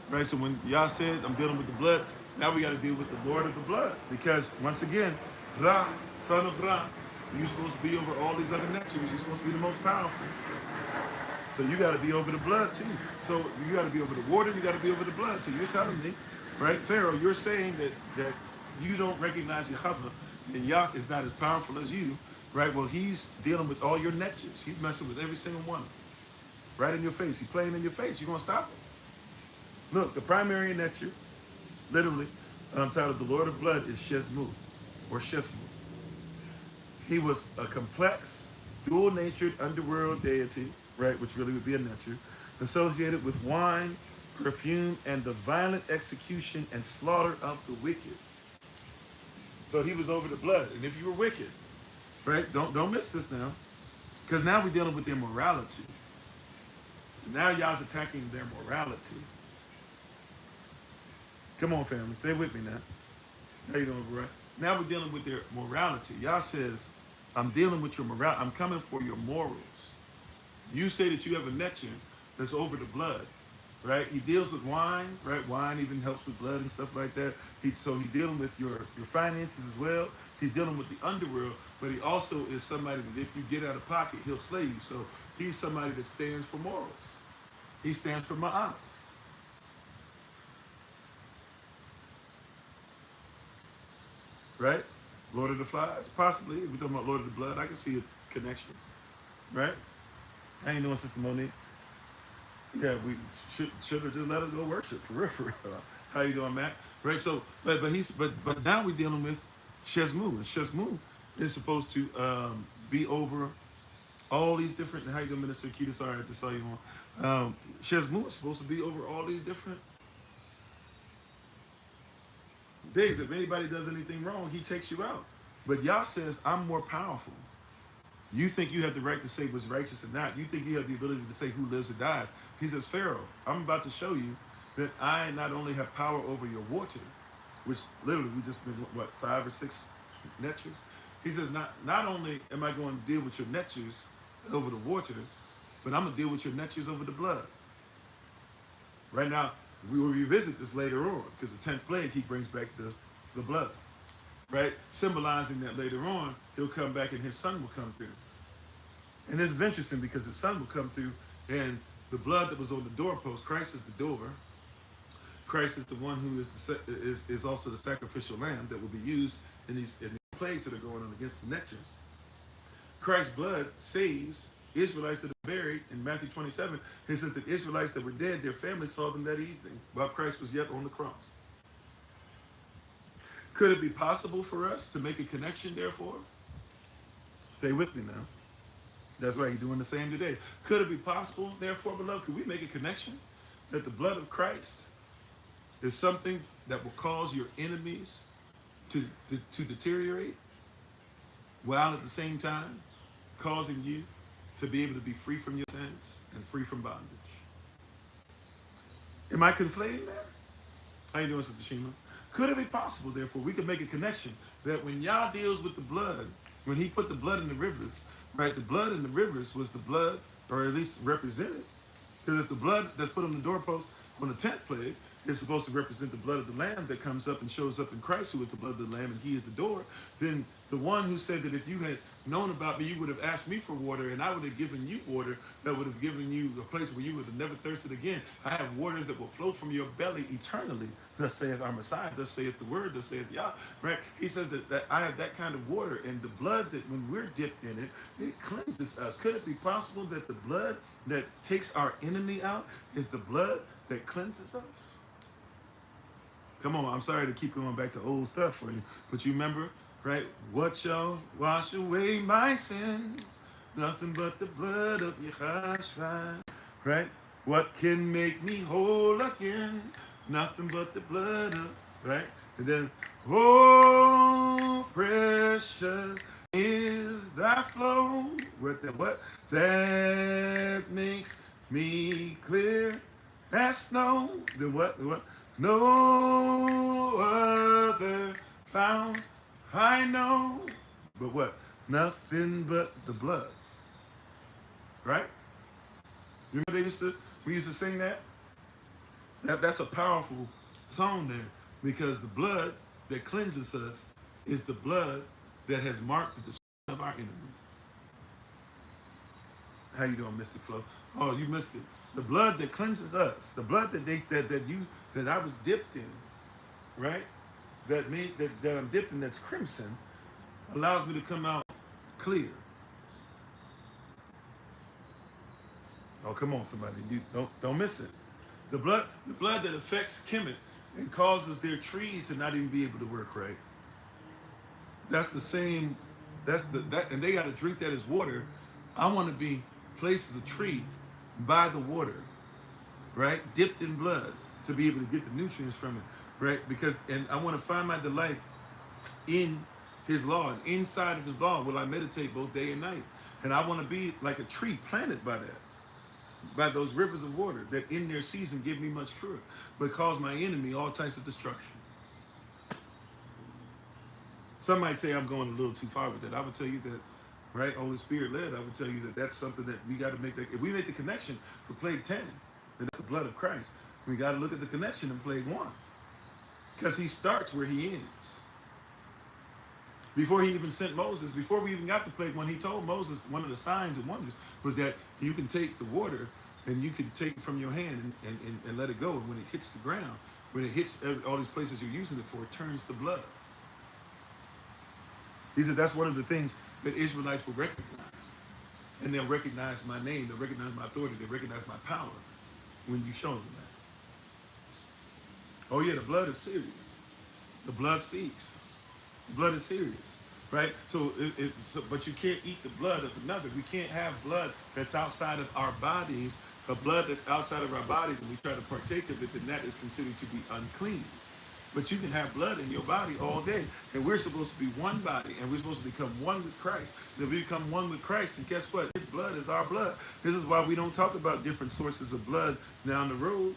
right? So when y'all said I'm dealing with the blood, now we got to deal with the Lord of the Blood because once again, Ra, son of Ra, you're supposed to be over all these other natures. You're supposed to be the most powerful. So you got to be over the blood too. So you got to be over the water. You got to be over the blood. So you're telling me, right, Pharaoh? You're saying that you don't recognize Yahweh, and Yah is not as powerful as you, right? Well, he's dealing with all your natures. He's messing with every single one of them, right in your face. He's playing in your face. You gonna stop him? Look, the primary nature, literally, titled the Lord of Blood is Shesmu, or Shesmu. He was a complex, dual-natured underworld deity, right, which really would be a nature, associated with wine, perfume, and the violent execution and slaughter of the wicked. So he was over the blood. And if you were wicked, right, don't miss this now, because now we're dealing with their morality. Now y'all's attacking their morality. Come on, family, stay with me now. How you doing, bro? Now we're dealing with their morality. Y'all says, I'm dealing with your morality. I'm coming for your morals. You say that you have a nature that's over the blood, right? He deals with wine, right? Wine even helps with blood and stuff like that. So he's dealing with your finances as well. He's dealing with the underworld, but he also is somebody that if you get out of pocket, he'll slay you. So he's somebody that stands for morals. He stands for ma'at. Right? Lord of the Flies, possibly. If we're talking about Lord of the Blood, I can see a connection. Right? How you doing, Sister Monique? Yeah, we should have just let us go worship for real, for real. How you doing, Matt? right? So, but now we're dealing with Shesmu, and Shesmu is supposed to be over all these different. How you doing, Minister Keita? Sorry, I just saw you on. Shesmu is supposed to be over all these different days. If anybody does anything wrong, he takes you out. But Yah says, I'm more powerful. You think you have the right to say what's righteous or not. You think you have the ability to say who lives or dies. He says, Pharaoh, I'm about to show you that I not only have power over your water, which literally we just been, what, 5 or 6 netures? He says, not only am I going to deal with your netures over the water, but I'm going to deal with your netures over the blood. Right now, we will revisit this later on, because the 10th plague, he brings back the blood, right? Symbolizing that later on, he'll come back and his son will come through. And this is interesting because his son will come through, and the blood that was on the doorpost, Christ is the door. Christ is the one who is also the sacrificial lamb that will be used in these plagues that are going on against the netures. Christ's blood saves Israelites that are buried. In Matthew 27, it says that Israelites that were dead, their families saw them that evening while Christ was yet on the cross. Could it be possible for us to make a connection, therefore? Stay with me now. That's right, you're doing the same today. Could it be possible, therefore, beloved, could we make a connection that the blood of Christ is something that will cause your enemies to deteriorate, while at the same time causing you to be able to be free from your sins and free from bondage? Am I conflating that? How you doing, Sister Shima? Could it be possible, therefore, we could make a connection that when Yah deals with the blood, when he put the blood in the rivers, right, the blood in the rivers was the blood, or at least represented, because if the blood that's put on the doorpost on the 10th plague is supposed to represent the blood of the Lamb that comes up and shows up in Christ, who is the blood of the Lamb, and he is the door, then the one who said that if you had known about me, you would have asked me for water, and I would have given you water that would have given you a place where you would have never thirsted again. I have waters that will flow from your belly eternally. Thus saith our Messiah, thus saith the word, thus saith Yah, right? He says that I have that kind of water, and the blood that when we're dipped in it, it cleanses us. Could it be possible that the blood that takes our enemy out is the blood that cleanses us? Come on, I'm sorry to keep going back to old stuff for you, but you remember, right? What shall wash away my sins? Nothing but the blood of Yeshua, right? What can make me whole again? Nothing but the blood of, right? And then, oh, precious is thy flow. What? That makes me clear as snow. Then what? No other fount I know. But what? Nothing but the blood. Right? Remember we used to sing that? That's a powerful song there, because the blood that cleanses us is the blood that has marked the destruction of our enemies. How you doing, Mystic Flow? Oh, you missed it. The blood that cleanses us, the blood that I was dipped in, right? That I'm dipped in, that's crimson, allows me to come out clear. Oh, come on, somebody! You don't miss it. The blood that affects Kemet and causes their trees to not even be able to work right. That's the same. And they got to drink that as water. I want to be placed as a tree by the water, right? Dipped in blood to be able to get the nutrients from it, right? And I want to find my delight in his law, and inside of his law will I meditate both day and night. And I want to be like a tree planted by that, by those rivers of water that in their season give me much fruit, but cause my enemy all types of destruction. Some might say I'm going a little too far with that. I would tell you that, right, Holy Spirit led, I would tell you that that's something that we got to make. That if we make the connection for plague 10, then that's the blood of Christ. We got to look at the connection in plague 1, because he starts where he ends. Before he even sent Moses, before we even got to plague 1, he told Moses one of the signs and wonders was that you can take the water and you can take it from your hand and let it go. And when it hits the ground, when it hits all these places you're using it for, it turns to blood. He said that's one of the things that Israelites will recognize. And they'll recognize my name, they'll recognize my authority, they'll recognize my power when you show them that. Oh yeah, the blood is serious. The blood speaks. The blood is serious, right? But you can't eat the blood of another. We can't have blood that's outside of our bodies, a blood that's outside of our bodies, and we try to partake of it, then that is considered to be unclean. But you can have blood in your body all day. And we're supposed to be one body. And we're supposed to become one with Christ. And if we become one with Christ, and guess what? His blood is our blood. This is why we don't talk about different sources of blood down the road.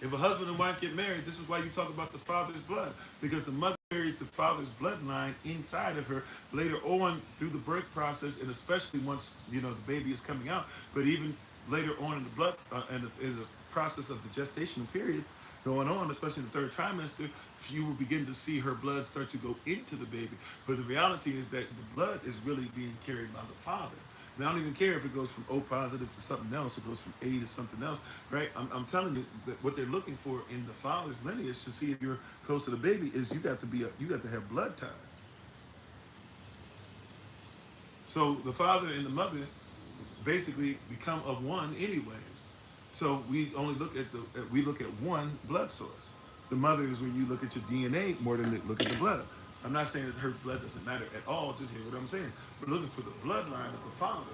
If a husband and wife get married, this is why you talk about the father's blood. Because the mother carries the father's bloodline inside of her later on through the birth process, and especially once, the baby is coming out. But even later on in the blood, in the process of the gestational period, going on, especially in the third trimester, you will begin to see her blood start to go into the baby. But the reality is that the blood is really being carried by the father. And I don't even care if it goes from O positive to something else, it goes from A to something else, right? I'm telling you that what they're looking for in the father's lineage to see if you're close to the baby is you got to have blood ties. So the father and the mother basically become of one anyways. So we only look at one blood source. The mother is when you look at your DNA more than look at the blood. I'm not saying that her blood doesn't matter at all, just hear what I'm saying. We're looking for the bloodline of the father.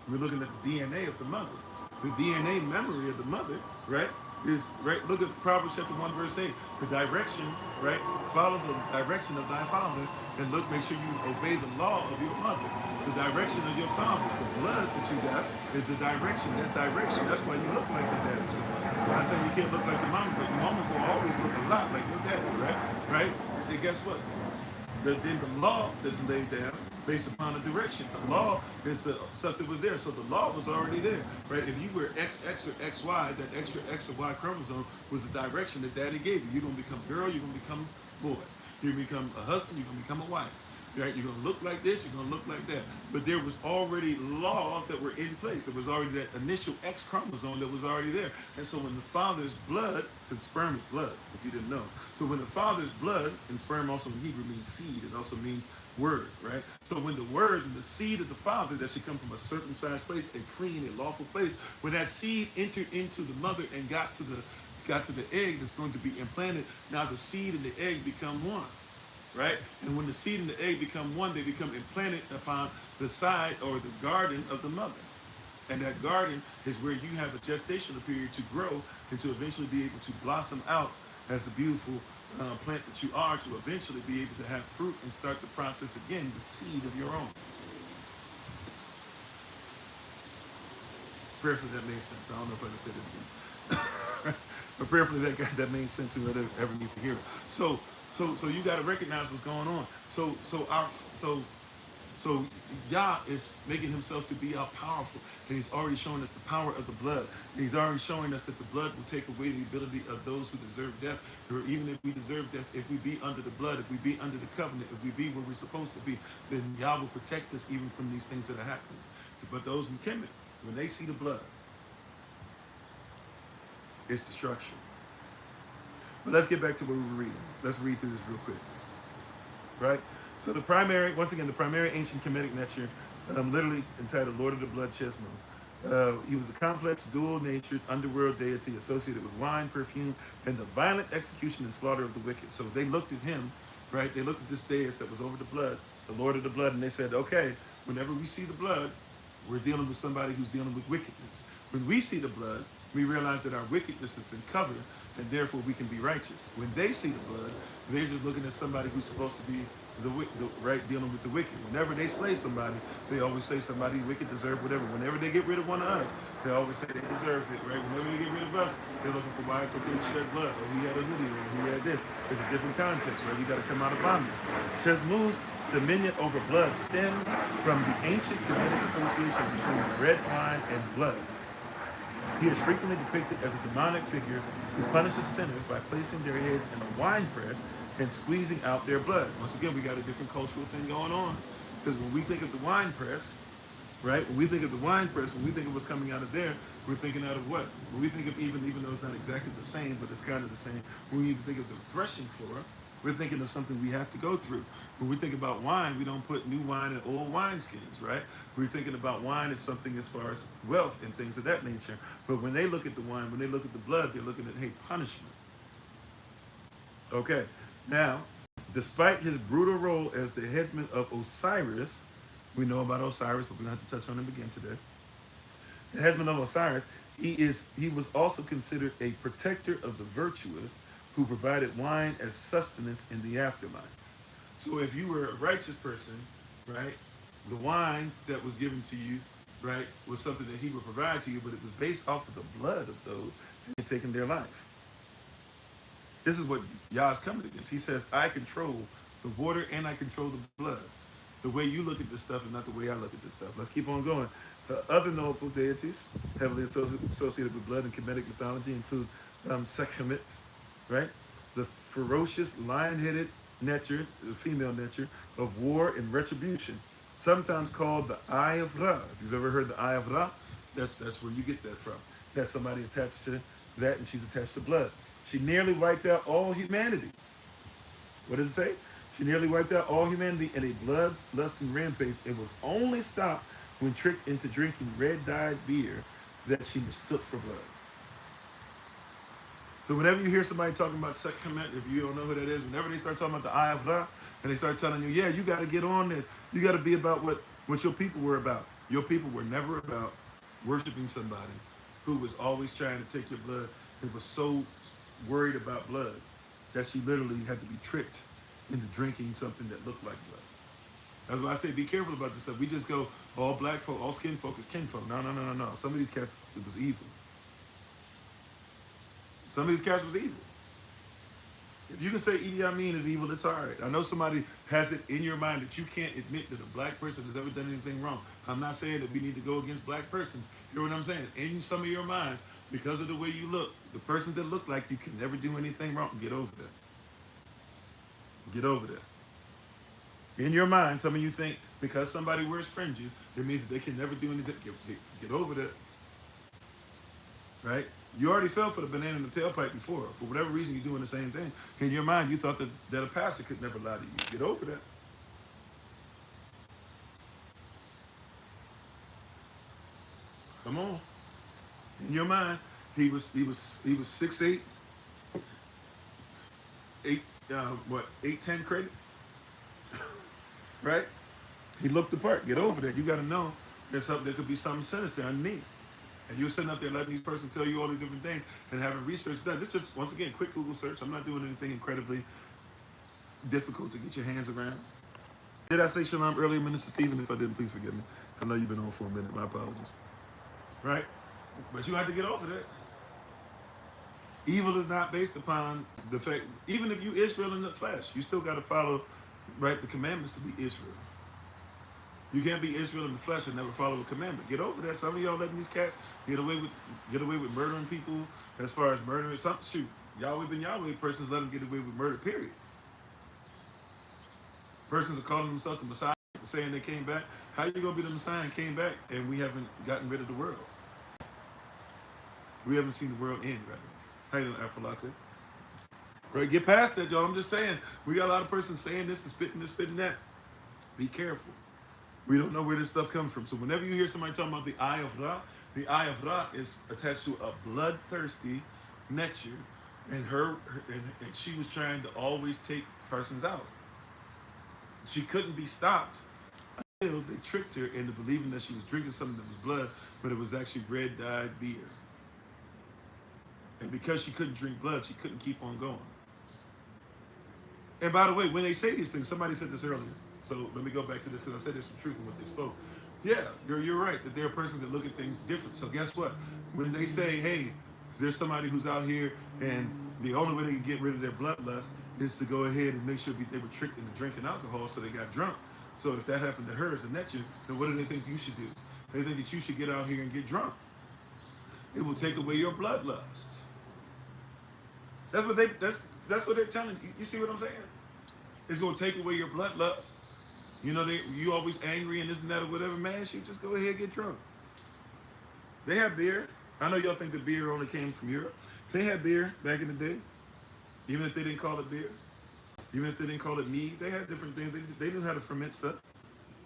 We're looking at the DNA of the mother. The DNA memory of the mother, right, is, right, look at Proverbs chapter 1, verse 8. The direction, right, follow the direction of thy father, and make sure you obey the law of your mother. The direction of your father. The blood that you got is the direction, that direction. That's why you look like your daddy so much. I'm not saying you can't look like your mama, but your mama will always look a lot like your daddy, right? Right? And guess what? Then the law is laid down based upon the direction. The law is the stuff that was there. So the law was already there, right? If you were XX or XY, that extra X or Y chromosome was the direction that daddy gave you. You're going to become girl, you're going to become boy. You're going to become a husband, you're going to become a wife. Right? You're going to look like this, you're going to look like that. But there was already laws that were in place. There was already that initial X chromosome that was already there. And so when the father's blood, because sperm is blood, if you didn't know. So when the father's blood, and sperm also in Hebrew means seed, it also means word, right? So when the word and the seed of the father that should come from a circumcised place, a clean, a lawful place, when that seed entered into the mother and got to the egg that's going to be implanted, now the seed and the egg become one. Right? And when the seed and the egg become one, they become implanted upon the side or the garden of the mother. And that garden is where you have a gestational period to grow and to eventually be able to blossom out as the beautiful plant that you are, to eventually be able to have fruit and start the process again with seed of your own. Prayerfully that made sense. I don't know if I can say that again. But prayerfully that made sense to whoever ever needs to hear it. So you got to recognize what's going on. So Yah is making himself to be all powerful, and he's already showing us the power of the blood. And he's already showing us that the blood will take away the ability of those who deserve death, or even if we deserve death, if we be under the blood, if we be under the covenant, if we be where we're supposed to be, then Yah will protect us even from these things that are happening. But those in Kemet, when they see the blood, it's destruction. But let's get back to what we were reading. Let's read through this real quick. Right? So the primary ancient Kemetic nature, literally entitled Lord of the Blood Chesmo. He was a complex, dual-natured underworld deity associated with wine, perfume, and the violent execution and slaughter of the wicked. So they looked at him, right? They looked at this deist that was over the blood, the Lord of the Blood, and they said, okay, whenever we see the blood, we're dealing with somebody who's dealing with wickedness. When we see the blood, we realize that our wickedness has been covered, and therefore we can be righteous. When they see the blood, they're just looking at somebody who's supposed to be dealing with the wicked. Whenever they slay somebody, they always say somebody wicked deserve whatever. Whenever they get rid of one of us, they always say they deserved it, right? Whenever they get rid of us, they're looking for why it's okay to shed blood, or he had a hoodie, or he had this. There's a different context, right? You got to come out of bondage. Chesmu's dominion over blood stems from the ancient Kemetic association between red wine and blood. He is frequently depicted as a demonic figure who punishes sinners by placing their heads in a wine press and squeezing out their blood. Once again, we got a different cultural thing going on. Because when we think of the wine press, right? When we think of the wine press, when we think of what's coming out of there, we're thinking out of what? When we think of even though it's not exactly the same, but it's kind of the same, when we even think of the threshing floor, we're thinking of something we have to go through. When we think about wine, we don't put new wine in old wineskins, right? We're thinking about wine as something as far as wealth and things of that nature. But when they look at the wine, when they look at the blood, they're looking at, hey, punishment. Okay. Now, despite his brutal role as the headman of Osiris, we know about Osiris, but we don't have to touch on him again today. The headman of Osiris, he was also considered a protector of the virtuous who provided wine as sustenance in the afterlife. So if you were a righteous person, right, the wine that was given to you, right, was something that he would provide to you, but it was based off of the blood of those who had taken their life. This is what Yah's coming against. He says, I control the water and I control the blood. The way you look at this stuff is not the way I look at this stuff. Let's keep on going. Other notable deities heavily associated with blood and Kemetic mythology include Sekhmet, right? The ferocious lion-headed nature, the female nature of war and retribution, sometimes called the Eye of Ra. If you've ever heard the Eye of Ra, that's where you get that from. That's somebody attached to that, and she's attached to blood. She nearly wiped out all humanity. What does it say? She nearly wiped out all humanity in a bloodlusting rampage. It was only stopped when tricked into drinking red-dyed beer that she mistook for blood. So whenever you hear somebody talking about Sekhmet, if you don't know who that is, whenever they start talking about the Eye of Ra, and they start telling you, yeah, you got to get on this. You got to be about what your people were about. Your people were never about worshiping somebody who was always trying to take your blood and was so worried about blood that she literally had to be tricked into drinking something that looked like blood. That's why I say be careful about this stuff. We just go, all black folk, all skin folk is kinfolk. No, no, no, no, no. Some of these cats, it was evil. Some of these cats was evil. If you can say Idi Amin is evil, it's all right. I know somebody has it in your mind that you can't admit that a black person has ever done anything wrong. I'm not saying that we need to go against black persons. You know what I'm saying? In some of your minds, because of the way you look, the persons that look like you can never do anything wrong. Get over that. Get over that. In your mind, some of you think because somebody wears fringes, it means that they can never do anything. Get over that. Right? You already fell for the banana in the tailpipe before. For whatever reason, you're doing the same thing. In your mind, you thought that a pastor could never lie to you. Get over that. Come on. In your mind, he was 6'8", 8'10" credit, right? He looked the part. Get over that. You got to know there's something. There could be something sinister underneath. And you're sitting up there letting these persons tell you all these different things and having research done. This is just, once again, quick Google search. I'm not doing anything incredibly difficult to get your hands around. Did I say shalom earlier, Minister Stephen? If I didn't, please forgive me. I know you've been on for a minute. My apologies. Right? But you have to get over that. Evil is not based upon the fact, even if you Israel in the flesh, you still got to follow, right, the commandments to be Israel. You can't be Israel in the flesh and never follow a commandment. Get over that. Some of y'all letting these cats get away with murdering people as far as murdering. Shoot, Yahweh ben Yahweh persons let them get away with murder, period. Persons are calling themselves the Messiah, saying they came back. How you going to be the Messiah and came back and we haven't gotten rid of the world? We haven't seen the world end, rather. How you doing, Afrolate? Right, get past that, y'all. I'm just saying, we got a lot of persons saying this and spitting this, spitting that. Be careful. We don't know where this stuff comes from. So whenever you hear somebody talking about the Eye of Ra, the Eye of Ra is attached to a bloodthirsty nature, and and she was trying to always take persons out. She couldn't be stopped until they tricked her into believing that she was drinking something that was blood, but it was actually red-dyed beer. And because she couldn't drink blood, she couldn't keep on going. And by the way, when they say these things, somebody said this earlier. So let me go back to this because I said there's some truth in what they spoke. Yeah, you're right that there are persons that look at things different. So guess what? When they say, hey, there's somebody who's out here and the only way they can get rid of their bloodlust is to go ahead and make sure they were tricked into drinking alcohol so they got drunk. So if that happened to her as a netcher, then what do they think you should do? They think that you should get out here and get drunk. It will take away your bloodlust. That's what they're telling you. You see what I'm saying? It's gonna take away your bloodlust. You know, you always angry and this and that or whatever, man, shoot, just go ahead and get drunk. They have beer. I know y'all think the beer only came from Europe. They had beer back in the day. Even if they didn't call it beer. Even if they didn't call it mead, they had different things. They knew how to ferment stuff.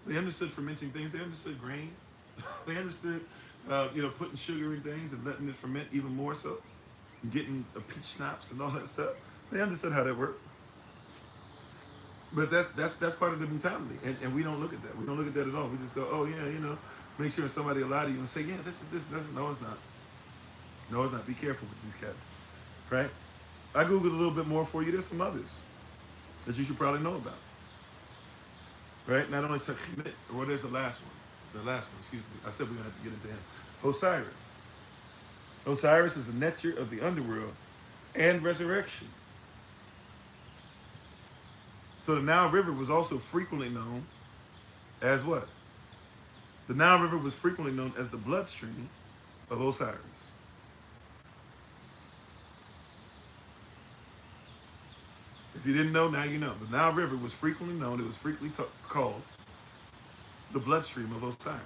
They understood fermenting things. They understood grain. They understood, putting sugar in things and letting it ferment even more so. Getting a peach schnapps and all that stuff. They understood how that worked. But that's part of the mentality, and we don't look at that. We don't look at that at all. We just go, oh yeah, make sure somebody will lie to you and say, yeah, this is this. This no, it's not. No, it's not. Be careful with these cats, right? I googled a little bit more for you. There's some others that you should probably know about, right? Not only Sekhmet, well, there's the last one. The last one, excuse me. I said we're gonna have to get into him. Osiris. Osiris is the nectar of the underworld and resurrection. So the Nile River was also frequently known as what? The Nile River was frequently known as the bloodstream of Osiris. If you didn't know, now you know. The Nile River was frequently known, it was frequently called the bloodstream of Osiris.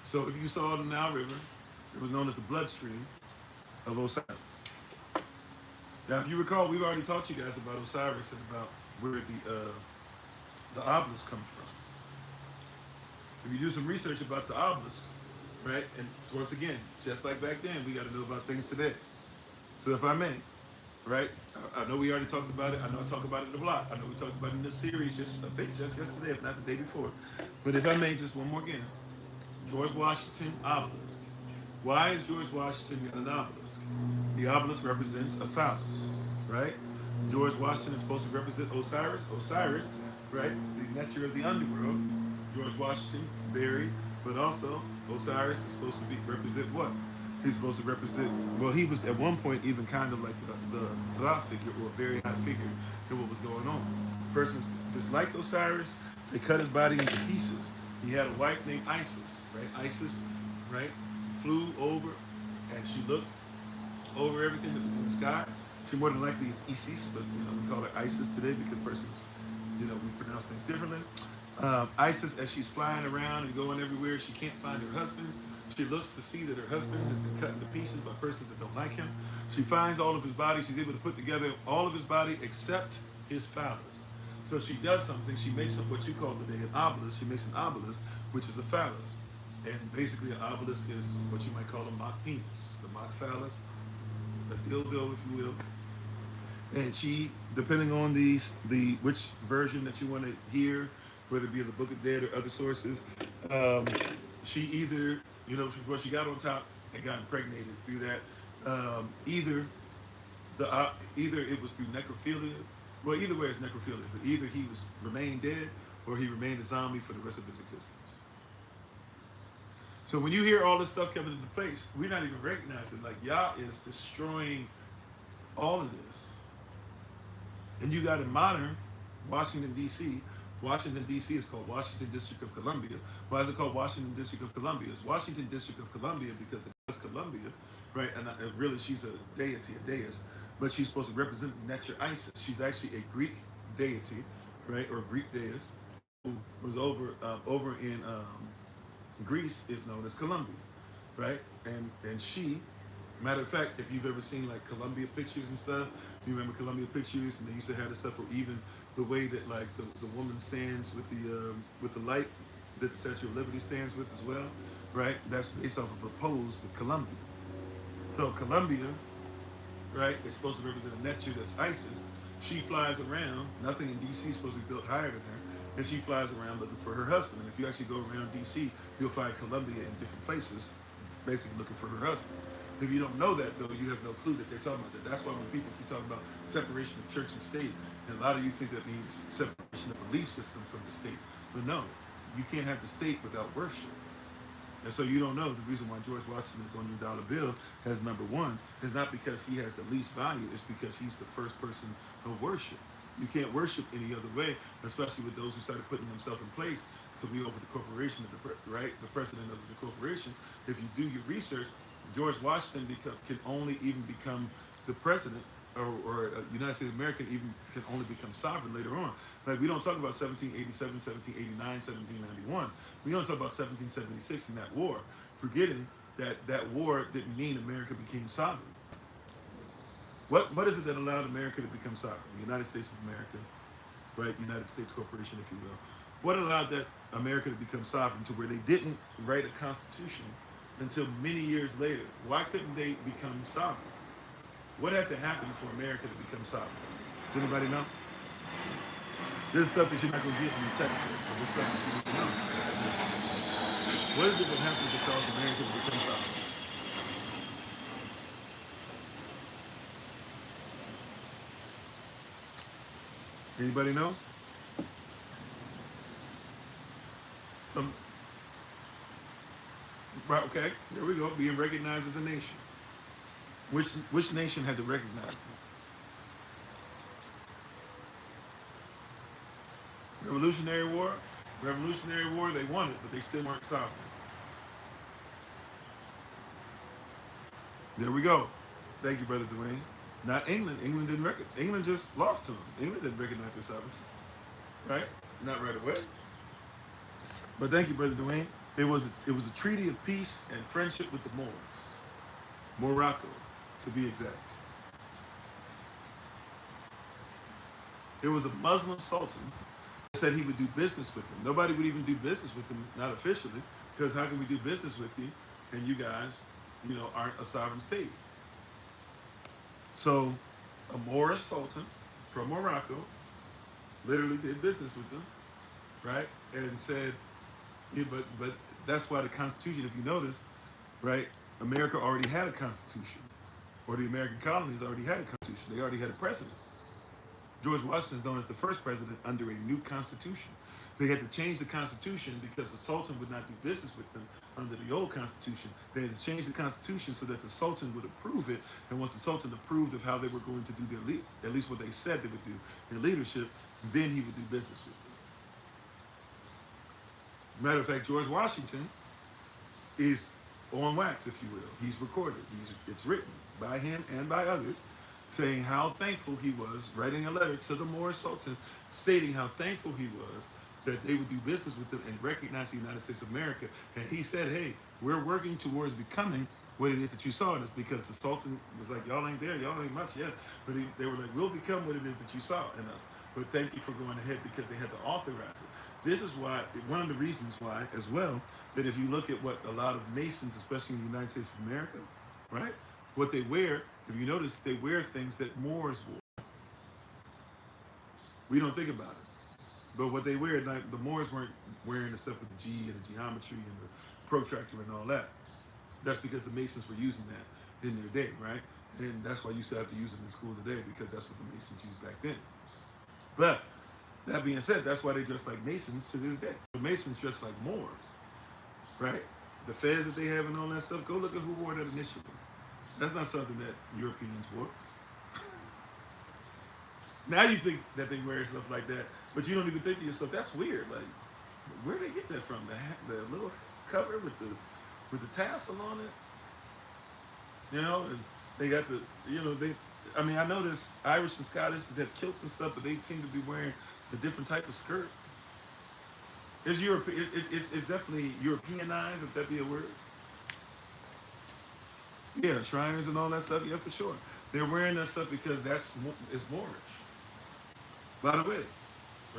So if you saw the Nile River, it was known as the bloodstream of Osiris. Now, if you recall, we've already taught you guys about Osiris and about where the obelisk comes from. If you do some research about the obelisk, right, and so once again, just like back then, we got to know about things today. So if I may, right, I know we already talked about it. I know I talked about it in the block. I know we talked about it in this series I think just yesterday, if not the day before. But if I may, just one more again. George Washington obelisk. Why is George Washington got an obelisk? The obelisk represents a phallus, right? George Washington is supposed to represent Osiris. Osiris, right? The nectar of the underworld. George Washington buried, but also Osiris is supposed to represent what? He's supposed to represent. Well, he was at one point even kind of like the Ra figure or a very high figure in what was going on. Persons disliked Osiris. They cut his body into pieces. He had a wife named Isis, right? Isis, right? Flew over, and she looked over everything that was in the sky. She more than likely is Isis, but we call her Isis today because persons, we pronounce things differently. Isis, as she's flying around and going everywhere, she can't find her husband. She looks to see that her husband has been cut into pieces by persons that don't like him. She finds all of his body. She's able to put together all of his body except his phallus. So she does something. She makes up what you call today an obelisk. She makes an obelisk, which is a phallus. And basically, an obelisk is what you might call a mock penis, the mock phallus, a dildo, if you will. And she, depending on which version that you want to hear, whether it be the Book of Dead or other sources, she either, she got on top and got impregnated through that. Either it was through necrophilia. Well, either way, it's necrophilia. But either he remained dead or he remained a zombie for the rest of his existence. So when you hear all this stuff coming into place, we're not even recognizing like Yah is destroying all of this. And you got in modern Washington, D.C. Washington, D.C. is called Washington District of Columbia. Why is it called Washington District of Columbia? It's Washington District of Columbia because the Columbia, right? And really she's a deity, a deist, but she's supposed to represent the nectar Isis. She's actually a Greek deity, right? Or Greek deist who was over in Greece is known as Columbia, right? And she, matter of fact, if you've ever seen like Columbia pictures and stuff, you remember Columbia pictures, and they used to have this stuff, or even the way that like the woman stands with the light that the Statue of Liberty stands with as well, right? That's based off of a pose with Columbia. So Columbia, right, is supposed to represent a nectar that's Isis. She flies around. Nothing in D.C. is supposed to be built higher than her. And she flies around looking for her husband. And if you actually go around D.C., you'll find Columbia in different places, basically looking for her husband. If you don't know that, though, you have no clue that they're talking about that. That's why when people keep talking about separation of church and state, and a lot of you think that means separation of belief system from the state. But no, you can't have the state without worship. And so you don't know the reason why George Washington is on your dollar bill as number one is not because he has the least value, it's because he's the first person of worship. You can't worship any other way, especially with those who started putting themselves in place to be over the corporation, right? The president of the corporation. If you do your research, George Washington can only even become the president, or United States of America even can only become sovereign later on. Like we don't talk about 1787, 1789, 1791. We don't talk about 1776 in that war, forgetting that war didn't mean America became sovereign. What is it that allowed America to become sovereign? The United States of America, right? United States Corporation, if you will. What allowed that America to become sovereign to where they didn't write a constitution until many years later. Why couldn't they become sovereign? What had to happen for America to become sovereign? Does anybody know? This is stuff that you're not going to get in your textbooks, but this stuff that you need to know. What is it that happens that causes America to become sovereign? Anybody know? Some. Right. Okay. There we go. Being recognized as a nation. Which nation had to recognize them? Revolutionary War. Revolutionary War. They won it, but they still weren't sovereign. There we go. Thank you, brother Dwayne. Not England. England didn't recognize. England just lost to them. England didn't recognize their sovereignty. Right? Not right away. But thank you, brother Dwayne. It was a treaty of peace and friendship with the Moors, Morocco, to be exact. It was a Muslim sultan that said he would do business with them. Nobody would even do business with them, not officially, because how can we do business with you and you guys, aren't a sovereign state? So, a Moorish sultan from Morocco literally did business with them, right? And said, yeah, but that's why the Constitution, if you notice, right? America already had a Constitution, or the American colonies already had a Constitution. They already had a president. George Washington is known as the first president under a new Constitution. They had to change the Constitution because the Sultan would not do business with them under the old Constitution. They had to change the Constitution so that the Sultan would approve it, and once the Sultan approved of how they were going to do their at least what they said they would do, their leadership, then he would do business with them. Matter of fact, George Washington is on wax, if you will. He's recorded. It's written by him and by others, saying how thankful he was, writing a letter to the Moorish Sultan, stating how thankful he was that they would do business with them and recognize the United States of America. And he said, hey, we're working towards becoming what it is that you saw in us, because the Sultan was like, y'all ain't there, y'all ain't much yet. But they were like, we'll become what it is that you saw in us. But thank you for going ahead, because they had to authorize it. This is why, one of the reasons why, as well, that if you look at what a lot of Masons, especially in the United States of America, right, what they wear, if you notice, they wear things that Moors wore. We don't think about it. But what they wear, like the Moors weren't wearing the stuff with the G and the geometry and the protractor and all that. That's because the Masons were using that in their day, right? And that's why you still have to use it in school today, because that's what the Masons used back then. But that being said, that's why they dress like Masons to this day. The Masons dress like Moors, right? The fez that they have and all that stuff, go look at who wore that initially. That's not something that Europeans wore. Now you think that they wear stuff like that, but you don't even think to yourself, that's weird. Like, where did they get that from? The little cover with the tassel on it, and they got I know this Irish and Scottish that have kilts and stuff, but they seem to be wearing a different type of skirt. It's European. It's definitely Europeanized, if that be a word. Yeah, Shriners and all that stuff. Yeah, for sure. They're wearing that stuff because it's Moorish. By the way,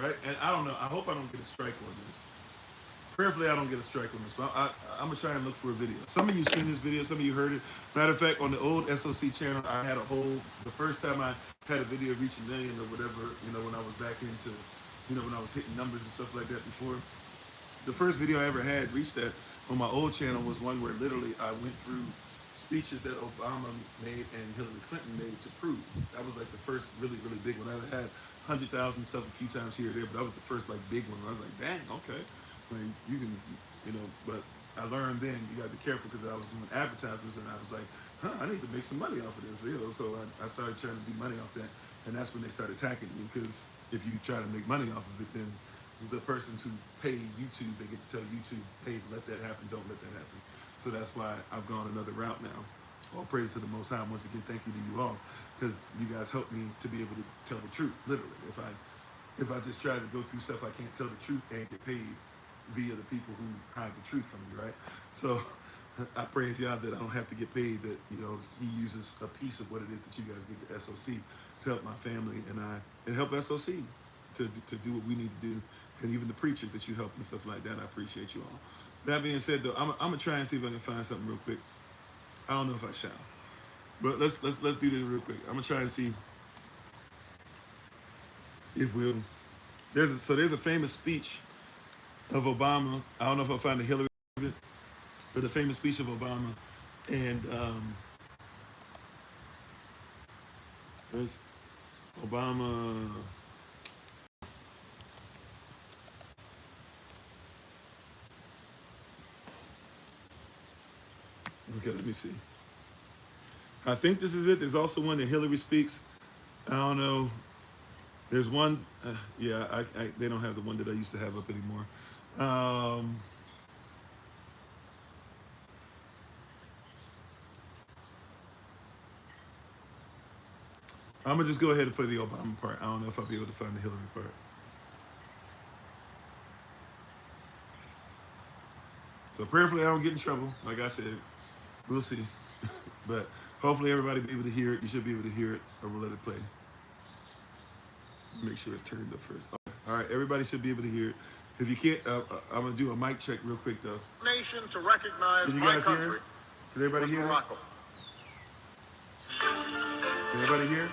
right? And I don't know. I hope I don't get a strike on this. Prayerfully, I don't get a strike on this, but I'm going to try and look for a video. Some of you seen this video. Some of you heard it. Matter of fact, on the old SOC channel, I had the first time I had a video reach a million or whatever, when I was back into, when I was hitting numbers and stuff like that before. The first video I ever had reached that on my old channel was one where literally I went through speeches that Obama made and Hillary Clinton made to prove. That was like the first really, really big one. I had 100,000 stuff a few times here or there, but that was the first like big one. I was like, dang, okay. Like, you can, but I learned then you got to be careful, because I was doing advertisements and I was like, I need to make some money off of this. So I started trying to do money off that, and that's when they started attacking me, because if you try to make money off of it, then the persons who pay YouTube, they get to tell YouTube, hey, let that happen, don't let that happen. So that's why I've gone another route now. All praise to the Most High. Once again, thank you to you all, because you guys help me to be able to tell the truth, literally. If I just try to go through stuff I can't tell the truth and get paid via the people who hide the truth from me, right? So I praise y'all that I don't have to get paid, that, he uses a piece of what it is that you guys get to SOC to help my family and help SOC to do what we need to do. And even the preachers that you help and stuff like that, I appreciate you all. That being said, though, I'm gonna try and see if I can find something real quick. I don't know if I shall, but let's do this real quick. I'm gonna try and see if we'll. There's a famous speech of Obama. I don't know if I'll find the Hillary, but a famous speech of Obama, and it's Obama. Okay, let me see. I think this is it. There's also one that Hillary speaks. I don't know. There's one. Yeah, they don't have the one that I used to have up anymore. Um, I'm gonna just go ahead and play the Obama part. I don't know if I'll be able to find the Hillary part. So prayerfully, I don't get in trouble. Like I said, we'll see. But hopefully, everybody will be able to hear it. You should be able to hear it, or we'll let it play. Make sure it's turned up first. All right, everybody should be able to hear it. If you can't, I'm gonna do a mic check real quick though. Nation to recognize my country. Can everybody hear Morocco. Can everybody hear?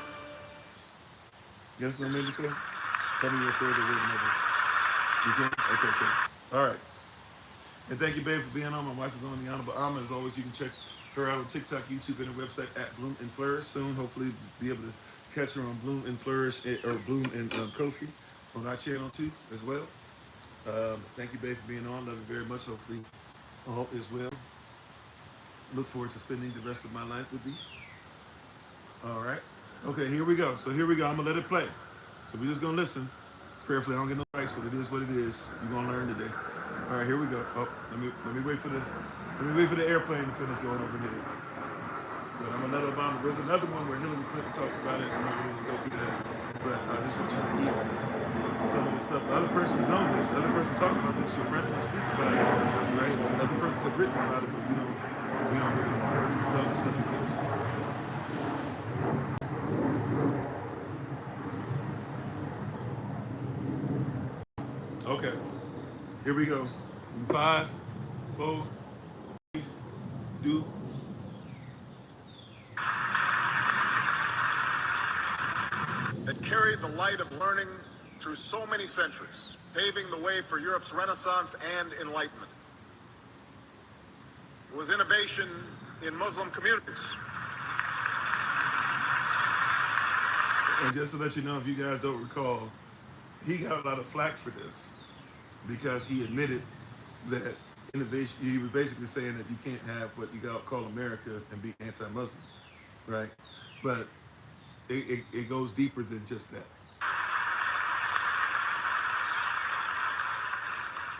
Yes, no, maybe so. Tell me you're afraid of reading others. You can? Okay. All right. And thank you, babe, for being on. My wife is on, the Honorable Alma. As always, you can check her out on TikTok, YouTube, and her website at Bloom and Flourish. Soon, hopefully, be able to catch her on Bloom and Flourish, or Bloom and Kofi on our channel too, as well. Thank you, babe, for being on. Love you very much. Hopefully, all is well. Look forward to spending the rest of my life with you. All right. Okay, here we go. So here we go. I'm gonna let it play. So we're just gonna listen. Prayerfully, I don't get no rights, but it is what it is. You're gonna learn today. All right, here we go. Oh, let me wait for the airplane to finish going over here. But I'm gonna let Obama. There's another one where Hillary Clinton talks about it. I'm not really gonna go through that. But I just want you to hear some of the stuff. Other persons know this. Other persons talk about this. Your president speak about it, right? Other persons have written about it, but we don't really know the stuff he does. Okay, here we go. 5, 4, 3, 2. That carried the light of learning through so many centuries, paving the way for Europe's Renaissance and Enlightenment. It was innovation in Muslim communities. And just to let you know, if you guys don't recall, he got a lot of flack for this because he admitted that innovation, he was basically saying that you can't have what you call America and be anti-Muslim, right? But it goes deeper than just that.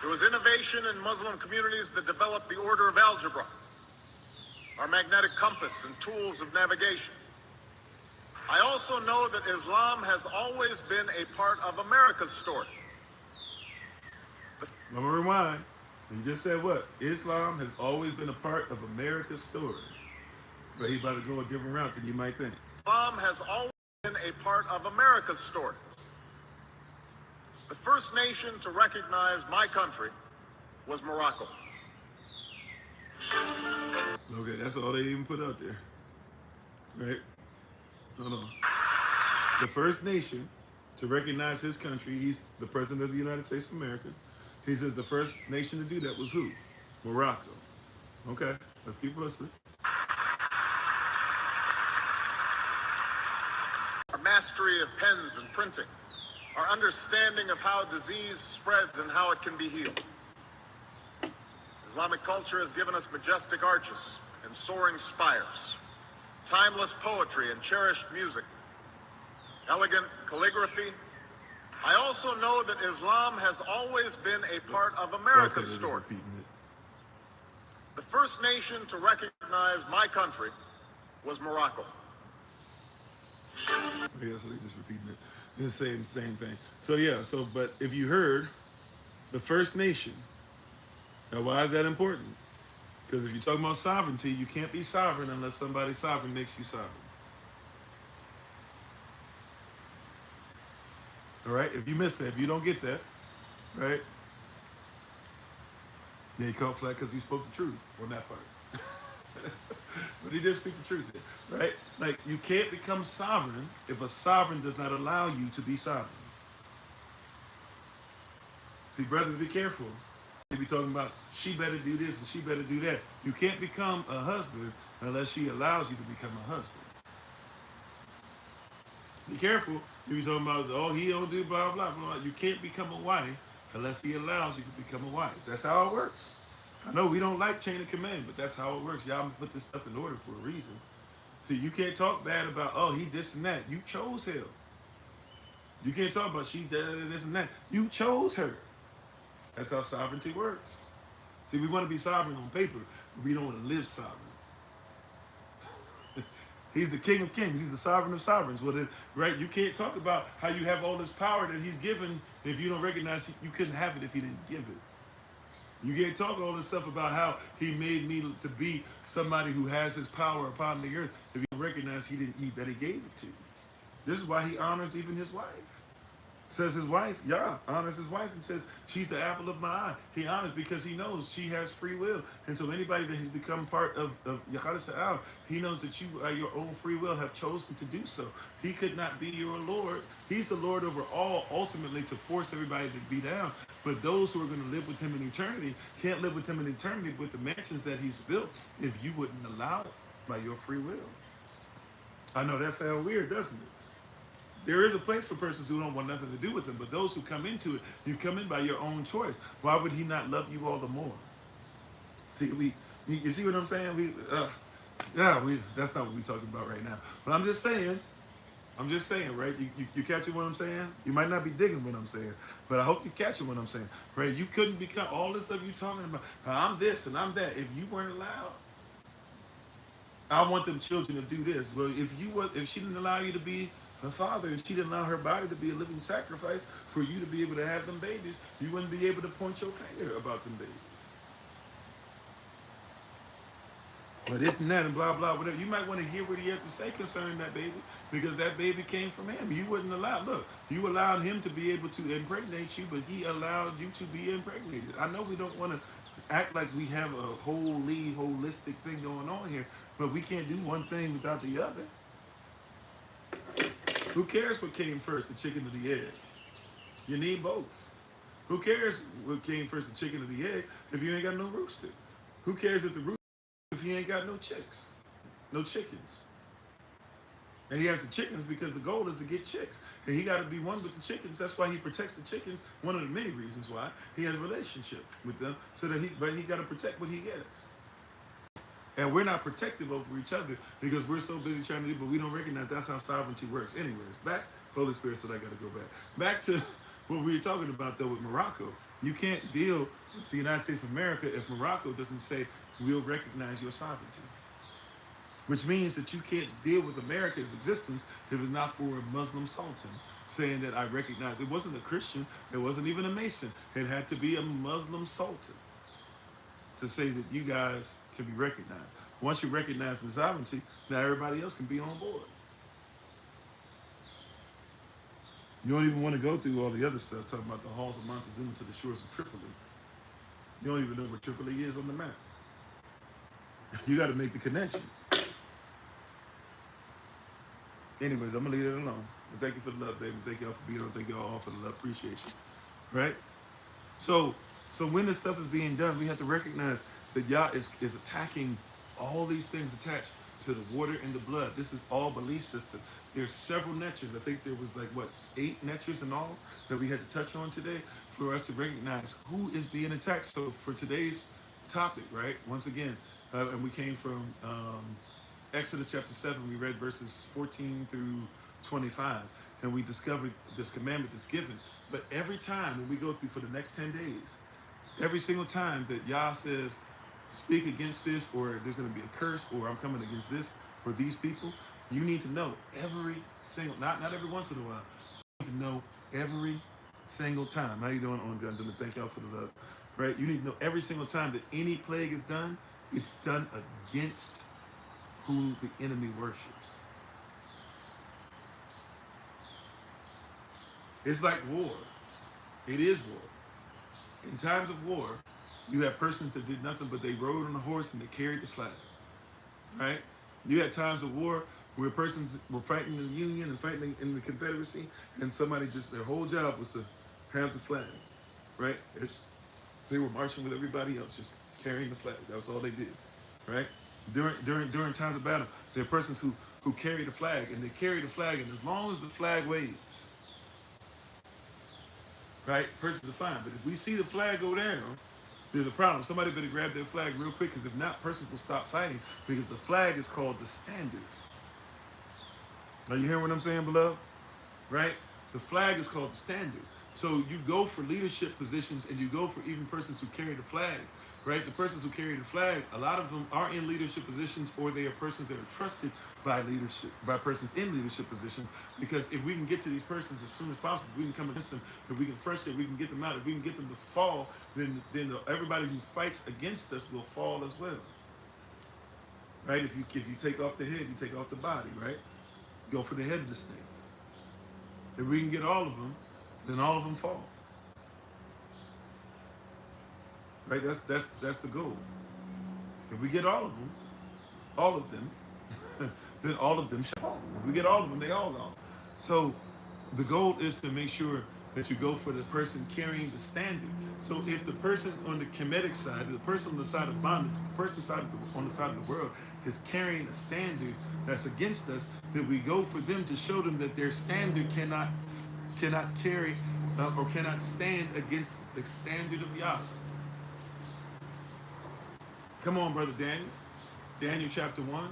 There was innovation in Muslim communities that developed the order of algebra, our magnetic compass, and tools of navigation. I also know that Islam has always been a part of America's story. I'm gonna rewind. You just said what? Islam has always been a part of America's story. But he's about to go a different route than you might think. Islam has always been a part of America's story. The first nation to recognize my country was Morocco. Okay, that's all they even put out there. Right? Hold on. The first nation to recognize his country, he's the president of the United States of America. He says the first nation to do that was who? Morocco. Okay, let's keep listening. Our mastery of pens and printing, our understanding of how disease spreads and how it can be healed. Islamic culture has given us majestic arches and soaring spires, timeless poetry and cherished music, elegant calligraphy. I also know that Islam has always been a part of America's story. The first nation to recognize my country was Morocco. Yeah, so they just repeating it. It's the same thing. So yeah, but if you heard the first nation, now why is that important? Because if you're talking about sovereignty, you can't be sovereign unless somebody sovereign makes you sovereign. All right, if you miss that, if you don't get that, right? Yeah, he caught flat because he spoke the truth on that part. But he did speak the truth there, right? Like, you can't become sovereign if a sovereign does not allow you to be sovereign. See, brothers, be careful. They be talking about she better do this and she better do that. You can't become a husband unless she allows you to become a husband. Be careful. You be talking about, oh, he don't do blah, blah, blah. You can't become a wife unless he allows you to become a wife. That's how it works. I know we don't like chain of command, but that's how it works. Y'all put this stuff in order for a reason. See, you can't talk bad about, oh, he this and that. You chose him. You can't talk about she did this and that. You chose her. That's how sovereignty works. See, we want to be sovereign on paper, but we don't want to live sovereign. He's the king of kings. He's the sovereign of sovereigns. Well, then, right? You can't talk about how you have all this power that he's given if you don't recognize you couldn't have it if he didn't give it. You can't talk all this stuff about how he made me to be somebody who has his power upon the earth if you don't recognize that he gave it to you. This is why he honors even his wife. Says his wife, Yah honors his wife and says she's the apple of my eye. He honors because he knows she has free will. And so anybody that has become part of Yahweh Sa'al, he knows that you, by your own free will, have chosen to do so. He could not be your Lord. He's the Lord over all, ultimately, to force everybody to be down. But those who are going to live with him in eternity can't live with him in eternity with the mansions that he's built if you wouldn't allow it by your free will. I know that sounds weird, doesn't it? There is a place for persons who don't want nothing to do with him, but those who come into it, you come in by your own choice. Why would he not love you all the more? See, you see what I'm saying? That's not what we're talking about right now. But I'm just saying, right? You catching what I'm saying? You might not be digging what I'm saying, but I hope you catching what I'm saying, right? You couldn't become all this stuff you talking about. I'm this and I'm that. If you weren't allowed, I want them children to do this. Well, if she didn't allow you to be her father and she didn't allow her body to be a living sacrifice for you to be able to have them babies, you wouldn't be able to point your finger about them babies. But this and that and blah, blah, whatever. You might want to hear what he has to say concerning that baby because that baby came from him. You wouldn't allow, look, you allowed him to be able to impregnate you, but he allowed you to be impregnated. I know we don't want to act like we have a holistic thing going on here, but we can't do one thing without the other. Who cares what came first, the chicken or the egg? You need both. Who cares what came first, the chicken or the egg, if you ain't got no rooster? Who cares if the rooster if you ain't got no chicks, no chickens? And he has the chickens because the goal is to get chicks. And he got to be one with the chickens. That's why he protects the chickens. One of the many reasons why he has a relationship with them, so that he got to protect what he gets. And we're not protective over each other because we're so busy trying to do, but we don't recognize that's how sovereignty works. Anyways, back, Holy Spirit said I got to go back. Back to what we were talking about, though, with Morocco. You can't deal with the United States of America if Morocco doesn't say, we'll recognize your sovereignty. Which means that you can't deal with America's existence if it's not for a Muslim sultan saying that I recognize. It wasn't a Christian. It wasn't even a Mason. It had to be a Muslim sultan to say that you guys can be recognized. Once you recognize the sovereignty, now everybody else can be on board. You don't even want to go through all the other stuff, talking about the halls of Montezuma to the shores of Tripoli. You don't even know where Tripoli is on the map. You got to make the connections. Anyways, I'm going to leave it alone. But thank you for the love, baby. Thank y'all for being on. Thank y'all all for the love. Appreciate you. Right? So when this stuff is being done, we have to recognize that Yah is attacking all these things attached to the water and the blood. This is all belief system. There's several netures. I think there was 8 netures in all that we had to touch on today for us to recognize who is being attacked. So for today's topic, right? Once again, and we came from Exodus chapter 7. We read verses 14 through 25, and we discovered this commandment that's given. But every time when we go through for the next 10 days, every single time that Yah says, speak against this, or there's going to be a curse, or I'm coming against this, or these people, you need to know every single, not every once in a while, you need to know every single time. How you doing on Gun? Thank y'all for the love. Right? You need to know every single time that any plague is done, it's done against who the enemy worships. It's like war. It is war. In times of war, You had persons that did nothing but they rode on a horse and they carried the flag, right? You had times of war where persons were fighting in the Union and fighting in the Confederacy, and somebody just, their whole job was to have the flag, right? They were marching with everybody else, just carrying the flag. That was all they did, right? During times of battle, there are persons who carry the flag, and they carry the flag, and as long as the flag waves, right, persons are fine. But if we see the flag go down, there's a problem. Somebody better grab that flag real quick, because if not, persons will stop fighting, because the flag is called the standard. Are you hearing what I'm saying, beloved? Right? The flag is called the standard. So you go for leadership positions, and you go for even persons who carry the flag, right? The persons who carry the flag, a lot of them are in leadership positions, or they are persons that are trusted by leadership, by persons in leadership position. Because if we can get to these persons as soon as possible, we can come against them, if we can frustrate, we can get them out, if we can get them to fall, then everybody who fights against us will fall as well, right? If you take off the head, you take off the body, right? Go for the head of the snake. If we can get all of them, then all of them fall. Right? That's the goal. If we get all of them, then all of them shall fall. If we get all of them, they all gone. So the goal is to make sure that you go for the person carrying the standard. So if the person on the Kemetic side, the person on the side of bondage, the person on the side of the world is carrying a standard that's against us, then we go for them to show them that their standard cannot carry or cannot stand against the standard of Yahweh. Come on, Brother Daniel. Daniel chapter 1.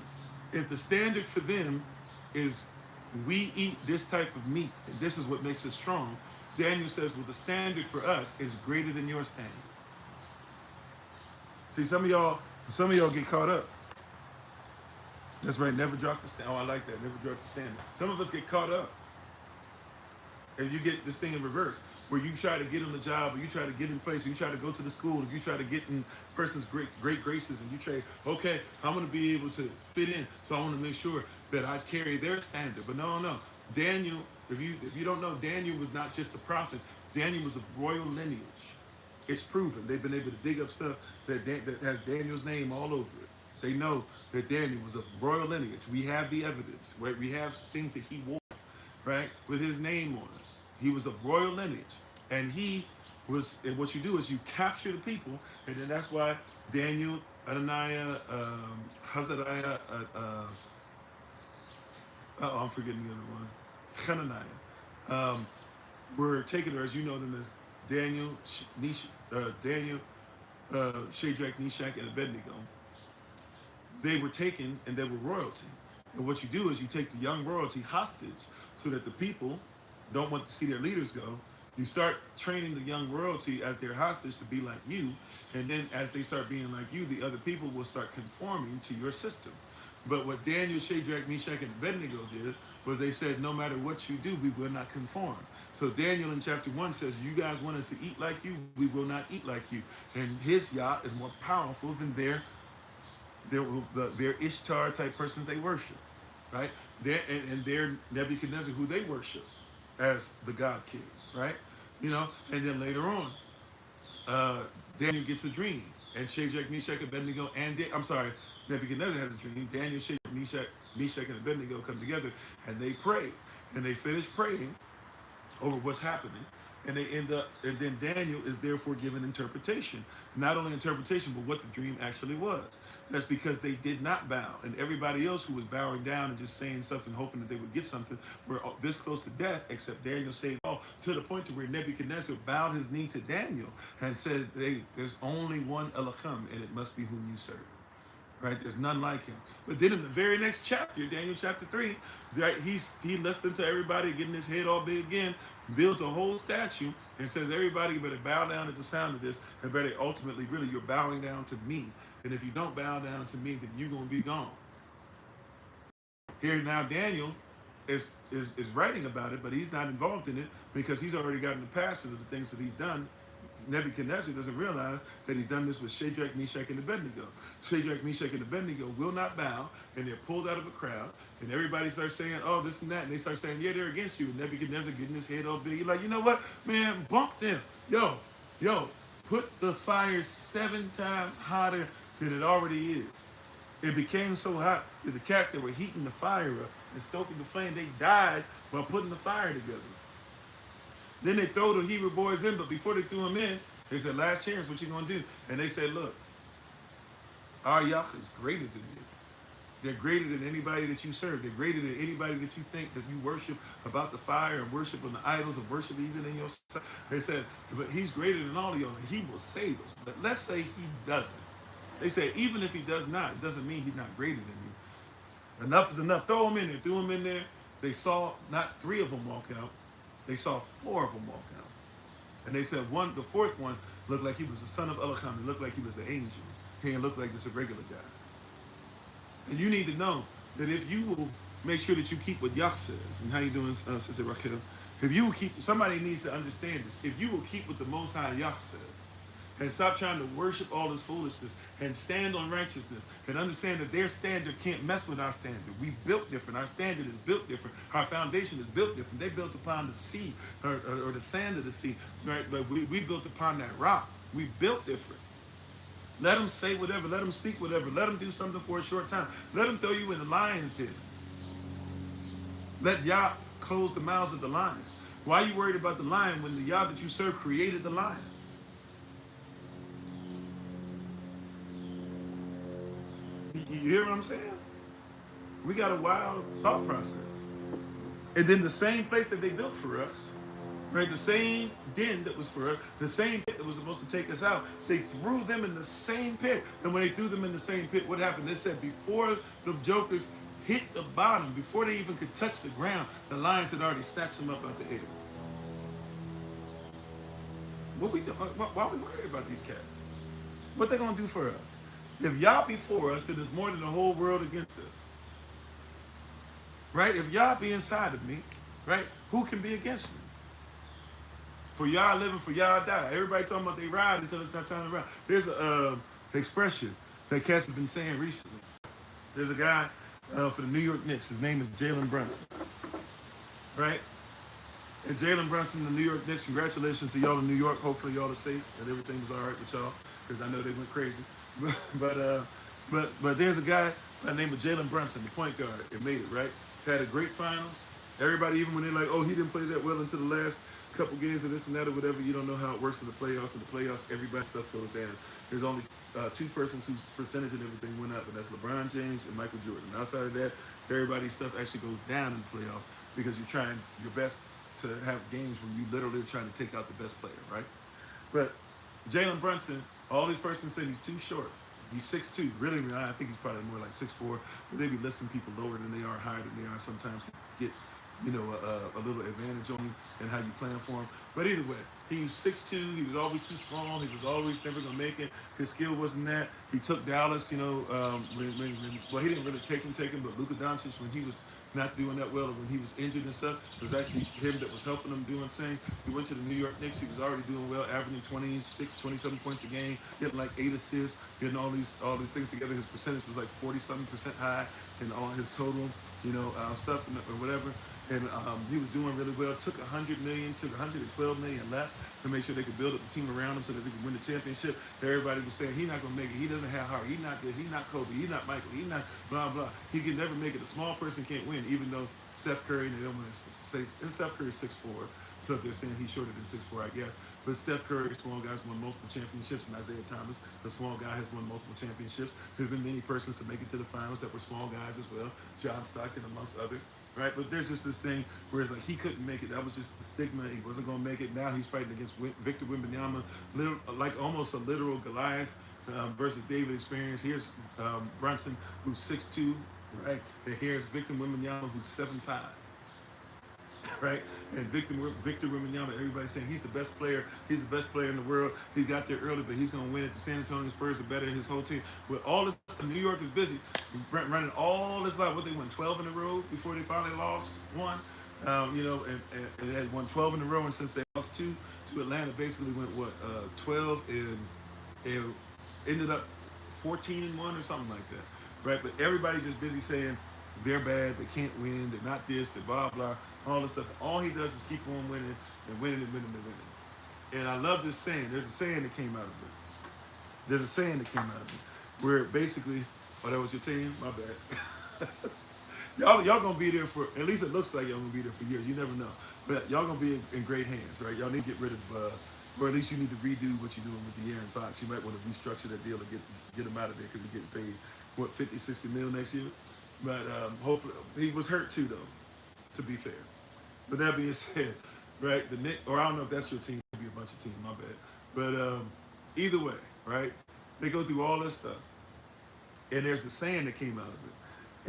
If the standard for them is we eat this type of meat, and this is what makes us strong, Daniel says, well, the standard for us is greater than your standard. See, some of y'all get caught up. That's right, never drop the standard. Oh, I like that, never drop the standard. Some of us get caught up. And you get this thing in reverse, where you try to get on the job, or you try to get in place, or you try to go to the school, or you try to get in person's great graces, and you try, okay, I'm going to be able to fit in, so I want to make sure that I carry their standard. But no. Daniel, if you don't know, Daniel was not just a prophet. Daniel was of royal lineage. It's proven. They've been able to dig up stuff that has Daniel's name all over it. They know that Daniel was of royal lineage. We have the evidence, right? We have things that he wore, right, with his name on it. He was of royal lineage, and and what you do is you capture the people, and then that's why Daniel, Ananiah, Hazariah, I'm forgetting the other one, Hananiah, were taken, or as you know them as Daniel, Shadrach, Meshach, and Abednego. They were taken, and they were royalty. And what you do is you take the young royalty hostage, so that the people don't want to see their leaders go. You start training the young royalty as their hostage to be like you, and then as they start being like you, the other people will start conforming to your system. But what Daniel, Shadrach, Meshach, and Abednego did was they said, no matter what you do, we will not conform. So Daniel in chapter 1 says, you guys want us to eat like you, we will not eat like you. And his Yah is more powerful than their Ishtar type persons they worship, right? And their Nebuchadnezzar, who they worship as the God King, right? And then later on, Daniel gets a dream, and Shadrach, Meshach, Abednego, Nebuchadnezzar has a dream. Daniel, Shadrach, Meshach, and Abednego come together, and they pray, and they finish praying over what's happening, and they end up, and then Daniel is therefore given interpretation. Not only interpretation, but what the dream actually was. That's because they did not bow, and everybody else who was bowing down and just saying stuff and hoping that they would get something were this close to death, except Daniel saved all, to the point to where Nebuchadnezzar bowed his knee to Daniel and said, hey, there's only one Elohim, and it must be whom you serve. Right? There's none like him. But then in the very next chapter, Daniel chapter 3, right, he listens to everybody getting his head all big again, builds a whole statue, and says, everybody better bow down at the sound of this, and better ultimately, really, you're bowing down to me. And if you don't bow down to me, then you're going to be gone. Here now, Daniel is writing about it, but he's not involved in it because he's already gotten the past of the things that he's done. Nebuchadnezzar doesn't realize that he's done this with Shadrach, Meshach, and Abednego. Shadrach, Meshach, and Abednego will not bow, and they're pulled out of a crowd, and everybody starts saying, oh, this and that, and they start saying, yeah, they're against you. And Nebuchadnezzar getting his head all big. He's like, you know what, man, bump them. Yo, put the fire 7 times hotter than it already is. It became so hot that the cats that were heating the fire up and stoking the flame, they died while putting the fire together. Then they throw the Hebrew boys in, but before they threw them in, they said, last chance, what you gonna do? And they said, look, our Yah is greater than you. They're greater than anybody that you serve. They're greater than anybody that you think that you worship about the fire and worship on the idols and worship even in yourself. They said, but he's greater than all of y'all and he will save us. But let's say he doesn't. They said, even if he does not, it doesn't mean he's not greater than you. Enough is enough. Throw him in there. Threw him in there. They saw not 3 of them walk out. They saw 4 of them walk out. And they said the fourth one looked like he was the son of Elohim. He looked like he was the angel. He didn't look like just a regular guy. And you need to know that if you will make sure that you keep what Yah says, and how you doing, Sister Raquel? If you will keep, somebody needs to understand this. If you will keep what the Most High Yah says, and stop trying to worship all this foolishness, and stand on righteousness, and understand that their standard can't mess with our standard. We built different. Our standard is built different. Our foundation is built different. They built upon the sea, or the sand of the sea, right? But we built upon that rock. We built different. Let them say whatever. Let them speak whatever. Let them do something for a short time. Let them throw you in the lion's den. Let Yah close the mouths of the lion. Why are you worried about the lion when the Yah that you serve created the lion? You hear what I'm saying? We got a wild thought process. And then the same place that they built for us, right? The same den that was for us, the same pit that was supposed to take us out, they threw them in the same pit. And when they threw them in the same pit, what happened? They said before the jokers hit the bottom, before they even could touch the ground, the lions had already snatched them up out the air. What we do? Why are we worried about these cats? What they gonna do for us? If Yah be for us, then there's more than the whole world against us. Right? If Yah be inside of me, right, who can be against me? For Yah living, for Yah die. Everybody talking about they ride until it's not time to ride. There's a expression that cats have been saying recently. There's a guy for the New York Knicks. His name is Jalen Brunson. Right? And Jalen Brunson, the New York Knicks, congratulations to y'all in New York. Hopefully y'all are safe and everything was all right with y'all, because I know they went crazy. But there's a guy by the name of Jalen Brunson, the point guard. It made it, right? Had a great finals. Everybody, even when they're like, oh, he didn't play that well until the last couple games of this and that or whatever, you don't know how it works in the playoffs. In the playoffs, everybody's stuff goes down. There's only 2 persons whose percentage and everything went up, and that's LeBron James and Michael Jordan. Outside of that, everybody's stuff actually goes down in the playoffs because you're trying your best to have games where you literally are trying to take out the best player, right? But Jalen Brunson, all these persons said he's too short. He's 6'2". Really, I think he's probably more like 6'4". But they be listing people lower than they are, higher than they are. Sometimes to get, a little advantage on him and how you plan for him. But either way, he was 6'2". He was always too small. He was always never gonna make it. His skill wasn't that. He took Dallas, well, he didn't really take him, but Luka Doncic, when he was not doing that well, or when he was injured and stuff, it was actually him that was helping him doing things. He went to the New York Knicks. He was already doing well, averaging 27 points a game, getting like 8 assists, getting all these things together. His percentage was like 40-something% high in all his total, stuff or whatever. And he was doing really well. Took $100 million, took $112 million less to make sure they could build up the team around him so that they could win the championship. Everybody was saying he's not gonna make it. He doesn't have heart. He's not good. He's not Kobe. He's not Michael. He's not blah blah. He can never make it. A small person can't win, even though Steph Curry. They don't want to say. And Steph Curry is 6'4", so if they're saying he's shorter than 6'4", I guess. But Steph Curry, small guys, won multiple championships, and Isaiah Thomas, the small guy, has won multiple championships. There's been many persons to make it to the finals that were small guys as well. John Stockton, amongst others. Right, but there's just this thing where it's like he couldn't make it. That was just the stigma. He wasn't going to make it. Now he's fighting against Victor Wembanyama, like almost a literal Goliath versus David experience. Here's Brunson, who's 6'2", right? And here's Victor Wembanyama, who's 7'5", right? And Victor Wembanyama, everybody's saying he's the best player. He's the best player in the world. He got there early, but he's going to win it. The San Antonio Spurs are better than his whole team. With all this, New York is busy running all this life. What, they won 12 in a row before they finally lost one, and they had won 12 in a row, and since they lost 2 to Atlanta, basically went 12 and ended up 14-1 or something like that, right? But everybody just busy saying they're bad, they can't win, they're not this, they're blah blah, all this stuff. All he does is keep on winning and winning and winning and winning. And I love this saying. There's a saying that came out of it. There's a saying that came out of it where basically, oh, that was your team? My bad. Y'all gonna be there for, at least it looks like y'all gonna be there for years. You never know. But y'all gonna be in great hands, right? Y'all need to get rid of, or at least you need to redo what you're doing with the Aaron Fox. You might want to restructure that deal to get him out of there because we're getting paid, what, 50, 60 mil next year? But hopefully, he was hurt too, though, to be fair. But that being said, right, the Nick, or I don't know if that's your team, maybe a bunch of teams, my bad. But either way, right, they go through all this stuff. And there's the saying that came out of it.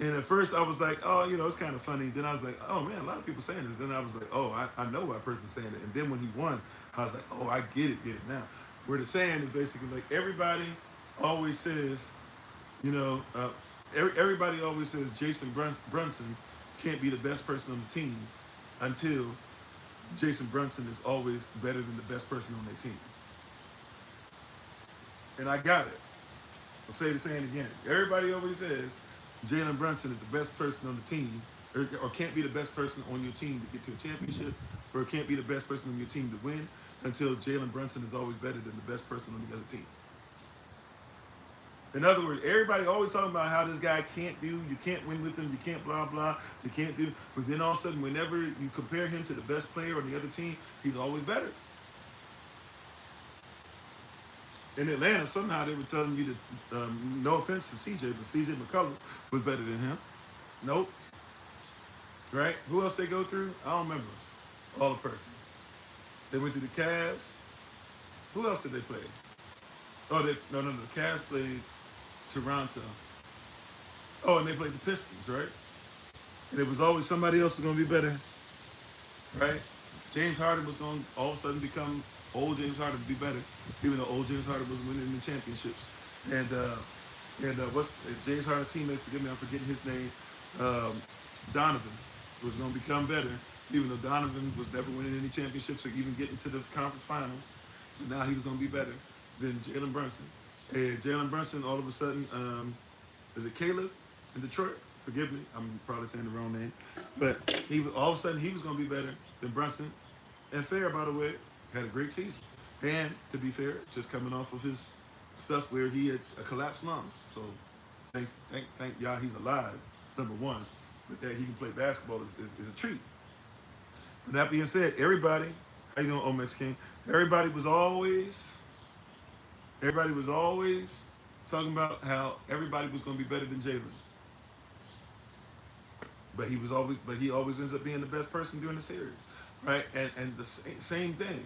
And at first I was like, oh, it's kind of funny. Then I was like, oh man, a lot of people saying this. Then I was like, oh, I know why a person's saying it. And then when he won, I was like, oh, I get it now. Where the saying is basically like everybody always says, everybody always says Jason Brunson can't be the best person on the team until Jason Brunson is always better than the best person on their team. And I got it. I'll say the saying again. Everybody always says Jalen Brunson is the best person on the team, or can't be the best person on your team to get to a championship, or can't be the best person on your team to win until Jalen Brunson is always better than the best person on the other team. In other words, everybody always talking about how this guy can't do, you can't win with him, you can't blah, blah, you can't do. But then all of a sudden, whenever you compare him to the best player on the other team, he's always better. In Atlanta, somehow they were telling me that, no offense to CJ, but CJ McCollum was better than him. Nope. Right? Who else they go through? I don't remember all the persons. They went through the Cavs. Who else did they play? Oh, the Cavs played Toronto. Oh, and they played the Pistons, right? And it was always somebody else was going to be better, right? James Harden was going to all of a sudden become old James Harden to be better, even though old James Harden was winning the championships. And what's James Harden's teammate? Forgive me, I'm forgetting his name. Donovan was going to become better, even though Donovan was never winning any championships or even getting to the conference finals. But now he was going to be better than Jalen Brunson. And Jalen Brunson, all of a sudden, is it Caleb in Detroit? Forgive me, I'm probably saying the wrong name. But all of a sudden he was going to be better than Brunson. And Fair, by the way, had a great season. And to be fair, just coming off of his stuff where he had a collapsed lung. So thank y'all he's alive, number one. But that he can play basketball is a treat. With that being said, everybody, how you doing, Omex King? Everybody was always talking about how everybody was going to be better than Jalen. But he always ends up being the best person during the series, right? And the same thing.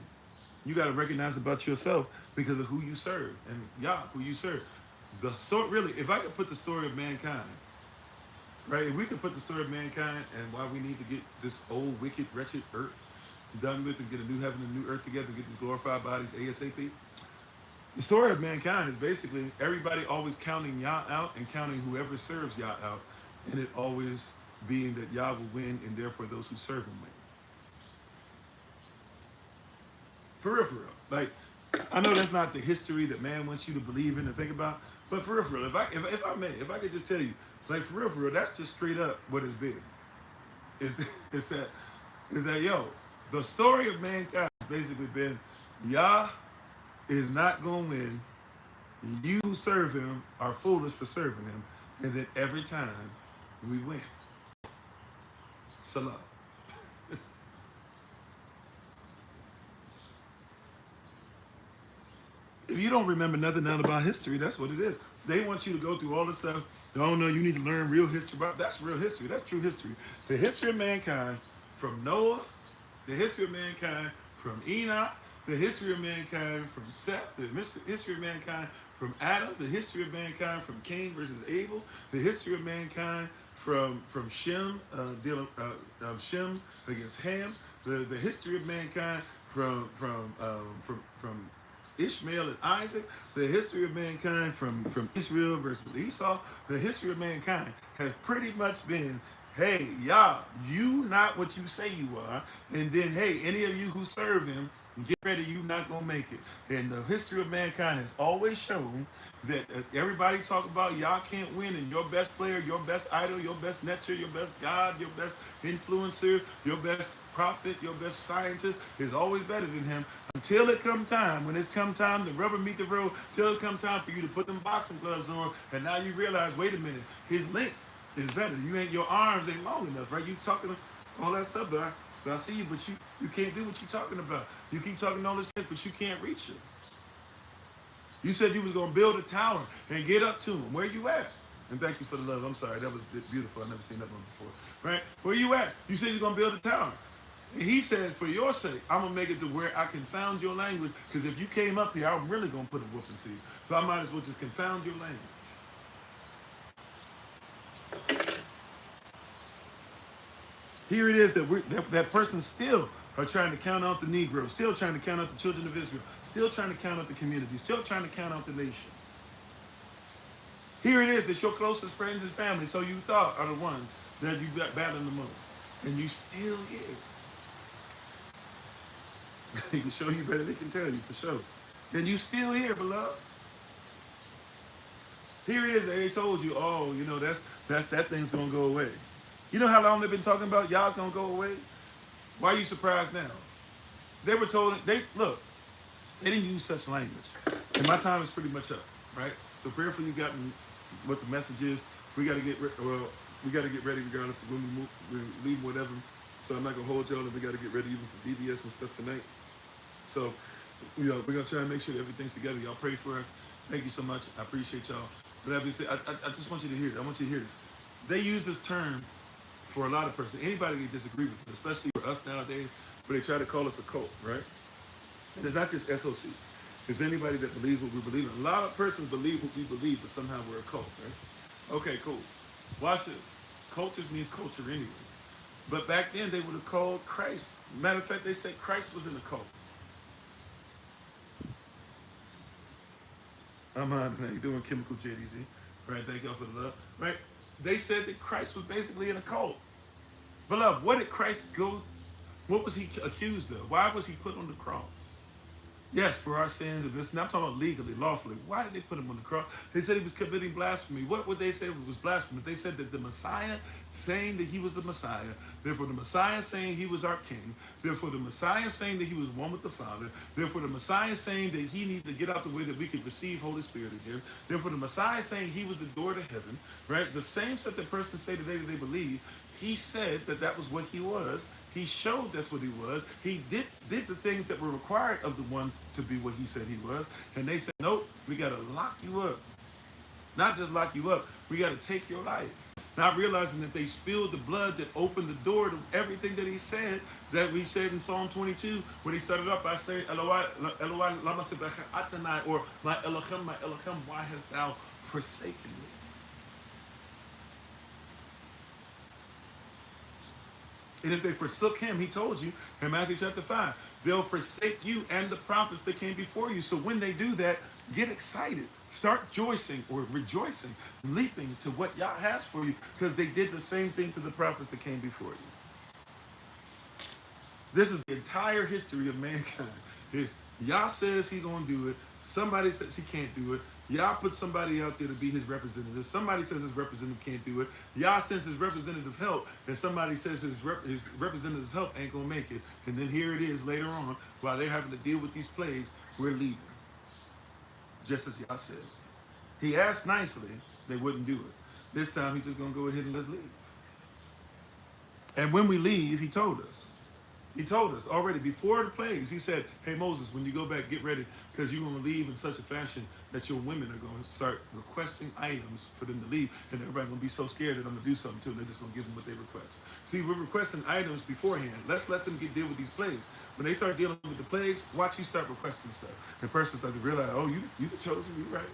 You got to recognize about yourself because of who you serve and who you serve. Really, if I could put the story of mankind, right? If we could put the story of mankind and why we need to get this old, wicked, wretched earth done with and get a new heaven and new earth together, get these glorified bodies ASAP. The story of mankind is basically everybody always counting Yah out and counting whoever serves Yah out, and it always being that Yah will win and therefore those who serve him win. For real. Like, I know that's not the history that man wants you to believe in and think about, but for real. If I could just tell you, like for real, that's just straight up what it's been. Is that yo, the story of mankind has basically been Yah is not gonna win. You who serve him are foolish for serving him, and then every time we win. Salah. If you don't remember nothing out about history, that's what it is. They want you to go through all this stuff. Oh no, you need to learn real history. That's real history. That's true history. The history of mankind from Noah, the history of mankind from Enoch, the history of mankind from Seth, the history of mankind from Adam, the history of mankind from Cain versus Abel, the history of mankind from Shem, Shem against Ham, the history of mankind from Ishmael and Isaac, the history of mankind from Israel versus Esau, the history of mankind has pretty much been, hey, Yah, you not what you say you are, and then, hey, any of you who serve him Get ready, you're not gonna make it. And the history of mankind has always shown that everybody talk about y'all can't win, and your best player, your best idol, your best netter, your best god, your best influencer, your best prophet, your best scientist is always better than him. Until it come time, when it's come time to rubber meet the road, till it come time for you to put them boxing gloves on, and now you realize, wait a minute, his length is better. You ain't your arms ain't long enough, right? You talking all that stuff, but I see you, but you can't do what you talking about. You keep talking all this shit, but you can't reach it. You said you was gonna build a tower and get up to him. Where you at? And thank you for the love. I'm sorry, that was beautiful. I never seen that one before. Right? Where you at? You said you're gonna build a tower. And he said, for your sake, I'm gonna make it to where I confound your language. Because if you came up here, I'm really gonna put a whooping to you. So I might as well just confound your language. Here it is that person still are trying to count out the Negroes, still trying to count out the children of Israel, still trying to count out the community, still trying to count out the nation. Here it is that your closest friends and family, so you thought, are the ones that you got battling the most. And you still here. He can show you better than they can tell you, for sure. And you still here, beloved. Here it is that they told you, oh, you know, that thing's gonna go away. You know how long they've been talking about y'all's gonna go away? Why are you surprised now? They were told, they didn't use such language. And my time is pretty much up, right? So prayerfully you gotten what the message is. We gotta get ready regardless of when we leave, whatever. So I'm not gonna hold y'all, and we gotta get ready even for VBS and stuff tonight. So, you know, we're gonna try and make sure that everything's together. Y'all pray for us. Thank you so much. I appreciate y'all. But that being said, I just want you to hear it. I want you to hear this. They use this term for a lot of persons. Anybody can disagree with it, especially for us nowadays, but they try to call us a cult, right? And it's not just SOC. It's anybody that believes what we believe in. A lot of persons believe what we believe, but somehow we're a cult, right? Okay, cool. Watch this. Cult just means culture anyways. But back then, they would have called Christ. Matter of fact, they said Christ was in a cult. I'm on. How you doing, Chemical JDZ? Right, thank y'all for the love. Right? They said that Christ was basically in a cult. Beloved, what did Christ go? What was he accused of? Why was he put on the cross? Yes, for our sins. And this, and I'm talking about legally, lawfully. Why did they put him on the cross? They said he was committing blasphemy. What would they say was blasphemous? They said that the Messiah saying that he was the Messiah, therefore the Messiah saying he was our king, therefore the Messiah saying that he was one with the Father, therefore the Messiah saying that he needed to get out the way that we could receive Holy Spirit again, therefore the Messiah saying he was the door to heaven, right? The same stuff that person say today that they believe, he said that that was what he was. He showed that's what he was. He did the things that were required of the one to be what he said he was. And they said, nope, we got to lock you up. Not just lock you up, we got to take your life. Not realizing that they spilled the blood that opened the door to everything that he said, that we said in Psalm 22, when he started up by saying, Eloi, Eloi, lama sabachthani, or my Elohim, why hast thou forsaken me? And if they forsook him, he told you in Matthew chapter 5, they'll forsake you and the prophets that came before you. So when they do that, get excited. Start rejoicing, leaping to what Yah has for you, because they did the same thing to the prophets that came before you. This is the entire history of mankind. Is Yah says he's going to do it. Somebody says he can't do it. Yah put somebody out there to be his representative. Somebody says his representative can't do it. Yah sends his representative help, and somebody says his representative's help ain't going to make it. And then here it is later on, while they're having to deal with these plagues, we're leaving. Just as Yah said. He asked nicely, they wouldn't do it. This time he's just going to go ahead and let's leave. And when we leave, he told us. He told us already before the plagues. He said, hey, Moses, when you go back, get ready, because you're going to leave in such a fashion that your women are going to start requesting items for them to leave. And everybody's going to be so scared that I'm going to do something to them. They're just going to give them what they request. See, we're requesting items beforehand. Let's let them deal with these plagues. When they start dealing with the plagues, watch you start requesting stuff. And persons start to realize, oh, you the chosen, you're right.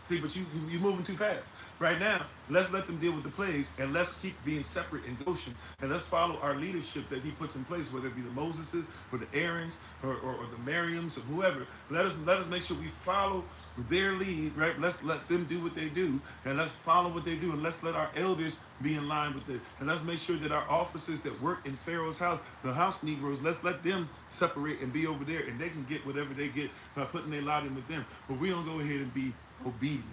See, but you moving too fast. Right now, let's let them deal with the plagues, and let's keep being separate in Goshen, and let's follow our leadership that he puts in place, whether it be the Moseses or the Aarons or the Miriams or whoever. Let us make sure we follow their lead, right? Let's let them do what they do, and let's follow what they do, and let's let our elders be in line with it, and let's make sure that our officers that work in Pharaoh's house, the house Negroes, let's let them separate and be over there, and they can get whatever they get by putting their lot in with them. But we don't go ahead and be obedient.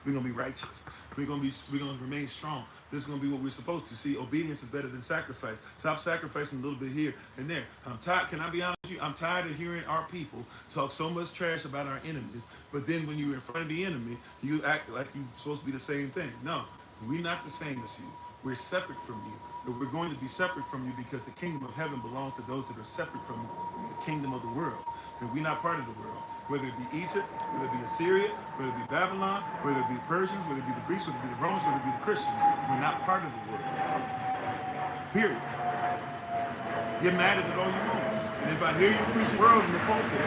We're gonna be righteous. We're gonna remain strong. This is gonna be what we're supposed to. See, obedience is better than sacrifice. Stop sacrificing a little bit here and there. I'm tired. Can I be honest with you? I'm tired of hearing our people talk so much trash about our enemies, but then when you're in front of the enemy, you act like you're supposed to be the same thing. No, we're not the same as you. We're separate from you. But we're going to be separate from you because the kingdom of heaven belongs to those that are separate from the kingdom of the world. And we're not part of the world. Whether it be Egypt, whether it be Assyria, whether it be Babylon, whether it be the Persians, whether it be the Greeks, whether it be the Romans, whether it be the Christians, we're not part of the world. Period. Get mad at it all you want. And if I hear you preach the world in the pulpit,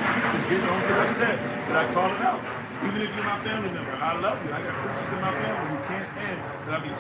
then don't get upset that I call it out. Even if you're my family member, I love you. I got preachers in my family who can't stand that I be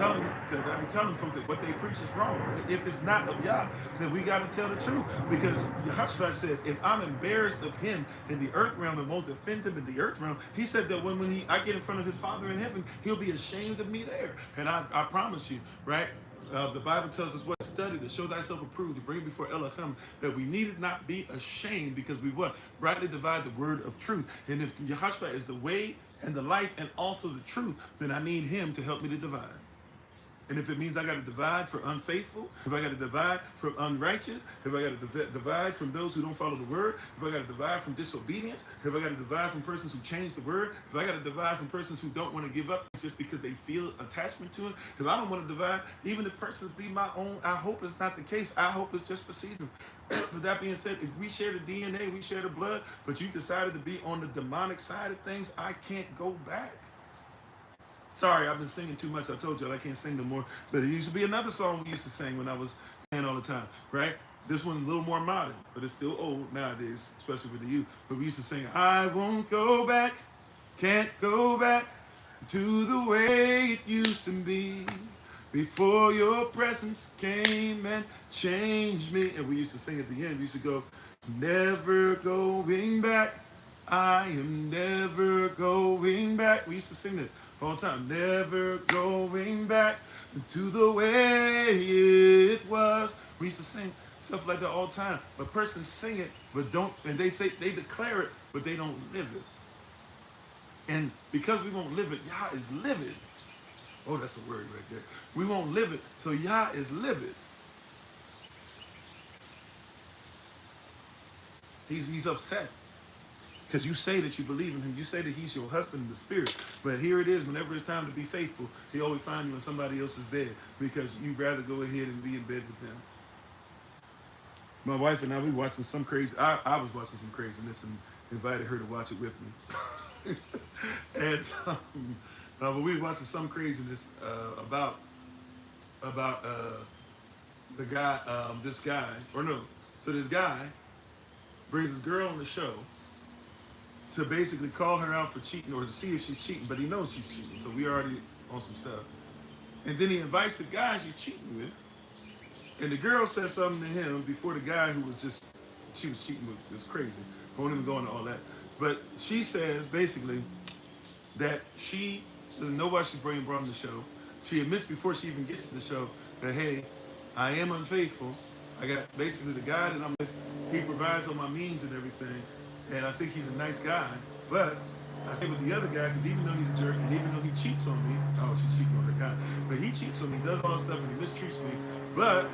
telling folks that what they preach is wrong. If it's not of Yah, then we got to tell the truth. Because Yahushua said, if I'm embarrassed of him in the earth realm and won't defend him in the earth realm, he said that when I get in front of his Father in heaven, he'll be ashamed of me there. And I promise you, right? The Bible tells us what? Study to show thyself approved, to bring before Elohim, that we needed not be ashamed because we what? Rightly divide the word of truth. And if Yahushua is the way and the life and also the truth, then I need him to help me to divide. And if it means I got to divide for unfaithful, if I got to divide from unrighteous, if I got to divide from those who don't follow the word, if I got to divide from disobedience, if I got to divide from persons who change the word, if I got to divide from persons who don't want to give up just because they feel attachment to it, if I don't want to divide, even if persons be my own, I hope it's not the case. I hope it's just for seasons. With that being said, if we share the DNA, we share the blood, but you decided to be on the demonic side of things, I can't go back. Sorry, I've been singing too much. I told y'all I can't sing no more. But it used to be another song we used to sing when I was playing all the time, right? This one's a little more modern, but it's still old nowadays, especially with the youth. But we used to sing, I won't go back, can't go back to the way it used to be before your presence came and changed me. And we used to sing at the end, we used to go, never going back, I am never going back. We used to sing that all the time, never going back to the way it was. We used to sing stuff like that all the time. A person sing it, but don't, and they declare it, but they don't live it. And because we won't live it, Yah is livid. Oh, that's a word right there. We won't live it, so Yah is livid. He's upset. Because you say that you believe in him. You say that he's your husband in the spirit. But here it is, whenever it's time to be faithful, he always finds you in somebody else's bed because you'd rather go ahead and be in bed with them. My wife and I, we watching some crazy, I was watching some craziness and invited her to watch it with me. And but we were watching some craziness about the guy, this guy, or no. So this guy brings his girl on the show to basically call her out for cheating or to see if she's cheating, but he knows she's cheating, so we already on some stuff. And then he invites the guy she's cheating with, and the girl says something to him before the guy who was she was cheating with, was crazy. I won't even go into all that. But she says basically that she doesn't know why she's brought on the show. She admits before she even gets to the show that, hey, I am unfaithful. I got basically the guy that I'm with, he provides all my means and everything. And I think he's a nice guy, but I say with the other guy, because even though he's a jerk, and even though he cheats on me, she's cheating on her guy, but he cheats on me, does all this stuff, and he mistreats me, but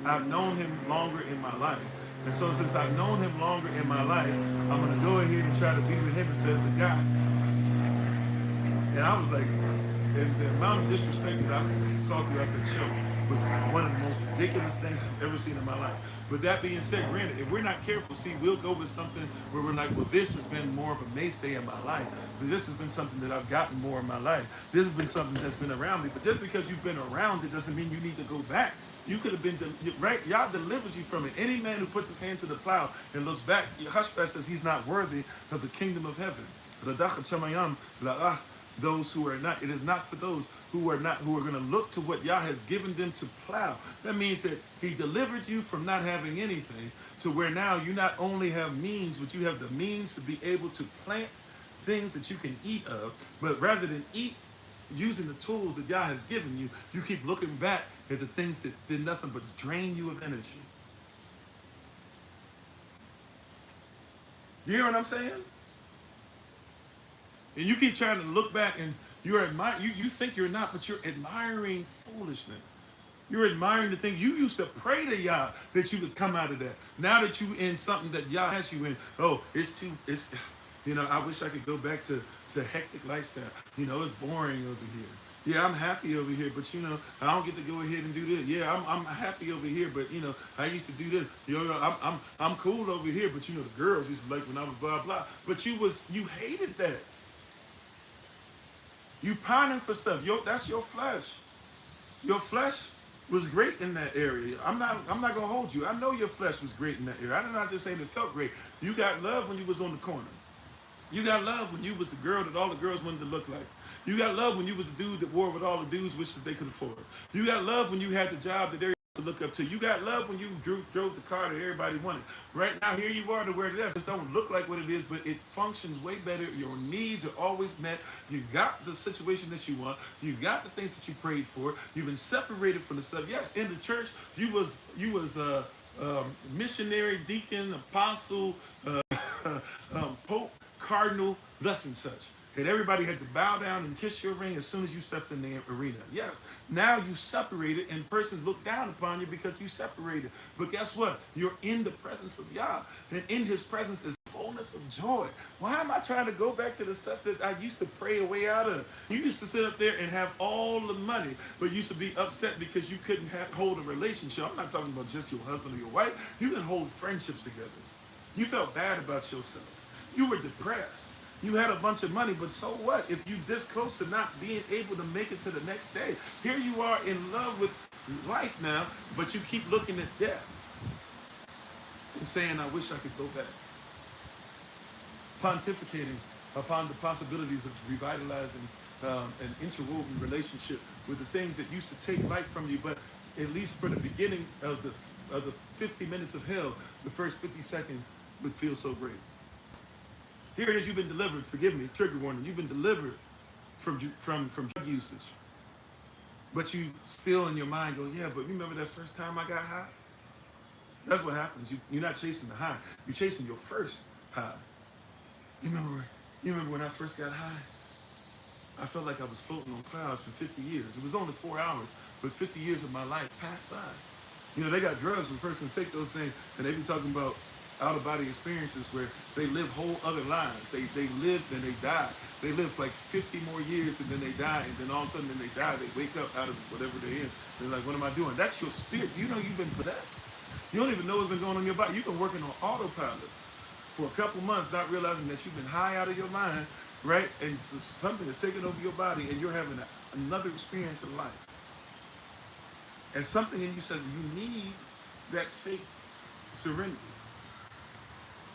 I've known him longer in my life. And so since I've known him longer in my life, I'm going to go ahead and try to be with him instead of the guy. And I was like, and the amount of disrespect that I saw throughout that show was one of the most ridiculous things I've ever seen in my life. But that being said, granted, if we're not careful, see, we'll go with something where we're like, well, this has been more of a mainstay in my life. This has been something that I've gotten more in my life. This has been something that's been around me. But just because you've been around it doesn't mean you need to go back. You could have been, right? Yah delivers you from it. Any man who puts his hand to the plow and looks back, Yahushua says he's not worthy of the kingdom of heaven. those who are not. It is not for those who are not, who are going to look to what Yah has given them to plow. That means that he delivered you from not having anything to where now you not only have means, but you have the means to be able to plant things that you can eat of. But rather than eat using the tools that Yah has given you, you keep looking back at the things that did nothing but drain you of energy. You hear what I'm saying? And you keep trying to look back and you're admiring, you think you're not, but you're admiring foolishness. You're admiring the thing. You used to pray to Yah that you would come out of that. Now that you in something that Yah has you in, oh, I wish I could go back to hectic lifestyle. It's boring over here. Yeah, I'm happy over here, but I don't get to go ahead and do this. Yeah, I'm happy over here, but I used to do this. I'm cool over here, but the girls used to like when I was blah blah. But you hated that. You pining for stuff. That's your flesh. Your flesh was great in that area. I'm not gonna hold you. I know your flesh was great in that area. I'm not just saying it felt great. You got love when you was on the corner. You got love when you was the girl that all the girls wanted to look like. You got love when you was the dude that wore what all the dudes wished that they could afford. You got love when you had the job that everybody to look up to. You got love when you drove the car that everybody wanted. Right now, here you are to where it is. It don't look like what it is, but it functions way better. Your needs are always met. You got the situation that you want. You got the things that you prayed for. You've been separated from the stuff. Yes, in the church, you was missionary, deacon, apostle, pope, cardinal, thus and such. And everybody had to bow down and kiss your ring as soon as you stepped in the arena. Yes, now you separated and persons look down upon you because you separated. But guess what? You're in the presence of Yah. And in his presence is fullness of joy. Why am I trying to go back to the stuff that I used to pray a way out of? You used to sit up there and have all the money, but you used to be upset because you couldn't hold a relationship. I'm not talking about just your husband or your wife. You didn't hold friendships together. You felt bad about yourself. You were depressed. You had a bunch of money, but so what? If you this close to not being able to make it to the next day, here you are in love with life now, but you keep looking at death and saying, I wish I could go back. Pontificating upon the possibilities of revitalizing an interwoven relationship with the things that used to take life from you, but at least for the beginning of the 50 minutes of hell, the first 50 seconds would feel so great. Here it is, you've been delivered. Forgive me, trigger warning. You've been delivered from drug usage. But you still in your mind go, yeah, but remember that first time I got high? That's what happens. You're not chasing the high. You're chasing your first high. You remember when I first got high? I felt like I was floating on clouds for 50 years. It was only 4 hours, but 50 years of my life passed by. They got drugs when persons take those things, and they be talking about out-of-body experiences where they live whole other lives. They lived and they died. They lived like 50 more years and then they die, and then all of a sudden they die. They wake up out of whatever they're in. They're like, what am I doing? That's your spirit. You've been possessed. You don't even know what's been going on in your body. You've been working on autopilot for a couple months, not realizing that you've been high out of your mind, right? And so something is taking over your body and you're having another experience in life. And something in you says you need that fake serenity.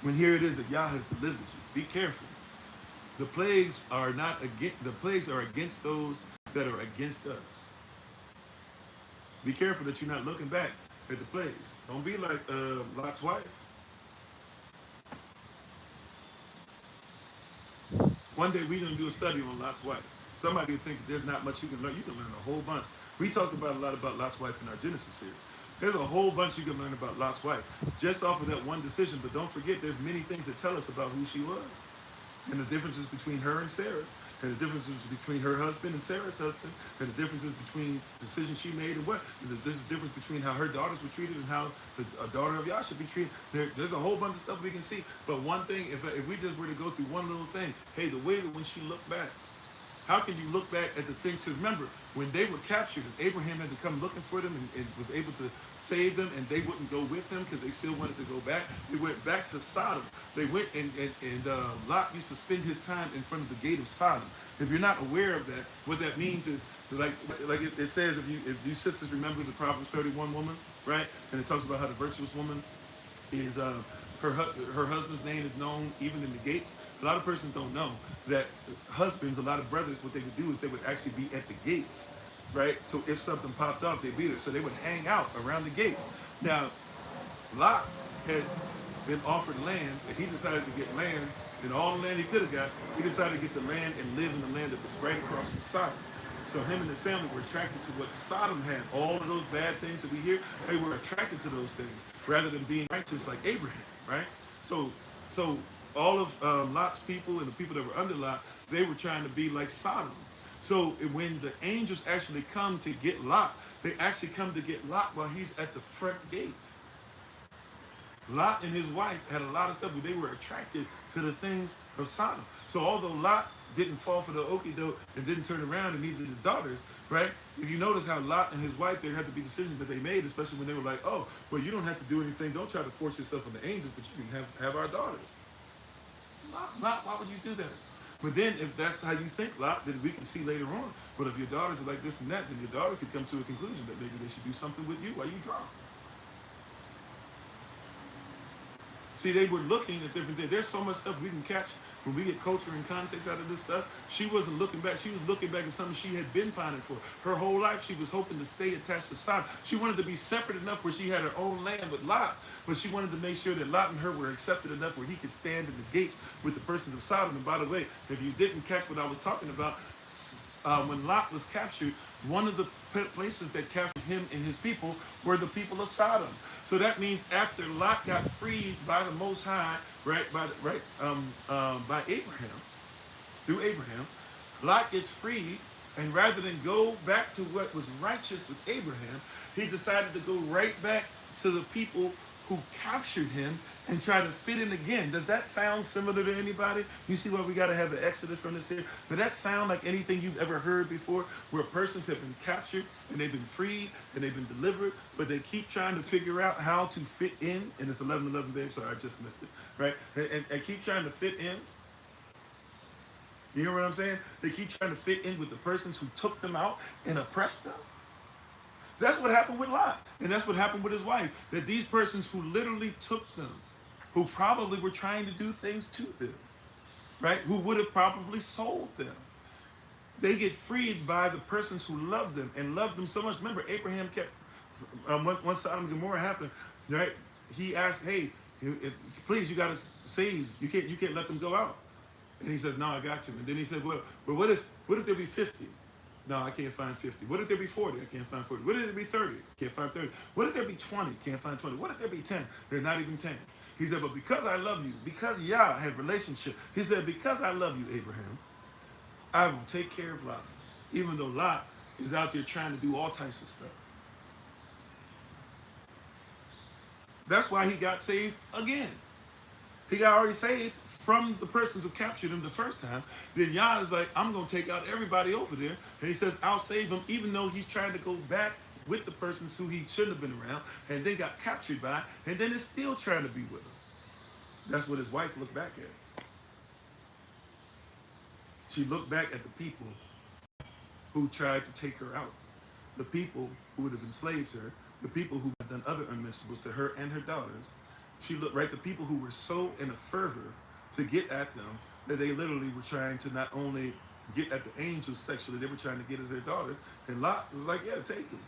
When here it is that Yah has delivered you. Be careful. The plagues are against those that are against us. Be careful that you're not looking back at the plagues. Don't be like Lot's wife. One day we're going to do a study on Lot's wife. Somebody would think there's not much you can learn. You can learn a whole bunch. We talked about a lot about Lot's wife in our Genesis series. There's a whole bunch you can learn about Lot's wife just off of that one decision. But don't forget, there's many things that tell us about who she was, and the differences between her and Sarah, and the differences between her husband and Sarah's husband, and the differences between decisions she made and what. There's a difference between how her daughters were treated and how a daughter of Yah should be treated. There's a whole bunch of stuff we can see. But one thing, if we just were to go through one little thing, hey, the way that when she looked back, how can you look back at the things? To remember, when they were captured, and Abraham had to come looking for them and was able to save them, and they wouldn't go with him because they still wanted to go back. They went back to Sodom. They went and Lot used to spend his time in front of the gate of Sodom. If you're not aware of that, what that means is, like it says, if you sisters remember the Proverbs 31 woman, right? And it talks about how the virtuous woman is her husband's name is known even in the gates. A lot of persons don't know that husbands, a lot of brothers, what they would do is they would actually be at the gates, right? So if something popped off, they'd be there. So they would hang out around the gates. Now, Lot had been offered land, and he decided to get land, and all the land he could have got, he decided to get the land and live in the land that was right across from Sodom. So him and his family were attracted to what Sodom had. All of those bad things that we hear, they were attracted to those things rather than being righteous like Abraham, right? So all of Lot's people and the people that were under Lot, they were trying to be like Sodom. So when the angels actually come to get Lot, they actually come to get Lot while he's at the front gate. Lot and his wife had a lot of stuff, but they were attracted to the things of Sodom. So although Lot didn't fall for the okie doke and didn't turn around, and neither did his daughters, right? If you notice how Lot and his wife, there had to be decisions that they made, especially when they were like, oh, well, you don't have to do anything. Don't try to force yourself on the angels, but you can have our daughters. Lot, why would you do that? But then if that's how you think, Lot, then we can see later on. But if your daughters are like this and that, then your daughters could come to a conclusion that maybe they should do something with you while you drop. See, they were looking at different things. There's so much stuff we can catch when we get culture and context out of this stuff. She wasn't looking back. She was looking back at something she had been pining for. Her whole life, she was hoping to stay attached to Sodom. She wanted to be separate enough where she had her own land with Lot, but she wanted to make sure that Lot and her were accepted enough where he could stand in the gates with the persons of Sodom. And by the way, if you didn't catch what I was talking about, when Lot was captured, one of the places that captured him and his people were the people of Sodom. So that means after Lot got freed by the Most High, right, by Abraham, through Abraham, Lot gets freed, and rather than go back to what was righteous with Abraham, he decided to go right back to the people who captured him and try to fit in again. Does that sound similar to anybody? You see why we got to have the exodus from this here? Does that sound like anything you've ever heard before, where persons have been captured and they've been freed and they've been delivered, but they keep trying to figure out how to fit in? And it's 11:11, babe. Sorry, I just missed it. Right? And keep trying to fit in. You hear what I'm saying? They keep trying to fit in with the persons who took them out and oppressed them. That's what happened with Lot. And that's what happened with his wife. That these persons who literally took them, who probably were trying to do things to them, right? Who would have probably sold them. They get freed by the persons who loved them and loved them so much. Remember, Abraham kept, once Sodom and Gomorrah happened, right? He asked, hey, please, you got to save. You can't let them go out. And he said, no, I got you. And then he said, well, but what if there be 50? No, I can't find 50. What if there be 40? I can't find 40. What if there be 30? Can't find 30. What if there be 20? Can't find 20. What if there be 10? They're not even 10. He said, but because I love you, because Yah had relationship, he said, because I love you, Abraham, I will take care of Lot, even though Lot is out there trying to do all types of stuff. That's why he got saved again. He got already saved from the persons who captured him the first time. Then Yah is like, I'm going to take out everybody over there. And he says, I'll save him, even though he's trying to go back with the persons who he shouldn't have been around, and then got captured by, and then is still trying to be with him. That's what his wife looked back at. She looked back at the people who tried to take her out, the people who would have enslaved her, the people who had done other unmentionables to her and her daughters. She looked, right, the people who were so in a fervor to get at them that they literally were trying to not only get at the angels sexually, they were trying to get at their daughters. And Lot was like, yeah, take them.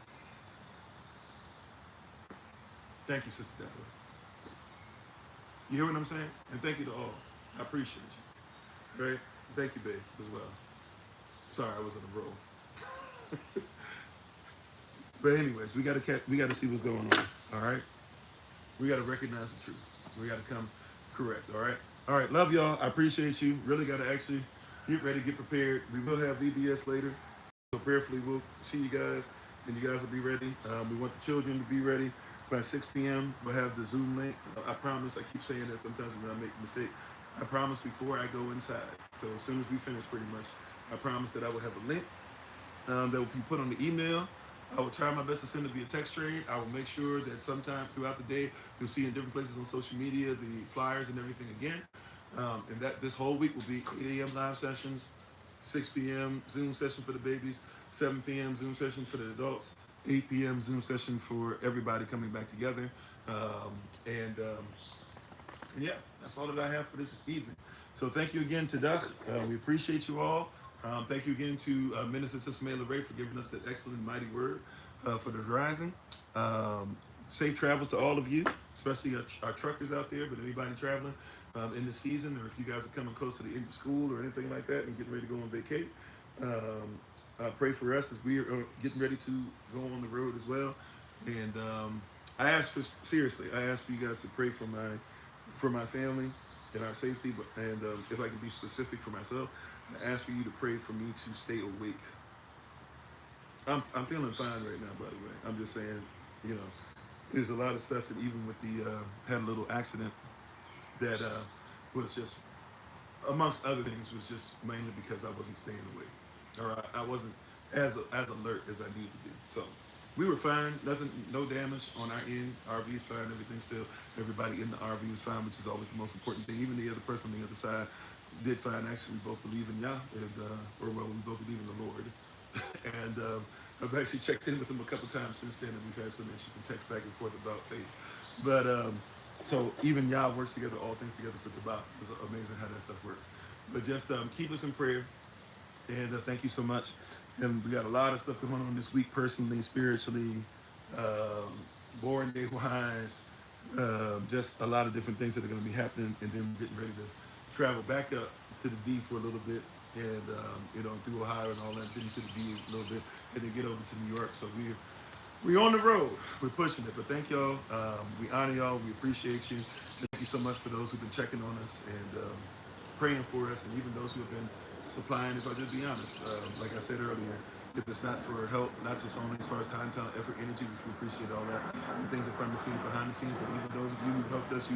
Thank you, Sister Deborah. You hear what I'm saying? And thank you to all. I appreciate you. Right? Thank you, babe, as well. Sorry, I was on a roll. But anyways, we gotta see what's going on. All right? We gotta recognize the truth. We gotta come correct. All right? All right, love y'all. I appreciate you. Really gotta actually get ready, get prepared. We will have VBS later. So prayerfully we'll see you guys, and you guys will be ready. We want the children to be ready. By 6 p.m., we'll have the Zoom link. I promise, I keep saying that sometimes when I make a mistake. I promise before I go inside. So as soon as we finish, pretty much, I promise that I will have a link that will be put on the email. I will try my best to send it via text trade. I will make sure that sometime throughout the day, you'll see in different places on social media, the flyers and everything again. And that this whole week will be 8 a.m. live sessions, 6 p.m. Zoom session for the babies, 7 p.m. Zoom session for the adults, 8 p.m. Zoom session for everybody coming back together. And yeah, that's all that I have for this evening. So thank you again to Duck. We appreciate you all. Thank you again to Minister Tismaila LeRae for giving us that excellent, mighty word for the horizon. Um, Safe travels to all of you, especially our truckers out there, but anybody traveling in the season, or if you guys are coming close to the end of school or anything like that and getting ready to go on vacate. Pray for us as we are getting ready to go on the road as well. And I ask for seriously, I ask for you guys to pray for my family and our safety. But and if I can be specific for myself, I ask for you to pray for me to stay awake. I'm feeling fine right now, by the way. I'm just saying, you know, there's a lot of stuff, and even with the had a little accident that was just amongst other things was just mainly because I wasn't staying awake, or I wasn't as alert as I need to be. So we were fine, nothing, no damage on our end. RV is fine, everything still. Everybody in the RV was fine, which is always the most important thing. Even the other person on the other side did fine. Actually, we both believe in Yah, and or well, we both believe in the Lord. And I've actually checked in with him a couple times since then, and we've had some interesting text back and forth about faith. But so even Yah works together, all things together for Tabak. It's amazing how that stuff works. But just keep us in prayer, and thank you so much. And we got a lot of stuff going on this week, personally, spiritually, um, boring day wise, just a lot of different things that are going to be happening. And then we're getting ready to travel back up to the D for a little bit, and you know, through Ohio and all that, then to the D a little bit, and then get over to New York. So we're on the road. We're pushing it. But thank y'all. We honor y'all. We appreciate you. Thank you so much for those who've been checking on us and praying for us, and even those who have been supplying. If I just be honest, like I said earlier, if it's not for help, not just only as far as time, talent, effort, energy, we appreciate all that, and things in front of the scenes, behind the scenes. But even those of you who've helped us,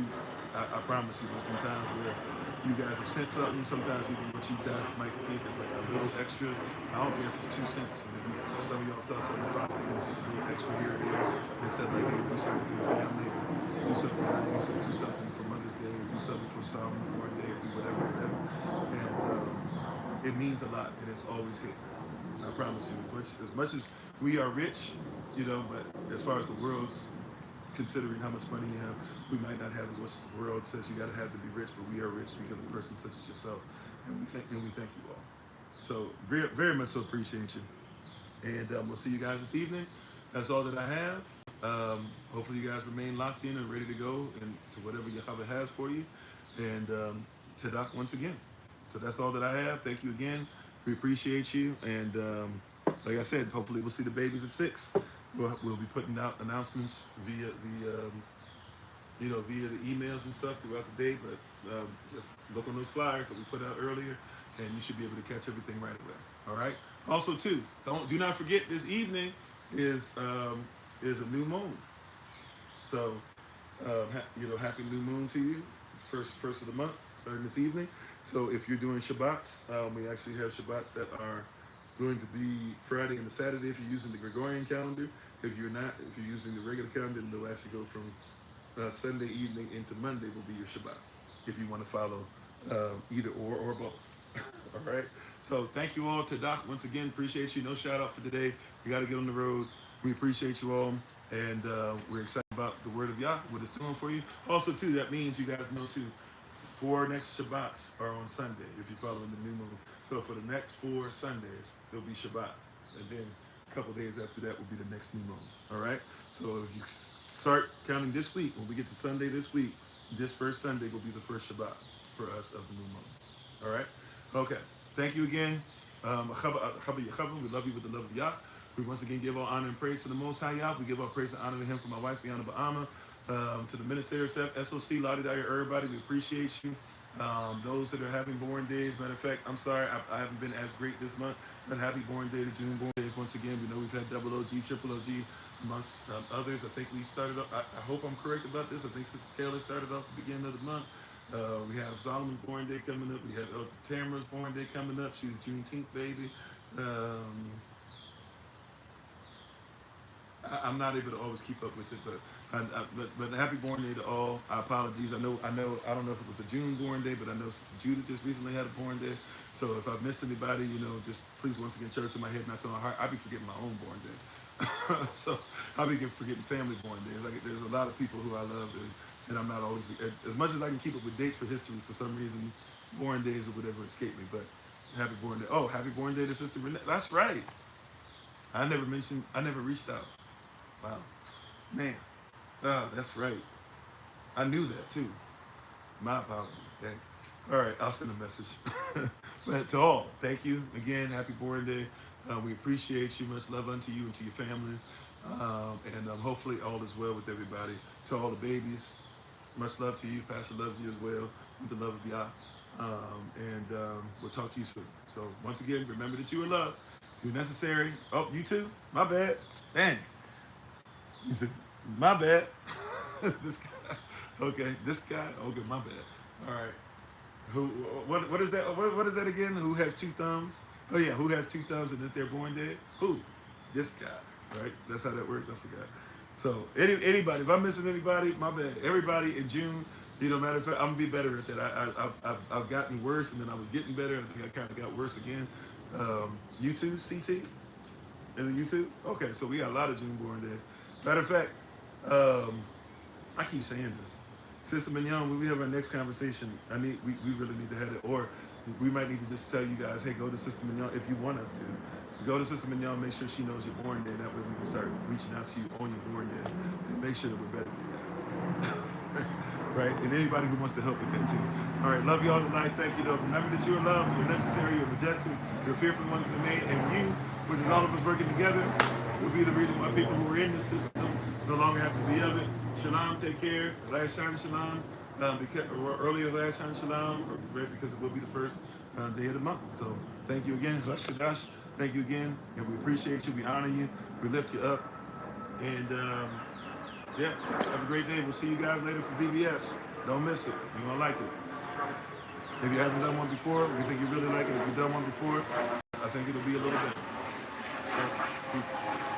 I promise you, there's been times where you guys have sent something. Sometimes even what you guys might think is like a little extra. I don't care if it's 2 cents. But if some of y'all thought something, probably thinking it's just a little extra here or there, and said like, hey, do something for your family, or do something nice, or do something for Mother's Day, or do something for some one day, or do whatever. And it means a lot, and it's always hit. I promise you, as much as we are rich, you know, but as far as the world's considering how much money you have, we might not have as much as the world says you got to have to be rich, but we are rich because of a person such as yourself, and we thank you all. So very very much so appreciate you, and we'll see you guys this evening. That's all that I have. Hopefully you guys remain locked in and ready to go and to whatever Yahweh has for you, and Tadak once again. So that's all that I have. Thank you again. We appreciate you, and like I said, hopefully we'll see the babies at 6. We'll be putting out announcements via via the emails and stuff throughout the day. But just look on those flyers that we put out earlier, and you should be able to catch everything right away. All right. Also, too, do not forget this evening is a new moon. So happy new moon to you. First of the month, starting this evening. So if you're doing Shabbats, we actually have Shabbats that are going to be Friday and the Saturday if you're using the Gregorian calendar. If you're not, if you're using the regular calendar, then they'll actually go from Sunday evening into Monday will be your Shabbat. If you want to follow either or both. All right. So thank you all to Doc once again. Appreciate you. No shout out for today. We got to get on the road. We appreciate you all, and we're excited about the word of Yah, what it's doing for you. Also, too, that means you guys know too. 4 next Shabbats are on Sunday if you're following the new moon. So for the next 4 Sundays, there'll be Shabbat. And then a couple days after that will be the next new moon. All right? So if you start counting this week, when we get to Sunday this week, this first Sunday will be the first Shabbat for us of the new moon. All right? Okay. Thank you again. We love you with the love of Yah. We once again give our honor and praise to the Most High Yah. We give our praise and honor to Him for my wife, the Honorable Amma. To the minister, SOC, Lottie Dyer, everybody, we appreciate you. Those that are having born days, matter of fact, I'm sorry, I haven't been as great this month, but happy born day to June born days once again. We know we've had double OG, triple OG, amongst others. I think we started off, I hope I'm correct about this, I think Sister Taylor started off the beginning of the month. We have Solomon's born day coming up. We have Tamara's born day coming up. She's a Juneteenth baby. I'm not able to always keep up with it, but happy born day to all. Our apologies. I know. I don't know if it was a June born day, but I know Sister Judith just recently had a born day. So if I've missed anybody, just please once again, church in my head, not to my heart. I be forgetting my own born day. So I be forgetting family born days. Like there's a lot of people who I love, and I'm not always, as much as I can keep up with dates for history, for some reason, born days or whatever escape me. But happy born day. Oh, happy born day to Sister Renee. That's right. I never reached out. Wow. Man. Oh, that's right. I knew that too. My apologies. Dang. All right, I'll send a message. But to all, thank you again. Happy born day. We appreciate you. Much love unto you and to your families. And hopefully all is well with everybody. To all the babies, much love to you. Pastor loves you as well with the love of Yah. We'll talk to you soon. So once again, remember that you are loved. You're necessary. Oh, you too? My bad. Dang. You said, my bad. This guy. Okay, this guy. Okay, my bad. All right. Who? What is that? What is that again? Who has two thumbs? Oh yeah, who has two thumbs and is their born dead? Who? This guy. Right? That's how that works. I forgot. So anybody, if I'm missing anybody, my bad. Everybody in June. Matter of fact, I'm gonna be better at that. I've gotten worse, and then I was getting better. I think I kind of got worse again. YouTube, CT, is it YouTube? Okay, so we got a lot of June born days. Matter of fact, I keep saying this. Sister Mignon, when we have our next conversation, we really need to have it, or we might need to just tell you guys, hey, go to Sister Mignon if you want us to. Go to Sister Mignon, make sure she knows your born day. That way we can start reaching out to you on your born day and make sure that we're better than that. Right? And anybody who wants to help with that too. All right, love you all tonight. Thank you, though. Remember that you are loved, you're necessary, you're majestic, you're fearfully wonderfully made, and you, which is all of us working together, will be the reason why people who are in the system no longer have to be of it. Shalom, take care. Last Shine Shalom, because earlier last Shine Shalom, right? Because it will be the first day of the month. So thank you again, Hush Kadash. Thank you again, and we appreciate you. We honor you. We lift you up, and yeah, have a great day. We'll see you guys later for VBS. Don't miss it. You're gonna like it. If you haven't done one before, we think you really like it. If you've done one before, I think it'll be a little better. Thank you. Peace.